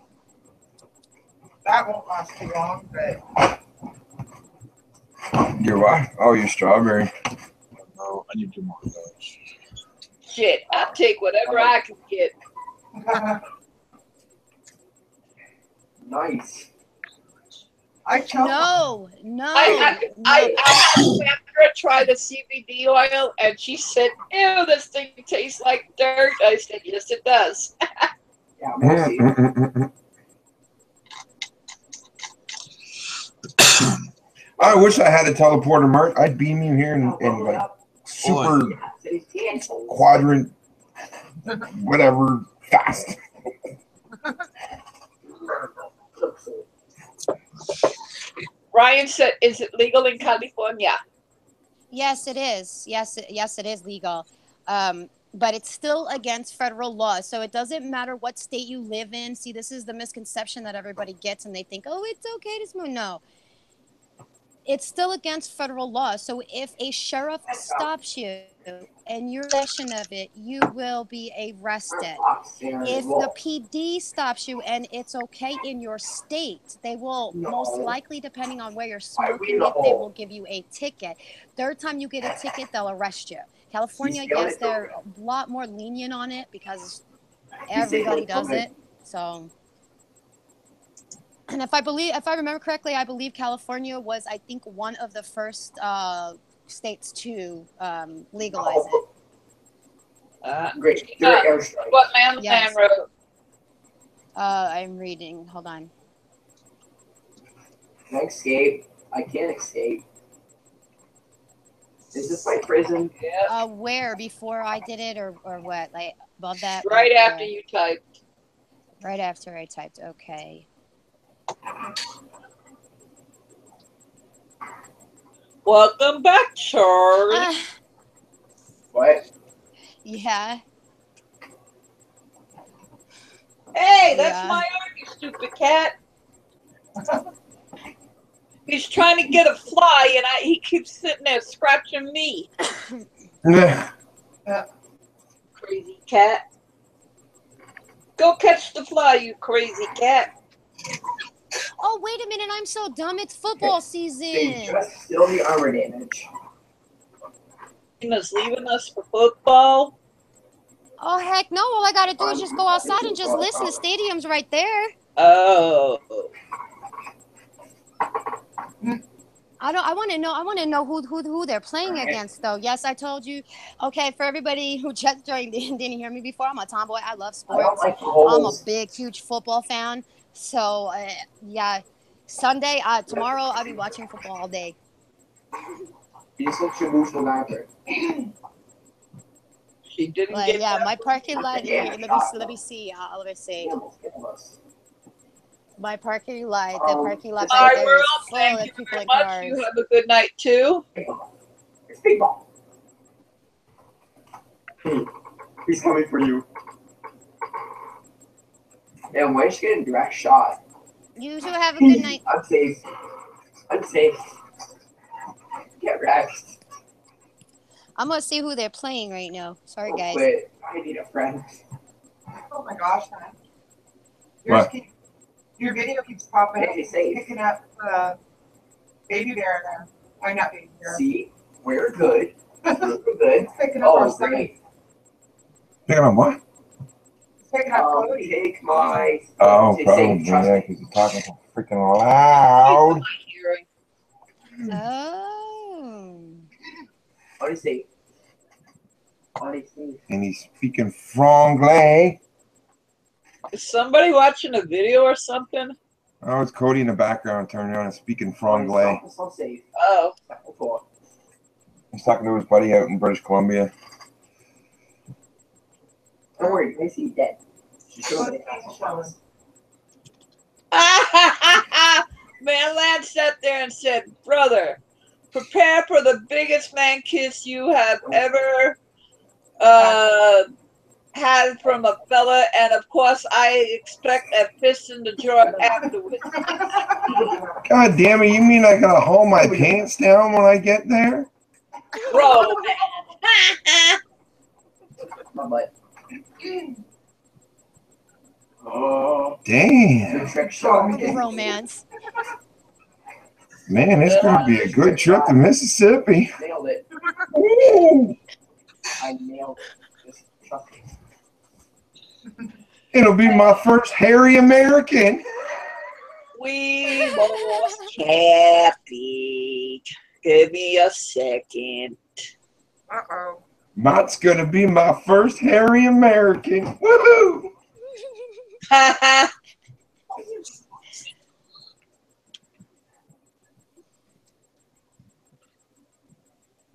That won't last too long, but Your what? Oh, your strawberry. No, I need 2 more of those. Shit, I'll take whatever I can get. Nice. I chose I had Sandra try the CBD oil, and she said, "Ew, this thing tastes like dirt." I said, "Yes, it does." Yeah, mostly. I wish I had a teleporter, Mark. I'd beam you here in like super quadrant, whatever, fast. Ryan said, "Is it legal in California?" Yes, it is. Yes, it is legal. But it's still against federal law. So it doesn't matter what state you live in. See, this is the misconception that everybody gets, and they think, oh, it's okay to smoke. No. It's still against federal law. So if a sheriff stops you and you're in possession of it, you will be arrested. If the PD stops you and it's okay in your state, they will most likely, depending on where you're smoking it, they will give you a ticket. Third time you get a ticket, they'll arrest you. California, yes, they're a lot more lenient on it because everybody does it. So... And if I remember correctly, I believe California was, I think, one of the first states to legalize it. Great. What man wrote? I'm reading. Hold on. Can I escape? I can't escape. Is this my prison? Yeah. Where? Before I did it, or what? Like above that? Right after you typed. Right after I typed. Okay. Welcome back, Charlie. What? Yeah. Hey, that's my arm, you stupid cat. He's trying to get a fly, and he keeps sitting there scratching me. Crazy cat. Go catch the fly, you crazy cat. Oh, wait a minute. I'm so dumb. It's football season. They just still the armor damage. Tina's leaving us for football. Oh, heck no. All I got to do is just go outside and just listen. The stadium's right there. Oh. I want to know who they're playing against, though. Yes, I told you. Okay, for everybody who just joined and didn't hear me before, I'm a tomboy. I love sports. I'm a big, huge football fan. So, yeah, Sunday, tomorrow, I'll be watching football all day. She didn't but, get yeah, that my parking lot. Let me see. My parking lot. The parking lot back there is full of people in cars. You have a good night too. It's people. He's coming for you. Yeah, why is she getting direct shot? You two have a good night. I'm safe. Get wrecked. I'm gonna see who they're playing right now. Sorry, guys. Wait, I need a friend. oh my gosh, man. What? Your video keeps popping up, Hey, say. picking up Baby Bear there. I'm not Baby Bear. See, we're good. We're good. It's picking up our son. Great. Picking up what? It's picking up Cody. Take my. Oh, Say, probably, trust yeah, me. because you're talking so freaking loud. Oh. What do you say? And he's speaking franglais. Is somebody watching a video or something? Oh, it's Cody in the background turning on and speaking franglais. Oh. He's talking to his buddy out in British Columbia. Don't worry, I see you dead. Man, Lance sat there and said, "Brother, prepare for the biggest man kiss you have ever had from a fella, and of course I expect a fist in the jaw afterwards." God damn it, you mean I gotta haul my pants down when I get there? Bro, My butt. Damn. Romance. Man, it's gonna be a good trip to Mississippi. Nailed it. Ooh. I nailed it. Just trust me. It'll be my first hairy American. we lost Kathy. Give me a second. Uh-oh. Matt's gonna be my first hairy American. Woohoo!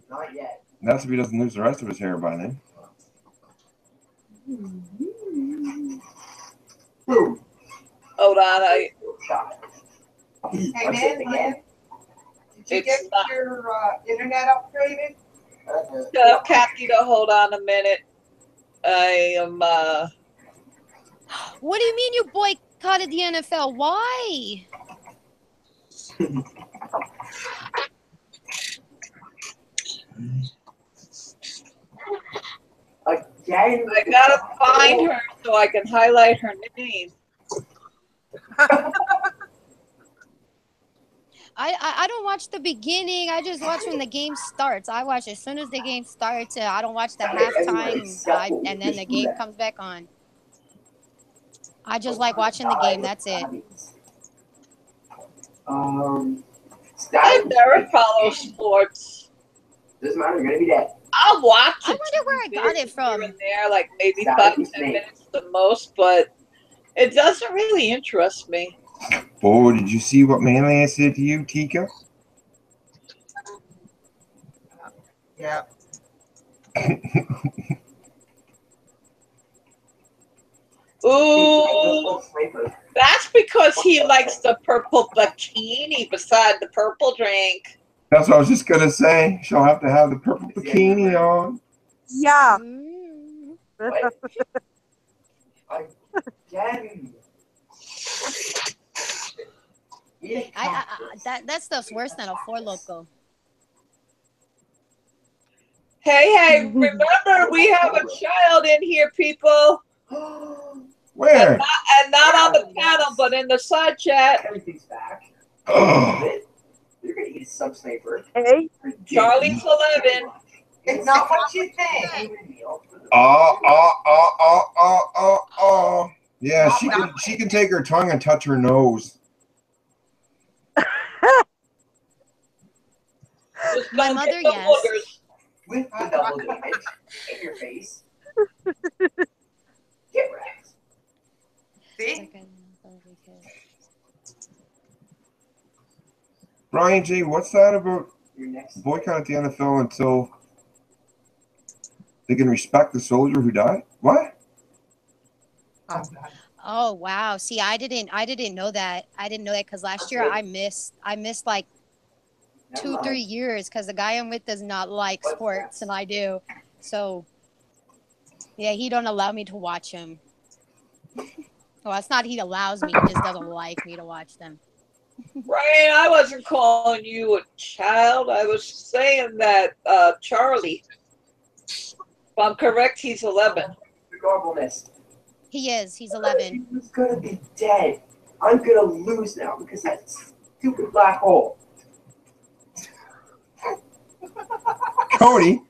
Not yet. That's if he doesn't lose the rest of his hair by then. Boom. Hold on, Shot. Hey What's man, it again? did you It's get not- your internet upgraded? tell Kathy to hold on a minute. I am What do you mean you boycotted the NFL? Why? Again? I gotta find her so I can highlight her name. I don't watch the beginning. I just watch when the game starts. I watch as soon as the game starts. I don't watch the halftime, and then the game comes back on. I just like watching the game. That's it. I never follow sports. Doesn't matter, you're gonna be dead. I'll watch it. I wonder where I got it from. Here and there, like maybe That 5 was 10 me. minutes the most, but it doesn't really interest me. Oh, did you see what Manly said to you, Tika? Yeah. Ooh, that's because he likes the purple bikini beside the purple drink. That's what I was just gonna say. She'll have to have the purple bikini on. Yeah. Again. That stuff's worse than a Four Loko. Hey, remember we have a child in here, people. Where? And not on the panel, but in the side chat. Everything's back. Oh, You're gonna eat a sub sniper. Hey. Charlie's 11. It's not what you think. oh. Yeah, she can take her tongue and touch her nose. Just My don't mother, get the yes. boogers. With the double damage in your face. Get wrecked. See? Brian J, what's that about Your next boycott at the NFL until they can respect the soldier who died? What? Oh wow! See, I didn't know that. I didn't know that because last year I missed like 2-3 years because the guy I'm with does not like sports and I do. So yeah, he don't allow me to watch him. Well, it's not he allows me; he just doesn't like me to watch them. Brian, I wasn't calling you a child. I was saying that Charlie, if I'm correct, he's 11. Regardless. He is. He's 11. He's gonna be dead. I'm gonna lose now because that stupid black hole. Cody,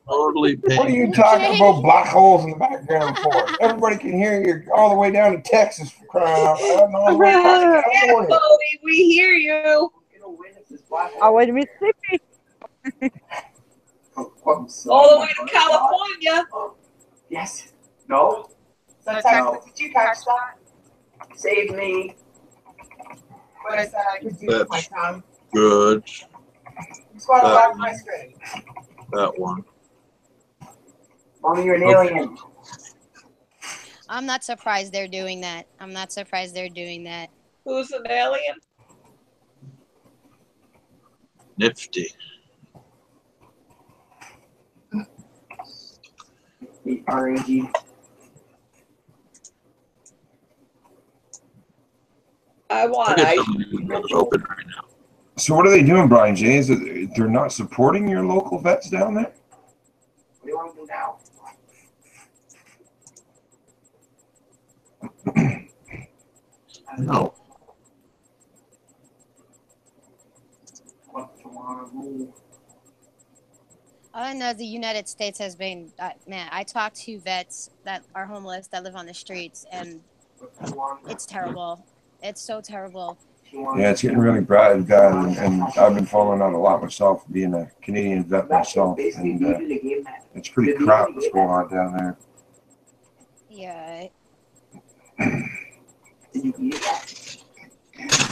Totally what are paying. you talking about black holes in the background for? Everybody can hear you all the way down to Texas for crying out loud. All the way across Yeah, California. Chloe, we hear you. I'm gonna win if this black hole. Oh, wait a Mississippi. All the way to California. Yes. No. So Sometimes Texas, did you catch that? Save me. What I said I could do with my tongue. Good. Squat That back one. my straight. That one. Mommy, you're an alien. I'm not surprised they're doing that. I'm not surprised they're doing that. Who's an alien? Nifty. The RNG. I want Look at ice. some of these windows open right now. So what are they doing, Brian J? Is it they're not supporting your local vets down there? What do you want to do now? No. What do you want to do? I know the United States has been, man, I talk to vets that are homeless that live on the streets, and it's terrible. It's so terrible. Yeah, it's getting really bad, and I've been following that a lot myself, being a Canadian vet myself, and it's pretty crap what's going on down there. Yeah. It's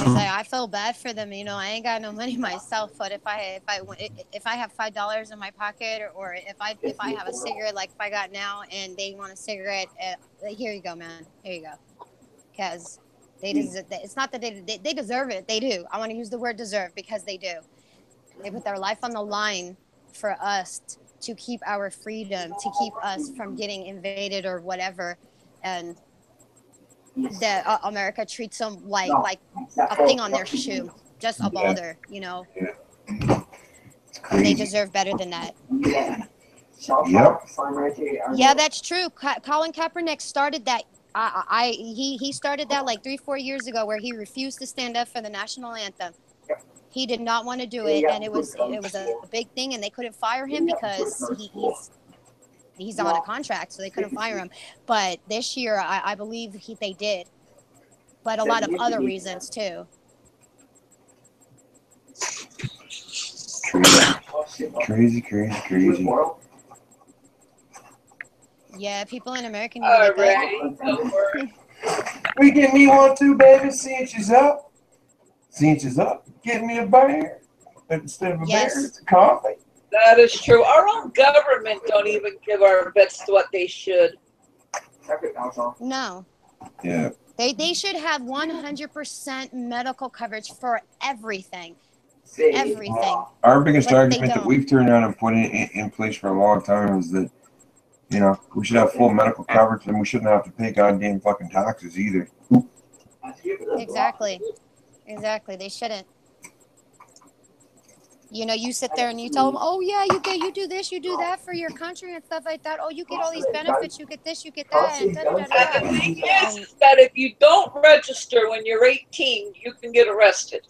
like, I feel bad for them. You know, I ain't got no money myself, but if I have $5 in my pocket, or if I have a cigarette like if I got now, and they want a cigarette, here you go, man. Here you go. Because it's not that they deserve it. They do. I want to use the word deserve, because they do. They put their life on the line for us to keep our freedom, to keep us from getting invaded or whatever, and that America treats them like a thing on their shoe, just a bother, you know. They deserve better than that. Yep. Yeah, that's true. Colin Kaepernick started that. He started that like 3-4 years ago, where he refused to stand up for the national anthem. He did not want to do it, and it was a big thing, and they couldn't fire him because he's on a contract, so they couldn't fire him. But this year, I believe they did. But a lot of other reasons too. Crazy. Yeah, people in America need to get that. We give me one too, baby. 6 inches up. 6 inches up. Give me a bear. Instead of a bear, it's a coffee. That is true. Our own government don't even give our vets what they should. No. Yeah. They should have 100% medical coverage for everything. Everything. Our biggest argument that we've turned around and put in place for a long time is that, you know, we should have full medical coverage, and we shouldn't have to pay goddamn fucking taxes either. Exactly. They shouldn't. You know, you sit there and you tell them, oh yeah, you do this, you do that for your country and stuff like that. Oh, you get all these benefits, you get this, you get that. And the thing is that if you don't register when you're 18, you can get arrested.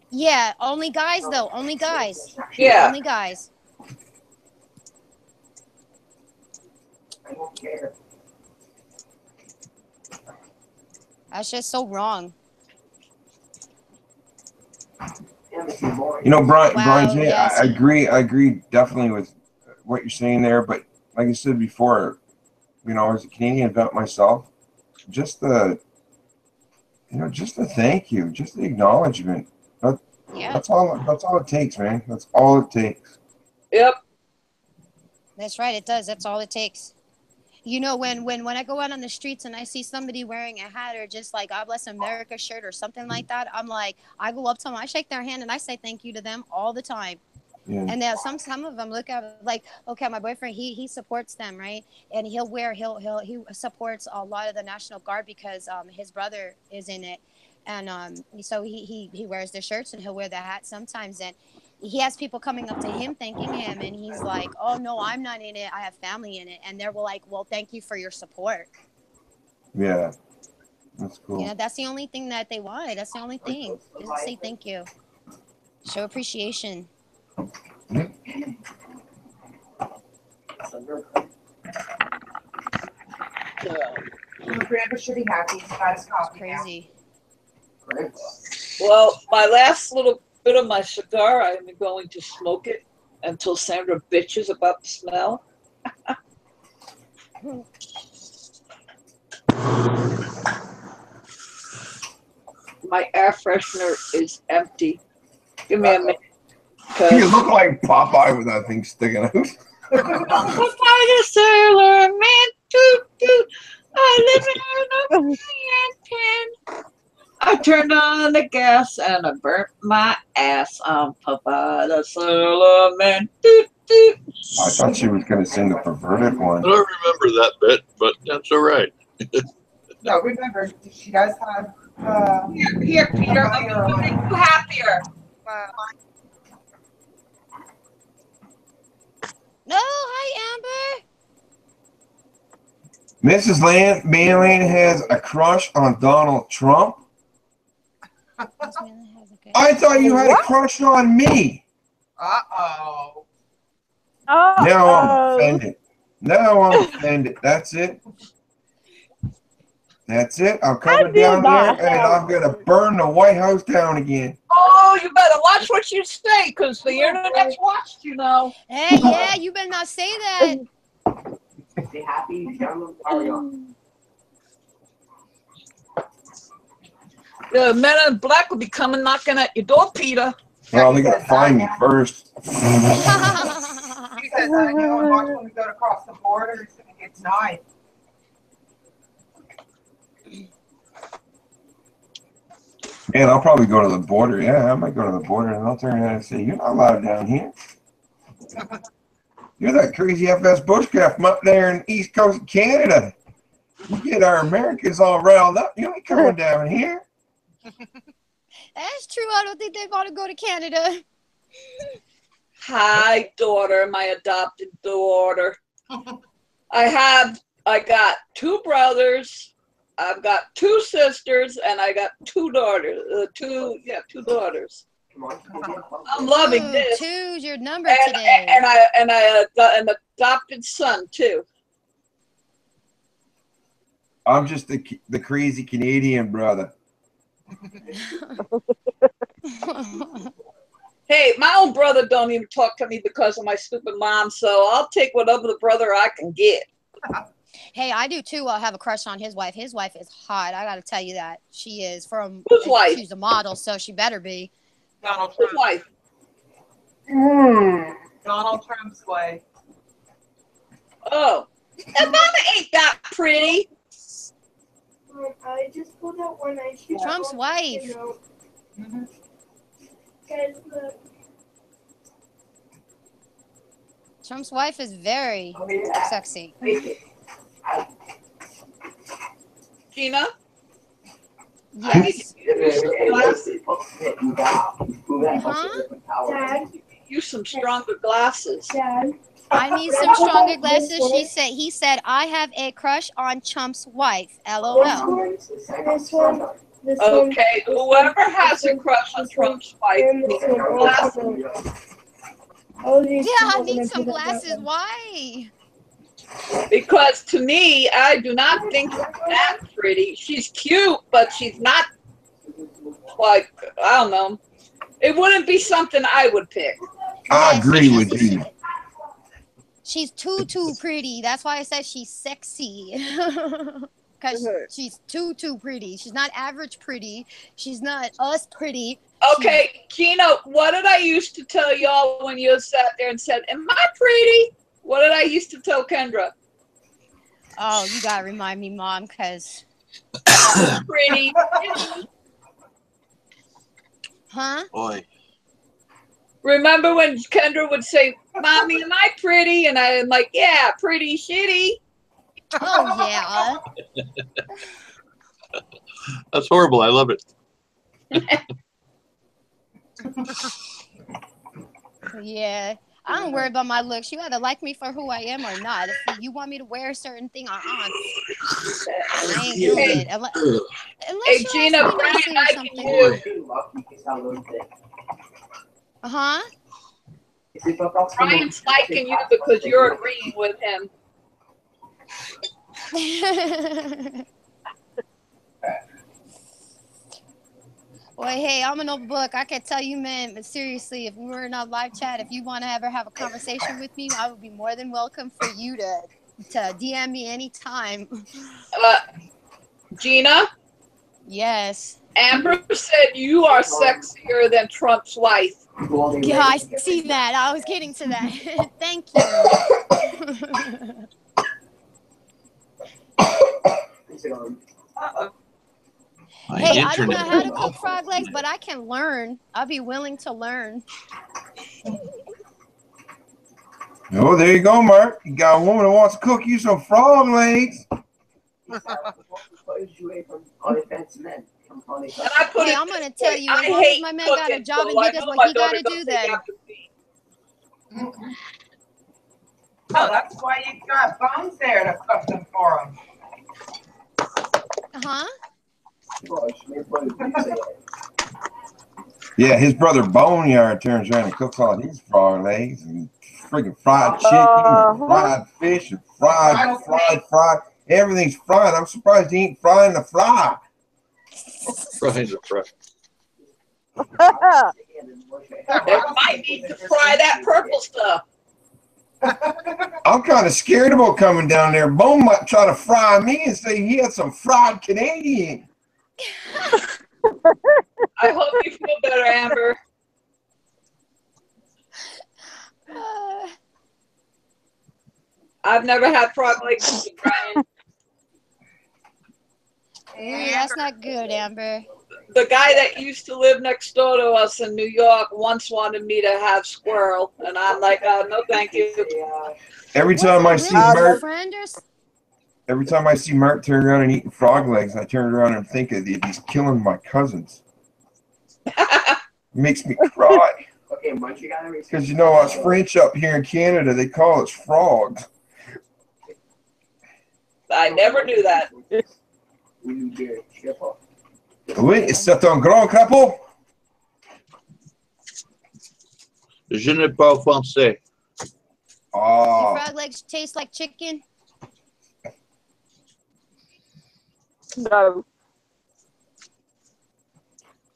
Yeah, only guys though. Only guys. Yeah. Only guys. I don't care. That's just so wrong. You know, Brian J, yes. I agree definitely with what you're saying there, but like I said before, you know, as a Canadian vet myself, just the thank you, just the acknowledgement. That's all it takes, man. That's all it takes. Yep. That's right, it does. That's all it takes. You know, when I go out on the streets and I see somebody wearing a hat or just like God Bless America shirt or something like that, I'm like, I go up to them, I shake their hand, and I say thank you to them all the time. Yeah. And then some of them look at like, okay, my boyfriend, he supports them, right? And he supports a lot of the National Guard because his brother is in it, and so he wears the shirts and he'll wear the hat sometimes, and he has people coming up to him thanking him, and he's like, oh no, I'm not in it, I have family in it, and they're like, well, thank you for your support. Yeah, that's cool. You know, that's the only thing that they want. That's the only thing. Just say thank you, show appreciation. Grandpa should be happy. He's got his coffee. Crazy. Well, my last little bit of my cigar, I'm going to smoke it. until Sandra bitches about the smell. My air freshener is empty. Give me a minute. You look like Popeye with that thing sticking out. Popeye the Sailor Man, toot toot. I live in a can. I turned on the gas and I burnt my ass on Popeye the Sailor Man. Toot toot. I thought she was going to sing the perverted I one. don't remember that bit, but that's all right. No, remember, she does have. Here, Peter, I'm gonna make you happier. No, hi, Amber. Mrs. Manlane has a crush on Donald Trump. I thought you had a crush on me. Uh-oh. Now I'm offended. Now I'm offended. That's it. That's it. I'm coming down there and I'm going to burn the White House down again. Oh, you better watch what you say, because the internet's watched, you know. Hey, yeah, you better not say that. Stay happy. Hurry on. The men in black will be coming knocking at your door, Peter. Well, they got to find me first. She says, I know, and watch when we go across the border, it's going to get denied. Man, I'll probably go to the border. Yeah, I might go to the border and I'll turn around and say, you're not allowed down here. You're that crazy FS bushcraft from up there in the east coast of Canada. You get our Americans all riled up. You ain't coming down here. That's true. I don't think they're going to go to Canada. Hi, daughter, my adopted daughter. I got 2 brothers. I've got 2 sisters, and I got 2 daughters. 2 daughters. I'm loving this. 2's your number today. And I got an adopted son too. I'm just the crazy Canadian brother. Hey, my own brother don't even talk to me because of my stupid mom, so I'll take whatever the brother I can get. Hey, I do too. I have a crush on his wife. His wife is hot. I got to tell you that. She is from. Whose wife? She's a model, so she better be. Donald Whose Trump. wife? Donald Trump's wife. Oh, Obama ain't that pretty. I just pulled out one ice cream. Trump's wife. Guys, look. Trump's wife is very sexy. Gina? Yes. Huh? Dad? Use some stronger glasses. Dad? I need some stronger glasses. He said, I have a crush on Trump's wife. LOL. This one. Okay, whoever has a crush on Trump's wife needs glasses. Yeah, I need some glasses. Why? Because to me, I do not think she's that pretty. She's cute, but she's not, like, I don't know. It wouldn't be something I would pick. I agree with you. She's too pretty. That's why I said she's sexy. Because she's too pretty. She's not average pretty. She's not us pretty. Okay, Gina, what did I used to tell y'all when you sat there and said, am I pretty? What did I used to tell Kendra? Oh, you gotta remind me, Mom, because... Pretty. Huh? Boy. Remember when Kendra would say, Mommy, am I pretty? And I'm like, yeah, pretty shitty. Oh, yeah. That's horrible. I love it. Yeah. I don't worry about my looks. You either like me for who I am or not. If you want me to wear a certain thing, I ain't doing it. Unless Hey, Gina, Brian liking you. Uh-huh. Brian's liking you because you're agreeing with him. Well, hey, I'm an open book. I can tell you, man, but seriously, if we were in a live chat, if you want to ever have a conversation with me, I would be more than welcome for you to DM me anytime. Gina? Yes. Amber said you are sexier than Trump's wife. Yeah, I see that. I was getting to that. Thank you. Hey, I don't know how to cook frog legs, but I can learn. I'll be willing to learn. Oh, there you go, Mark. You got a woman who wants to cook you some frog legs. And I put Hey, it I'm gonna this tell way, you, as I long as hate my man got a cooking, job so and he I does know what my he daughter gotta do, don't take then. after me. Oh, that's why you got Bones there to cook them for him. Uh-huh. Yeah, his brother Boneyard turns around and cooks all his frog legs and freaking fried chicken and fried fish and fried. Everything's fried. I'm surprised he ain't frying the fly. Frying the fry. They might need to fry that purple stuff. I'm kind of scared about coming down there. Bone might try to fry me and say he had some fried Canadian. I hope you feel better, Amber. I've never had frog legs, Brian. Ooh, that's not good, Amber. The guy that used to live next door to us in New York once wanted me to have squirrel, and I'm like, no, thank you. Every time I see Mark turn around and eating frog legs, I turn around and think of he's killing my cousins. It makes me cry. Because you know us French up here in Canada, they call us frogs. I never knew that. Oui, c'est un grand crapaud. Je ne parle français. Do Oh. frog legs taste like chicken? No.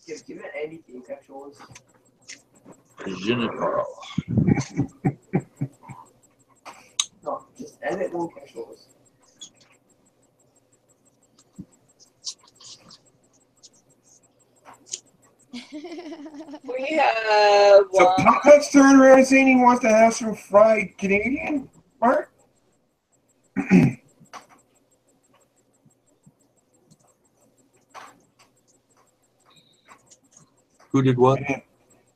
Je ne parle. No, just edit one quelque chose. We have So Pop-Pup's turning around and saying he wants to have some fried Canadian, Mark? Who did what?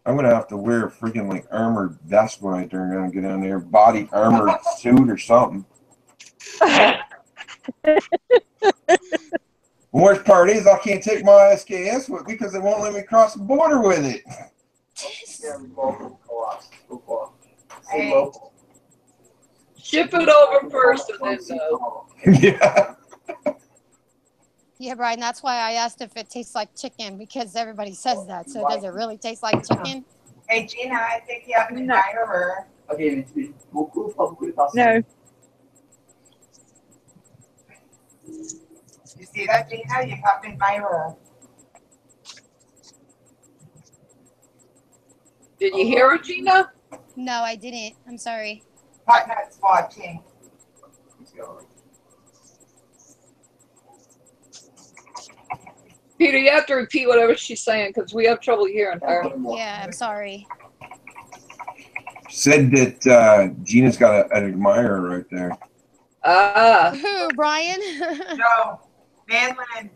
I'm gonna have to wear a freaking like armored vest when I turn around and get down there, body armored suit or something. The worst part is I can't take my SKS with me because they won't let me cross the border with it. ship it over first and then no. Yeah. Yeah, Brian, that's why I asked if it tastes like chicken, because everybody says that. So does it really taste like chicken? Hey, Gina, I think you have to hire her. Okay, No. You see that, Gina? You have to invite her. Did you hear her, Gina? No, I didn't. I'm sorry. Partner's watching. Peter, you have to repeat whatever she's saying because we have trouble hearing her. Yeah, I'm sorry. Said that Gina's got an admirer right there. Who, Brian? No, Manlin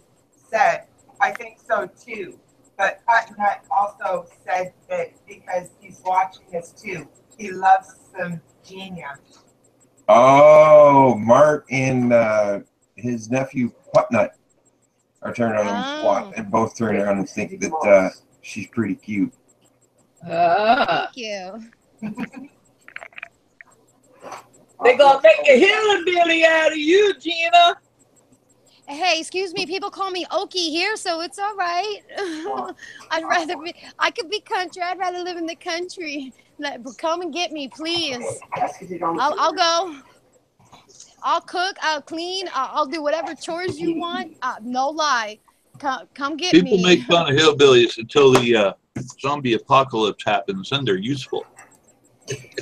said, I think so too. But Putnut also said that because he's watching this too, he loves some Gina. Oh, Mark and his nephew Putnut are turning around and watch, and both turn around and think that she's pretty cute. Thank you. They gonna make a hillbilly out of you, Gina. Hey, excuse me. People call me Okie here, so it's all right. I could be country. I'd rather live in the country. Come and get me, please. I'll go. I'll cook. I'll clean. I'll do whatever chores you want. No lie. Come get People me. make fun of hillbillies until the zombie apocalypse happens, then they're useful.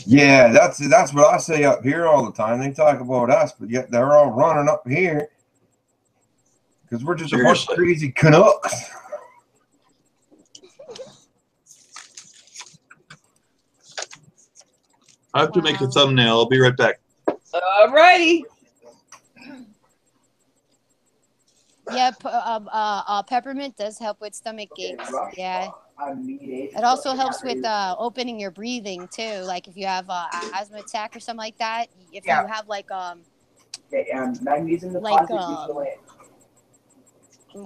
Yeah, that's what I say up here all the time. They talk about us, but yet they're all running up here because we're just a bunch of crazy Canucks. I have to make a thumbnail. I'll be right back. All righty. Yeah, peppermint does help with stomach aches. Yeah. It also helps with opening your breathing too. Like if you have asthma attack or something like that. If you have like what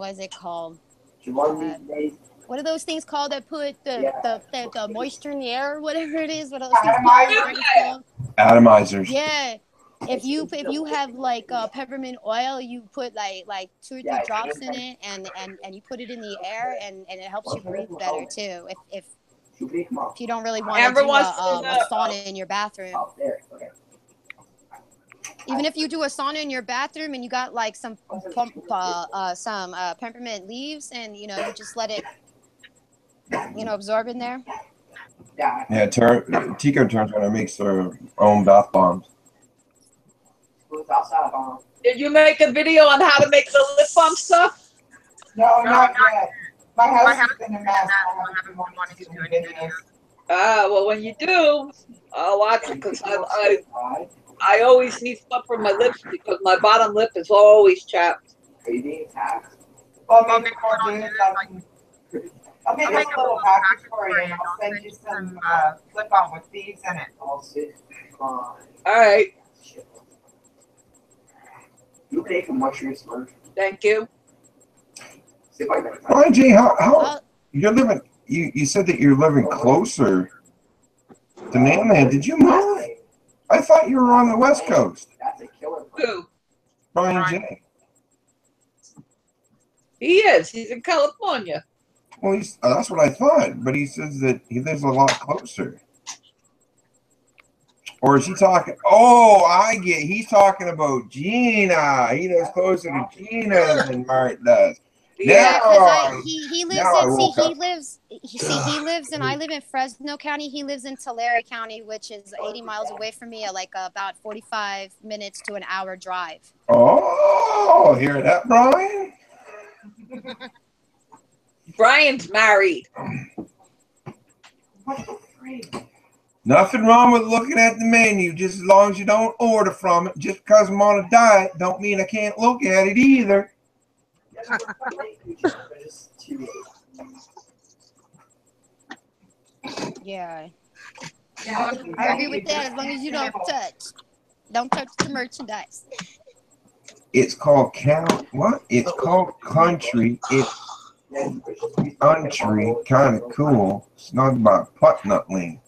is it called? What are those things called that put the moisture in the air or whatever it is? What are those things called? Atomizers. Yeah. If you have like peppermint oil, you put like 2 or 3 drops in it, and you put it in the air, and it helps you breathe better too. If you don't really want to do a sauna in your bathroom. Even if you do a sauna in your bathroom and you got like some peppermint leaves, and you just let it absorb in there. Yeah, Tico turns when it makes her own bath bombs. Did you make a video on how to make the lip balm stuff? No, not yet. My house has been a mess. I haven't wanted to do videos. Well, when you do, I'll watch it because I always need stuff for my lips because my bottom lip is always chapped. Well, maybe I'll do it. I'll make a little package for you, and I'll send you some lip balm with these in it. All right. You take a mushroom sponge. Thank you. Hi, Jay. How you're living? You said that you're living closer to Nan. Did you move? I thought you were on the West Coast. Who? Brian J. He is. He's in California. Well, that's what I thought, but he says that he lives a lot closer. Or is he talking? Oh, I get. He's talking about Gina. He lives closer to Gina than Mart does. Yeah, because he lives and I live in Fresno County. He lives in Tulare County, which is 80 miles away from me, like about 45 minutes to an hour drive. Oh, hear that, Brian? Brian's married. Nothing wrong with looking at the menu, just as long as you don't order from it. Just because I'm on a diet don't mean I can't look at it either. Yeah. I agree with that, as long as you don't touch the merchandise. It's called what? It's called country. It's country, kind of cool. It's not about Putnutling.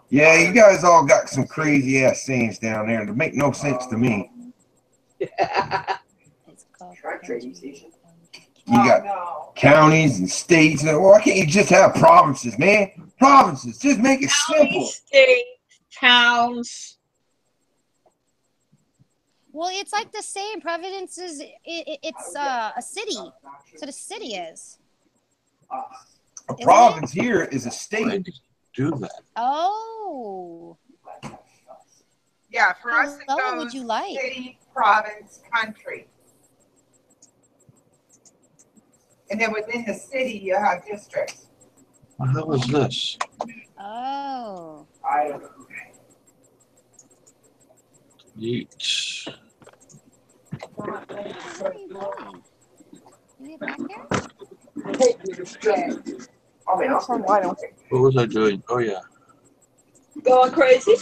Yeah, you guys all got some crazy ass sayings down there that make no sense to me. You got counties and states. Why can't you just have provinces, man? Provinces. Just make it simple. States, towns. Well, it's like the same. Providence is it's a city. So the city is. A province here is a state. Do that. Oh. Yeah, for us it What goes would you like? city, province, country. And then within the city you have districts. What the hell is this? Oh. I don't know. Yeet. You back here? What was I doing? Oh yeah. Going crazy?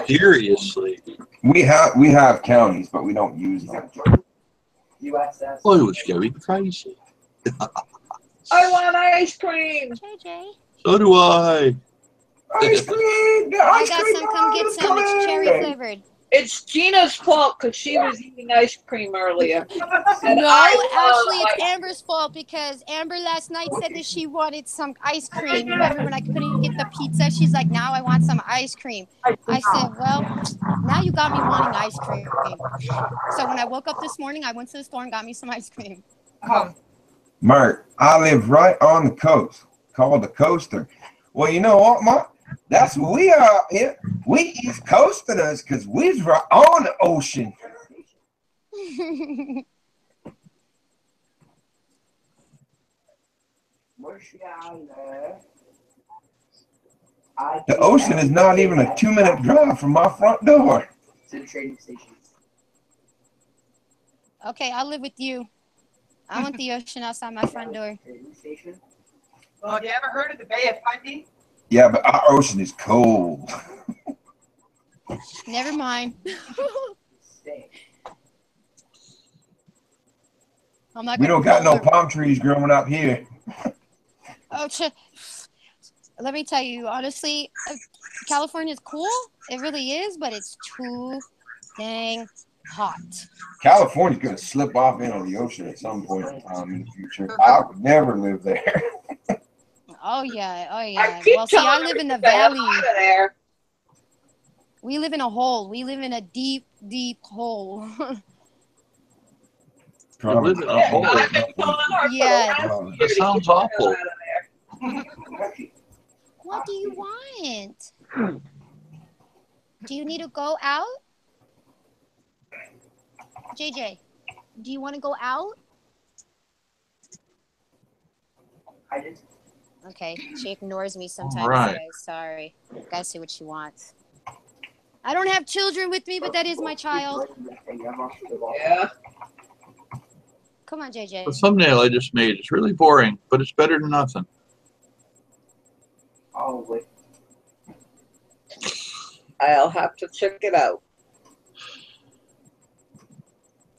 Seriously. We have counties, but we don't use them. USS. Oh, it was going crazy. I want ice cream. JJ. So do I. Ice cream. I got some. Come get some. It's cherry flavored. It's Gina's fault because she was eating ice cream earlier. And No, I actually, love it's Amber's fault because Amber last night said that she wanted some ice cream. Remember when I couldn't get the pizza? She's like, now I want some ice cream. I said, well, now you got me wanting ice cream. So when I woke up this morning, I went to the store and got me some ice cream. Mark, I live right on the coast, called the Coaster. Well, you know what, Mark? That's what we are here. We East Coasters because we's right on the ocean. The ocean is not even a 2-minute drive from my front door. To the trading station. Okay, I'll live with you. I want the ocean outside my front door. Well, have you ever heard of the Bay of Fundy? Yeah, but our ocean is cold. Never mind. We don't got no palm trees growing up here. Oh, let me tell you, honestly, California is cool. It really is, but it's too dang hot. California's going to slip off into the ocean at some point in time in the future. I would never live there. Oh, yeah. Oh, yeah. Well, see, I live in the valley. We live in a hole. We live in a deep, deep hole. You live in a hole. Yeah. That sounds awful. What do you want? Do you need to go out? JJ, do you want to go out? Okay, she ignores me sometimes. Right. Guys. Sorry. Guys, see what she wants. I don't have children with me, but that is my child. Yeah. Come on, JJ. The thumbnail I just made is really boring, but it's better than nothing. I'll have to check it out.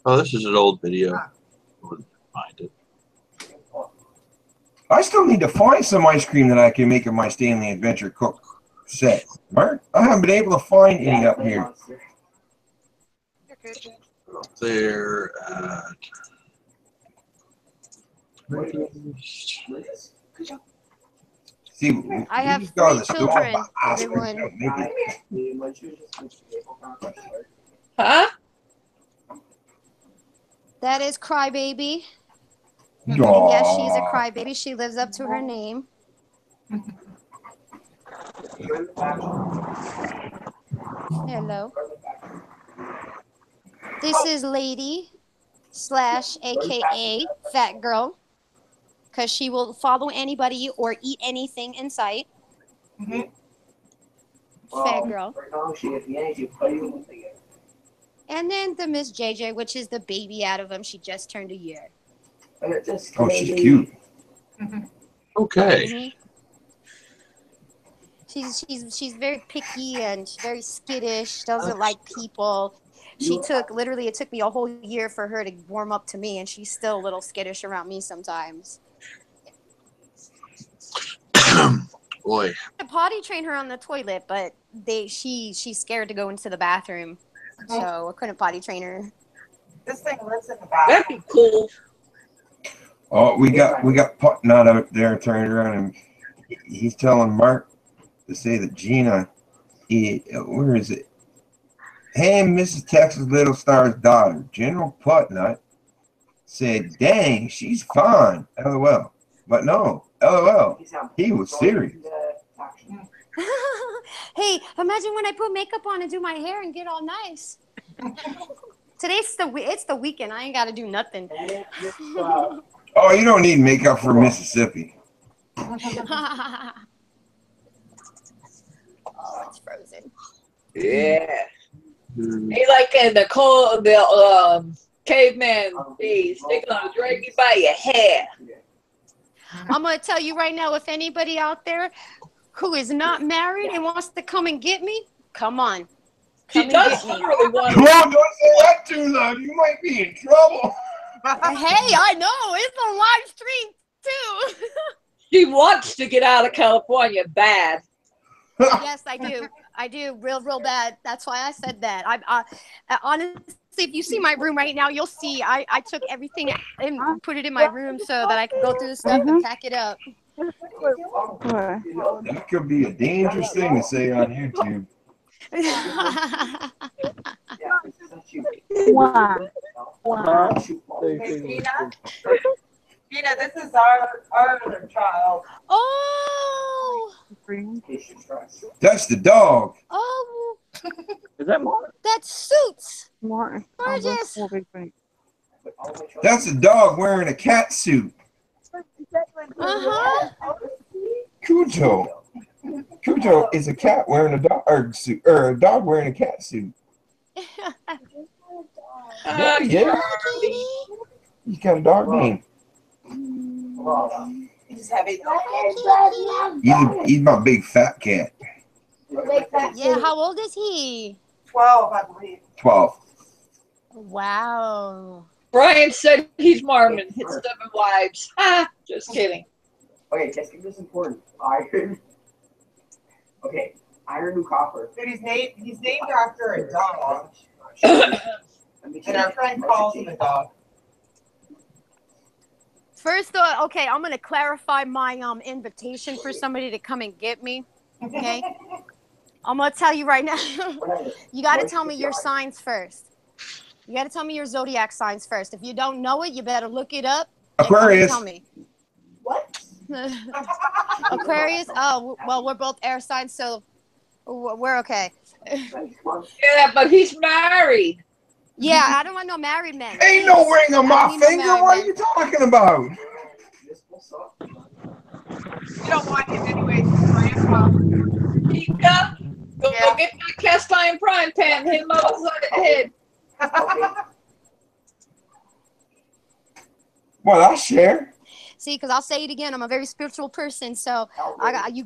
Oh, this is an old video. I wouldn't mind it. I still need to find some ice cream that I can make in my Stanley Adventure Cook set. Mark, I haven't been able to find any up here. There at... See, I have we go to the 3 store, children, buy ice cream, everyone. make it. Huh? That is Crybaby. And Aw. yes, she is a crybaby. She lives up to her name. Hello. This is Lady / AKA Fat Girl, because she will follow anybody or eat anything in sight. Fat Girl. And then the Miss JJ, which is the baby out of him. She just turned a year. Oh, she's cute. Okay. She's very picky and she's very skittish. Doesn't like people. She took literally, it took me a whole year for her to warm up to me, and she's still a little skittish around me sometimes. Boy. I potty train her on the toilet, but she's scared to go into the bathroom, so I couldn't potty train her. This thing lives in the bathroom. That'd be cool. Oh, we got Putnut out there turned around, and he's telling Mark to say that Gina, where is it? Hey, Mrs. Texas Little Star's daughter, General Putnut, said, dang, she's fine, LOL. But no, LOL, he was serious. Hey, imagine when I put makeup on and do my hair and get all nice. Today's it's the weekend. I ain't got to do nothing. Oh, you don't need makeup for Mississippi. Oh, it's frozen. Yeah. He like in the cold, the caveman days. They're gonna drag you by your hair. I'm gonna tell you right now, if anybody out there who is not married and wants to come and get me, come on. She does really want to. Come on, don't say that too loud. You might be in trouble. Hey, I know. It's a live stream too. She wants to get out of California bad. Yes, I do. I do real bad. That's why I said that. Honestly, if you see my room right now, you'll see I took everything and put it in my room so that I could go through the stuff and pack it up. That could be a dangerous thing to say on YouTube. Why? Gina, this is our other child. Oh. That's the dog. Oh. Is that Martin? That suits. Martin. Gorgeous. That's a dog wearing a cat suit. Uh-huh. Cujo. Cujo is a cat wearing a dog suit, or a dog wearing a cat suit. Yeah. He's got a dog name. He's heavy. He's my big fat cat. Yeah, how old is he? 12, I believe. 12. Wow. Brian said he's Marmon. His 7 wives. Ah, just kidding. Okay, testing this is important. Iron. Okay, iron and copper. But he's named after a dog. And our friend calls him a dog. First, okay, I'm gonna clarify my invitation for somebody to come and get me. Okay, I'm gonna tell you right now. You got to tell me your signs first. You got to tell me your zodiac signs first. If you don't know it, you better look it up. Aquarius. Tell me. What? Aquarius. Oh, well, we're both air signs, so we're okay. Yeah, but he's married. Yeah, I don't want no married men. Ain't no ring on my finger. No What are you talking about? You don't want him anyway. Grandpa. Pika, go get that cast iron frying pan. Hit him upside the head. Well, I'll share. See, because I'll say it again. I'm a very spiritual person, so I got you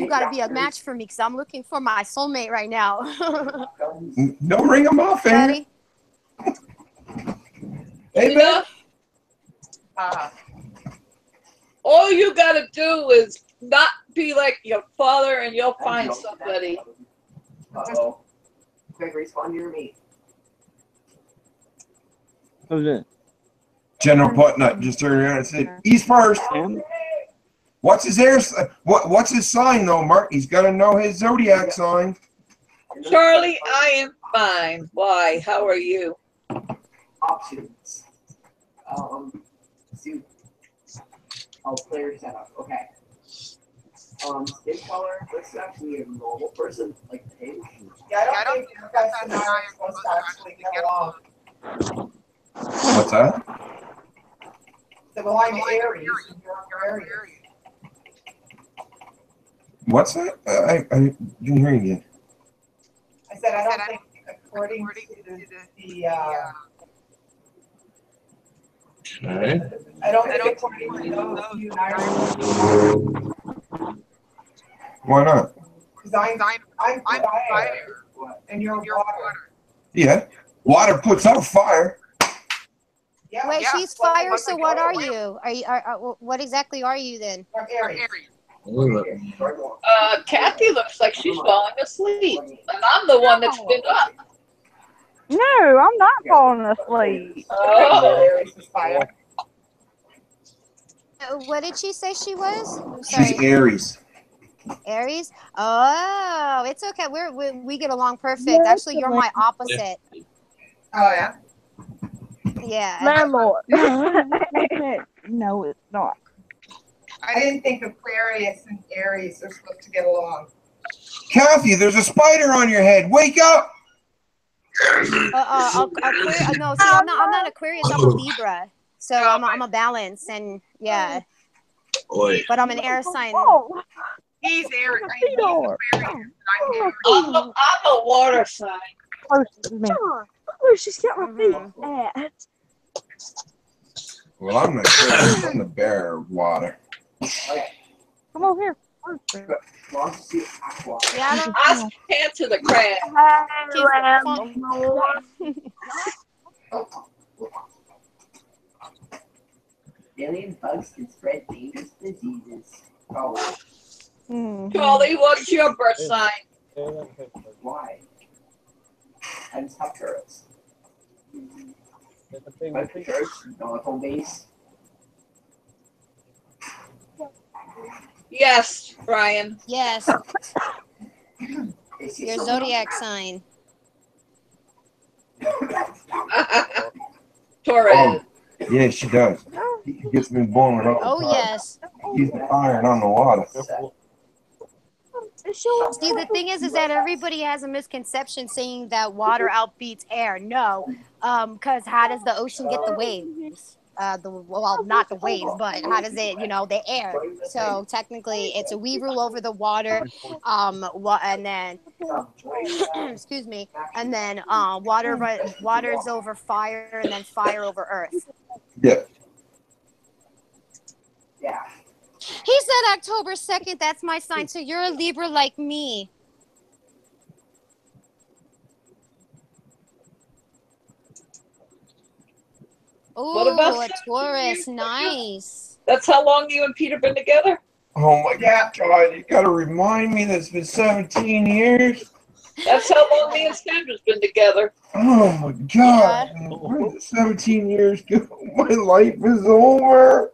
got to be a match for me because I'm looking for my soulmate right now. No ring on my finger. Ready? Hey, man. All you gotta do is not be like your father, and you'll find somebody. Uh-oh. Quick, respawn near me. Who's that? General Putnut just turned around and said, "He's first." What's his air? What's his sign though, Mark? He's got to know his zodiac sign. Charlie, I am fine. Why? How are you? Options. Suit. Player setup. Okay. Skin color. Let's actually a normal person like pink. Yeah, I don't think Gus and I are supposed to actually get along. What's that? So, well, I'm Aries. And you're Aries. What's that? I didn't hear you again. I said I don't think, according to the Okay. I don't think according to those you and I. Why not? Because I'm fire, and you're water. Yeah. Water puts out fire. Yeah, Wait, she's fire. So what are you? What exactly are you then? I'm Aries. Kathy looks like she's falling asleep, and I'm the one that's been up. No, I'm not falling asleep. Oh. What did she say she was? I'm She's sorry. Aries. Aries? Oh, it's okay. We get along perfect. Actually, you're my opposite. Oh yeah. Yeah. Landlord. No, it's not. I didn't think Aquarius and Aries are supposed to get along. Kathy, there's a spider on your head. Wake up! Aquarius. No, see, I'm not Aquarius. I'm a Libra. So I'm a balance, and yeah. Oi. But I'm an air sign. He's Aries. He's Aquarius. I'm Aries. I'm a water sign. Close to me. Oh, she's got my feet at. Well, I'm the bear of water. Okay. Come over here. Yeah. Ask hand to the crab. Alien bugs can spread dangerous diseases. Oh. Charlie, what's your birth sign? Why? I just have turrets. But turrets, not home base. Yes, Brian. Yes. Your zodiac sign. Taurus. Oh, yeah, she does. He gets me born all Oh the time. yes. He's the iron on the water. See, the thing is that everybody has a misconception saying that water outbeats air. No, because how does the ocean get the waves? Well, not the waves, but how does it, the air? So technically, it's we rule over the water, and then, excuse me, and then water is over fire, and then fire over earth. Yeah. Yeah. He said October 2nd. That's my sign. So you're a Libra like me. What about Oh, a Taurus. Nice. That's how long you and Peter been together? Oh my God, you gotta remind me that it's been 17 years. That's how long me and Sandra's been together. Oh my God. Where did 17 years go? My life is over.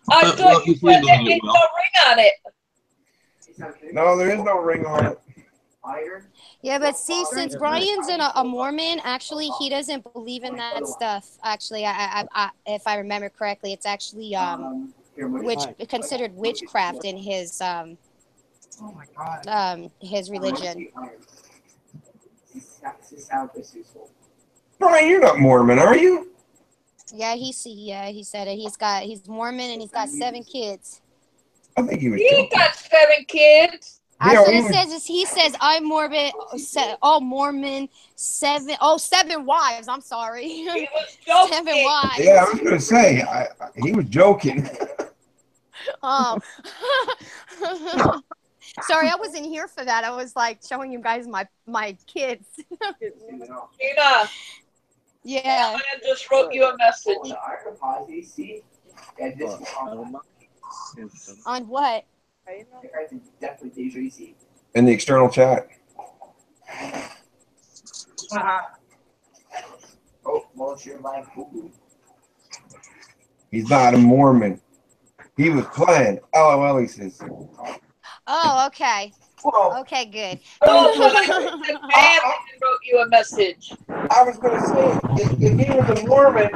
I thought you said there ain't no ring on it. No, there is no ring on it. Yeah, but see, since Brian's a Mormon, actually, he doesn't believe in that stuff. Actually, I if I remember correctly, it's actually considered witchcraft in his Oh my God. His religion. Brian, you're not Mormon, are you? Yeah, he said it. He's Mormon and he's got 7 kids. I think he was. He ain't got 7 kids. Actually, he says I'm Mormon. Mormon 7 wives. I'm sorry. He was joking. 7 wives. Yeah, I was gonna say he was joking. Oh. Sorry, I wasn't here for that. I was like showing you guys my kids. Tina. Yeah. I just wrote you a message. On what? In the external chat. He's not a Mormon. He was playing. LOL, he says. Oh, okay. Whoa. Okay, good. I wrote you a message. I was going to say, if he was a Mormon,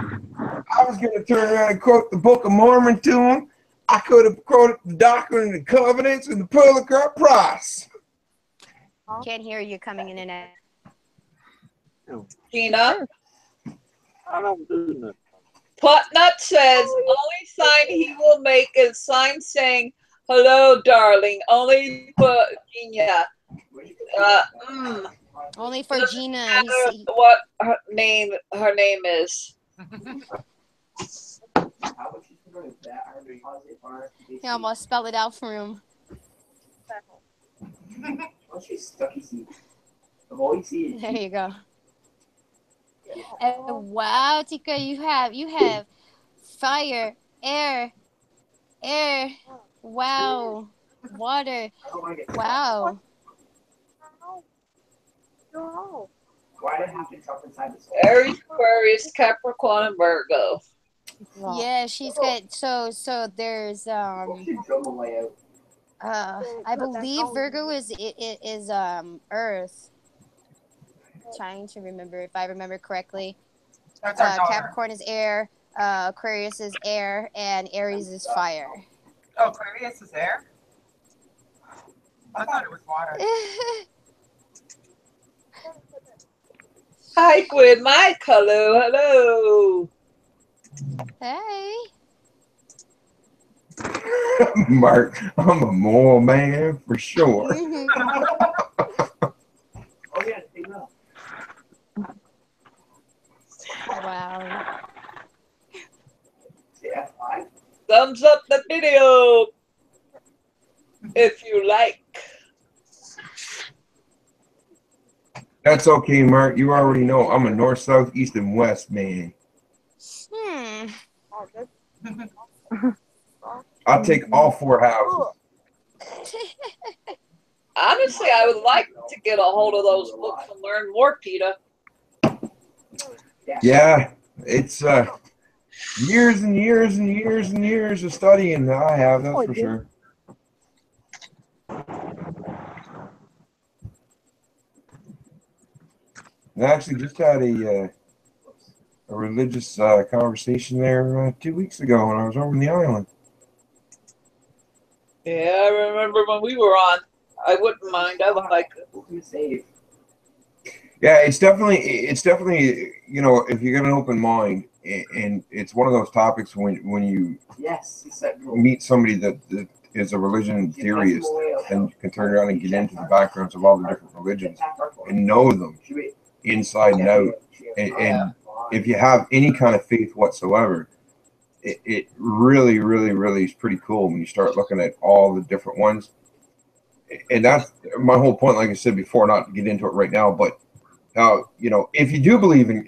I was going to turn around and quote the Book of Mormon to him. I could have quoted the Doctrine and the Covenants and the Pearl of Great Price. Can't hear you coming in and out. Tina. I don't do nothing. Plotnut says only sign he will make is sign saying hello, darling. Only for Gina. Only for Gina. What her name is. He almost spelled it out for him. There you go. Wow, Tika, you have fire, air, wow, water, wow. Aries, Aquarius, Capricorn, and Virgo. Yeah, she's got so there's I believe Virgo is Earth. Trying to remember if I remember correctly. Capricorn is air, Aquarius is air, and Aries is fire. Oh, Aquarius is air? I thought it was water. Hi, Gwen, my color. Hello. Hey. Mark, I'm a moral man for sure. Wow. Thumbs up the video if you like. That's okay, Mark. You already know I'm a north, south, east, and west man. I'll take all 4 houses. Honestly, I would like to get a hold of those books and learn more, Peter. Yeah, it's years and years and years and years of studying that I have, that's for sure. I actually just had a religious conversation there 2 weeks ago when I was over in the island. Yeah, I remember when we were on. I wouldn't mind. I would like it. Yeah, it's definitely, you know, if you got an open mind, and it's one of those topics when you meet somebody that is a religion theorist, and you can turn around and get into the backgrounds of all the different religions and know them inside and out. And if you have any kind of faith whatsoever, it really, really, really is pretty cool when you start looking at all the different ones. And that's my whole point, like I said before, not to get into it right now, but you know, if you do believe in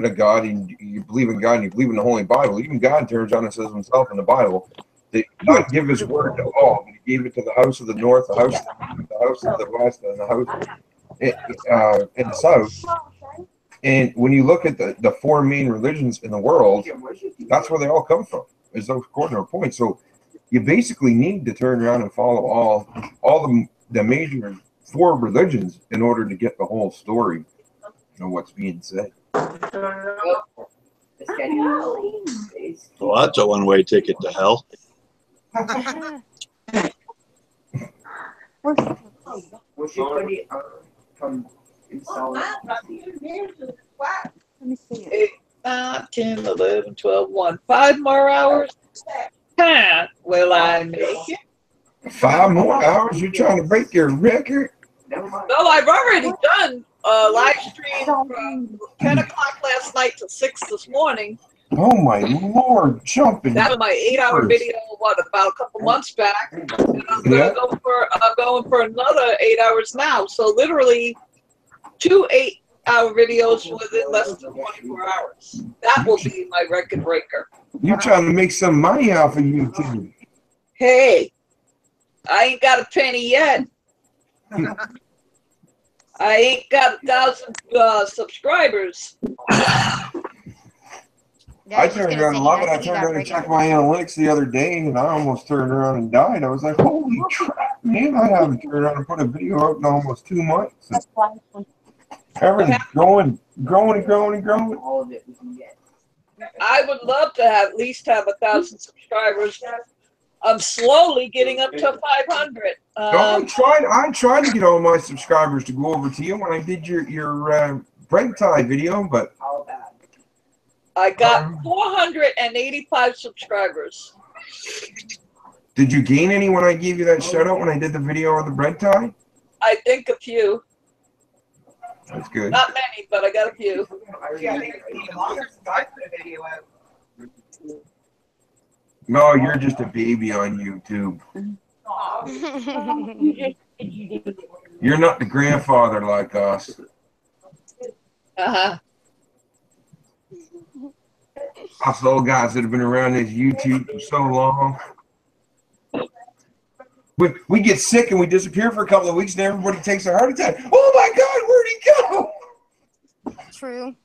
a God, and you believe in God, and you believe in the Holy Bible, even God turns on and says himself in the Bible that God give his word to all. He gave it to the house of the north, the house of the west, and the house in the south. And when you look at the four main religions in the world, that's where they all come from, is those cardinal points. So you basically need to turn around and follow all the major four religions in order to get the whole story of what's being said. Well, that's a one-way ticket to hell. Let me see. 8, 9, 10, 11, 12, 1. 5 more hours? Huh. Will I make it? 5 more hours? You're trying to break your record? No, I've already done a live stream from 10 o'clock last night to 6 this morning. Oh my Lord, jumping. That was my 8-hour video, about a couple months back. And I'm going for another 8 hours now. So literally 2 8-hour videos within less than 24 hours. That will be my record breaker. You're trying to make some money off of YouTube. Hey, I ain't got a penny yet. I ain't got 1,000 subscribers. I turned around and loved it. I turned around and checked my analytics the other day, and I almost turned around and died. I was like, holy crap, man. I haven't turned around and put a video out in almost 2 months. Everything's growing and growing and growing. All of it we can get. I would love to at least have 1,000 subscribers. I'm slowly getting up to 500. I tried to get all my subscribers to go over to you when I did your break tie video, but I got 485 subscribers. Did you gain any when I gave you that shout out when I did the video of the bread tie? I think a few. That's good. Not many, but I got a few. No, you're just a baby on YouTube. You're not the grandfather like us. Uh-huh. Us old guys that have been around this YouTube for so long. We get sick and we disappear for a couple of weeks and everybody takes a heart attack. Oh my God, where'd he go? True.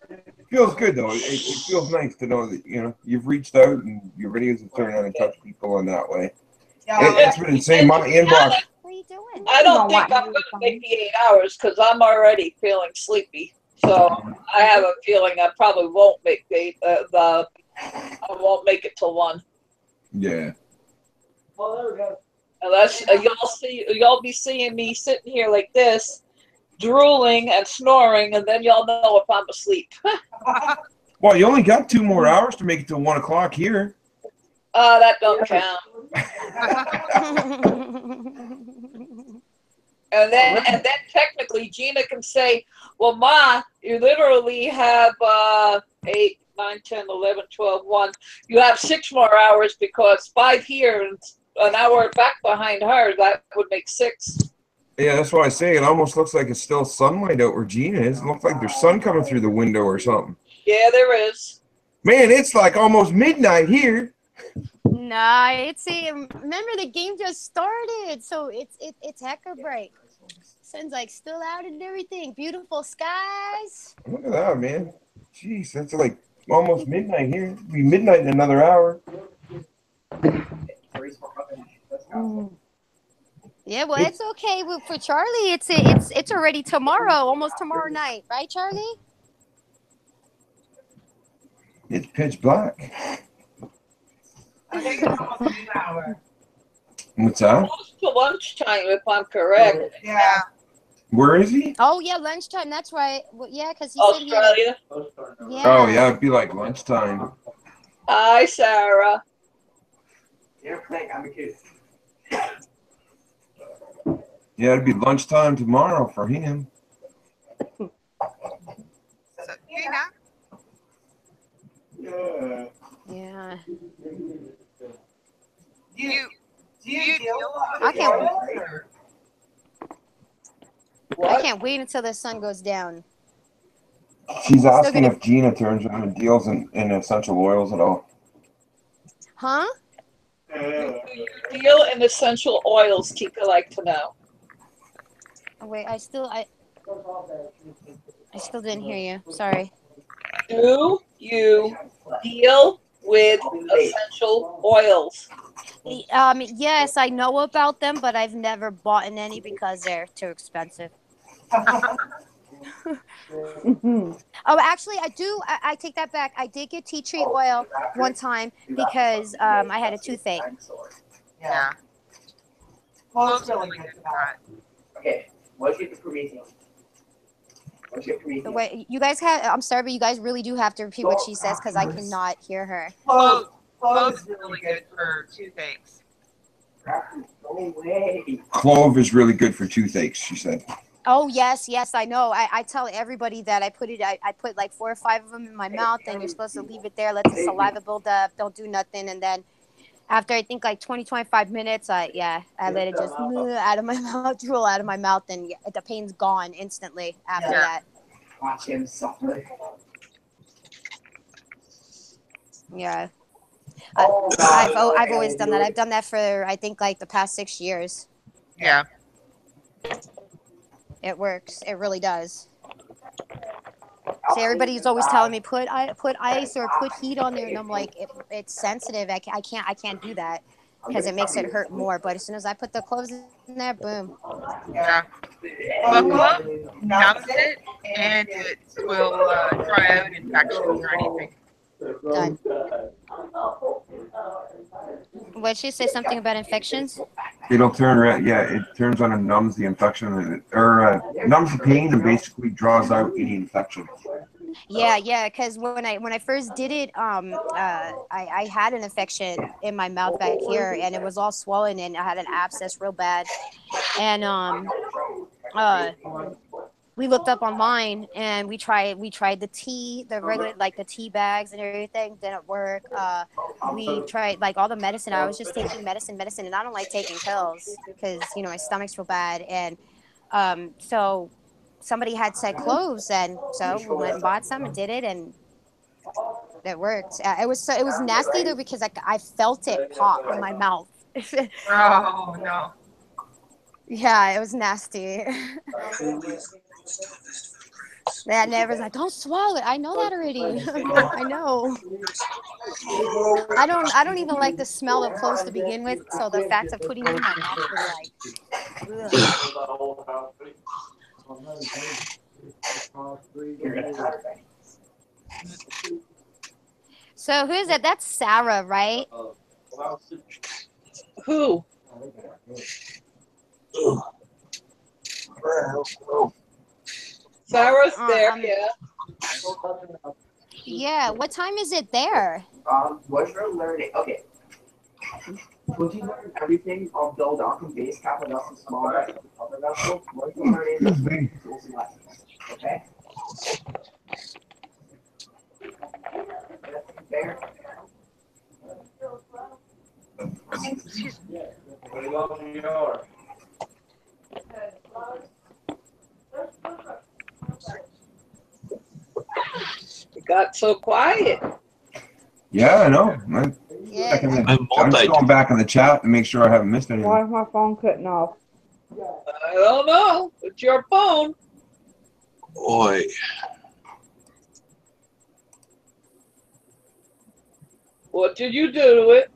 It feels good though. It feels nice to know that you've reached out and your videos have turned out and touched people in that way. It's been insane. My inbox. What are you doing? I don't think I'm going to make the 8 hours because I'm already feeling sleepy. So I have a feeling I probably won't make I won't make it till 1. Yeah. Well, there we go. Unless y'all be seeing me sitting here like this, drooling and snoring, and then y'all know if I'm asleep. Well, you only got 2 more hours to make it till 1 o'clock here. That don't count. And then technically Gina can say, well, Ma, you literally have 8, 9, 10, 11, 12, 1. You have 6 more hours because 5 here and an hour back behind her, that would make 6. Yeah, that's why I say it almost looks like it's still sunlight out where Gina is. It looks like there's sun coming through the window or something. Yeah, there is. Man, it's like almost midnight here. No, Nah, remember the game just started, so it's hecka bright. Sun's like still out and everything. Beautiful skies. Look at that, man. Jeez, that's like almost midnight here. It'll be midnight in another hour. Yeah, well, it's okay for Charlie. It's already tomorrow, almost tomorrow night, right, Charlie? It's pitch black. I think it's almost an hour. What's that? Close to lunchtime, if I'm correct. Yeah. Where is he? Oh yeah, lunchtime. That's right. Well, yeah, because he said he had Australia. Yeah. Oh yeah, it'd be like lunchtime. Hi, Sarah. Yeah, Frank, I'm a kid. Yeah, it'd be lunchtime tomorrow for him. Yeah. Yeah. Do you deal with I can't. or- I can't wait until the sun goes down. She's asking gonna- if Gina turns around deals in essential oils at all. Huh? Deal in essential oils, Tika like to know. Oh, wait, I still didn't hear you. Sorry. Do you deal with essential oils? Yes, I know about them, but I've never bought in any because they're too expensive. Oh, actually, I do. I take that back. I did get tea tree oil one time because I had a toothache. Yeah. Most really good for that. Okay, what's your Prometheus? What's your Prometheus? Wait, you guys have. I'm sorry, but you guys really do have to repeat what she says because I cannot hear her. Clove is really good for toothaches. No way. Clove is really good for toothaches, she said. Oh yes, I know. I tell everybody that I put like 4 or 5 of them in my mouth, and you're supposed to leave it there, let the saliva build up, don't do nothing, and then after I think like 20-25 minutes, I let it just out of my mouth, drool out of my mouth, and the pain's gone instantly after that. Watch him suffer. Yeah. I've always done that. I've done that for I think like the past 6 years. Yeah. It works. It really does. See, everybody's always telling me put ice or put heat on there, and I'm like, it's sensitive. I can't do that because it makes it hurt more. But as soon as I put the cloves in there, boom. Yeah. Well, clove numbs it, and it will dry out infections or anything. Done. What she say? Something about infections? It'll turn red. Yeah, it turns on and numbs the infection, or numbs the pain and basically draws out any infection. Yeah. Because when I first did it, I had an infection in my mouth back here, and it was all swollen, and I had an abscess real bad, and we looked up online and we tried the tea, the regular like the tea bags and everything. Didn't work. We tried like all the medicine. I was just taking medicine, and I don't like taking pills because my stomach's real bad. And so somebody had said cloves, and so we went and bought some and did it, and it worked. It was nasty though because I felt it pop in my mouth. Oh no. Yeah, it was nasty. That never's like, don't swallow it. I know that already. I know. I don't even like the smell of cloves to begin with. So the fact of putting it in my mouth was like, ugh. So who is that? That's Sarah, right? Who? Sarah's there, yeah. Yeah, what time is it there? What's your learning? Okay. Would you learn everything on build up and base cap and also small vessel, upper vessel? What you learn tools and lessons. Okay? There. It got so quiet. Yeah, I know. Yeah. Checking in. I'm I'm just multi. going back in the chat to make sure I haven't missed anything. Why is my phone cutting off? I don't know. It's your phone. Boy. What did you do to it?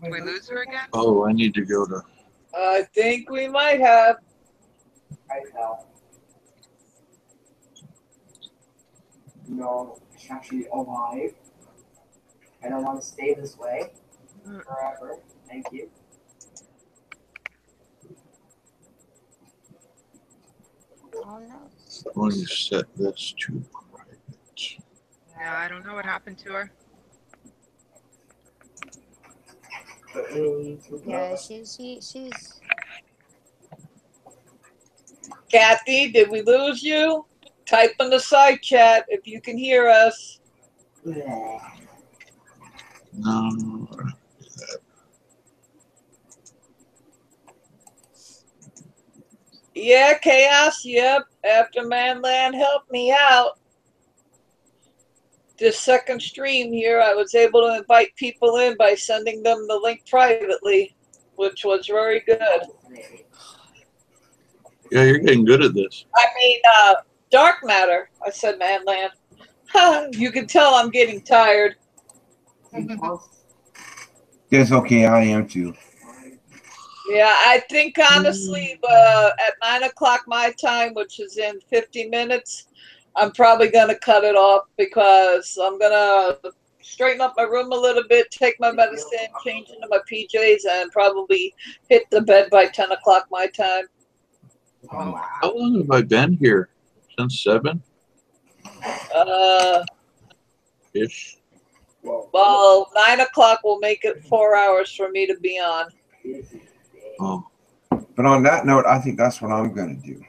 Did we lose her again? Oh, I need to go to. I think we might have. I fell. No, she's actually alive. I don't want to stay this way forever. Thank you. Oh no. I'm going to set this to private. Yeah, I don't know what happened to her. Yeah, she's. Kathy, did we lose you? Type in the side chat if you can hear us. No. Yeah, Chaos, yep. After Manland helped me out. This second stream here, I was able to invite people in by sending them the link privately, which was very good. Yeah, you're getting good at this. I mean, Dark Matter. I said Manland. You can tell I'm getting tired. It's okay. I am too. Yeah, I think honestly, at 9 o'clock my time, which is in 50 minutes, I'm probably going to cut it off because I'm going to straighten up my room a little bit, take my medicine, change into my PJs, and probably hit the bed by 10 o'clock my time. How long have I been here? Since 7? Ish. Well, 9 o'clock will make it 4 hours for me to be on. Oh. But on that note, I think that's what I'm going to do.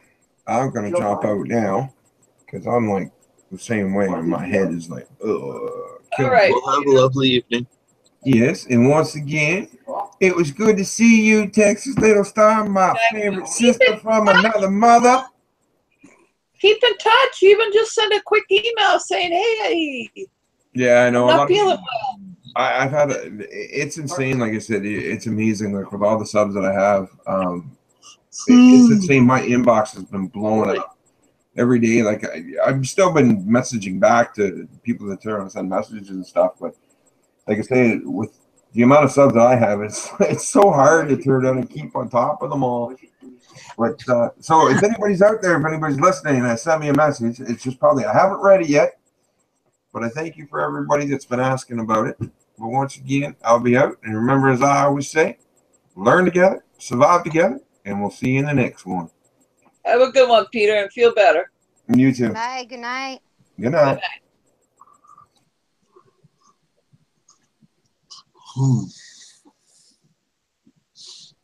I'm going to jump out now because I'm like the same way. And my head is like, ugh. All right. Well, have a lovely evening. Yes, and once again, it was good to see you, Texas Little Star, my favorite sister from another mother. Keep in touch. Even just send a quick email saying, hey, Yeah, I know. I'm not feeling well. I've had it's insane. Like I said, it's amazing. Like with all the subs that I have, it's insane. My inbox has been blowing up every day. Like I've still been messaging back to people that turn on send messages and stuff. But like I say, with the amount of subs that I have, it's so hard to turn on and keep on top of them all. But so if anybody's out there, if anybody's listening, send me a message. It's just probably I haven't read it yet. But I thank you for everybody that's been asking about it. But once again, I'll be out. And remember, as I always say, learn together, survive together, and we'll see you in the next one. Have a good one, Peter, and feel better. You too. Good night. Good night. Good night.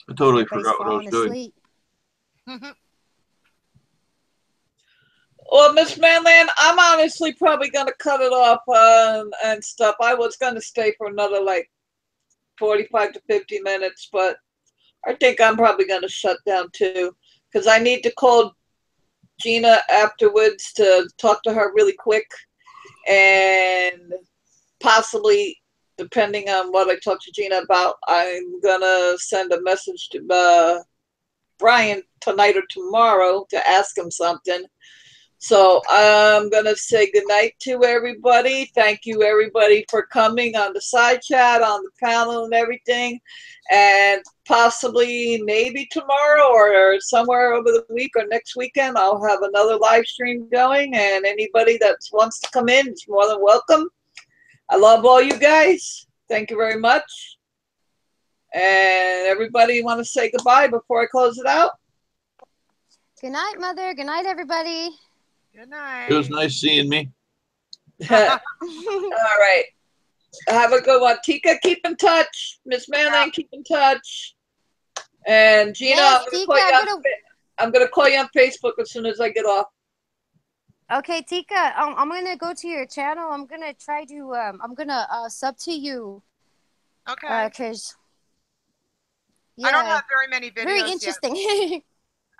I totally Everybody's forgot what I was falling doing. asleep. Well, Miss Manland, I'm honestly probably going to cut it off and stuff. I was going to stay for another like 45 to 50 minutes, but I think I'm probably going to shut down too because I need to call Gina afterwards to talk to her really quick and possibly, depending on what I talk to Gina about, I'm going to send a message to Brian tonight or tomorrow to ask him something. So I'm going to say goodnight to everybody. Thank you, everybody, for coming on the side chat, on the panel and everything. And possibly maybe tomorrow or somewhere over the week or next weekend, I'll have another live stream going. And anybody that wants to come in is more than welcome. I love all you guys. Thank you very much. And everybody want to say goodbye before I close it out? Good night, Mother. Good night, everybody. Good night. It was nice seeing me. All right. Have a good one. Tika, keep in touch. Miss Manland, keep in touch. And Gina, Yes, I'm going to call you on Facebook as soon as I get off. Okay, Tika, I'm gonna go to your channel. I'm gonna try to I'm gonna sub to you. Okay. Cause I don't have very many videos. Very interesting. Yet.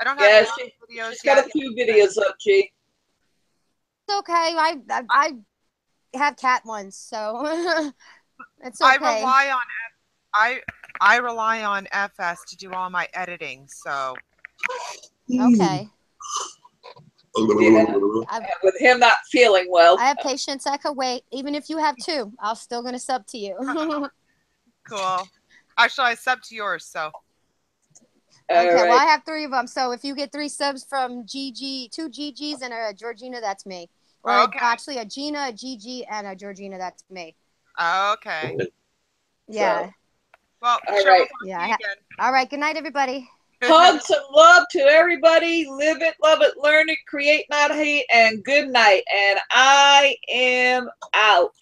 I don't have videos she's got yet. a few videos up, G. It's okay. have cat ones, so it's okay. I rely on FS to do all my editing, so Okay. Yeah. With him not feeling well. I have patience. I could wait. Even if you have 2, I'm still gonna sub to you. cool. Actually, I sub to yours, so. Okay, right. well, I have 3 of them. So if you get 3 subs from GG, 2 GGs and a Georgina, that's me. Or actually a Gina, a GG, and a Georgina, that's me. Okay. Yeah. So, well, all right. Yeah. All right. Good night, everybody. Hugs and love to everybody. Live it, love it, learn it, create, not hate, and good night. And I am out.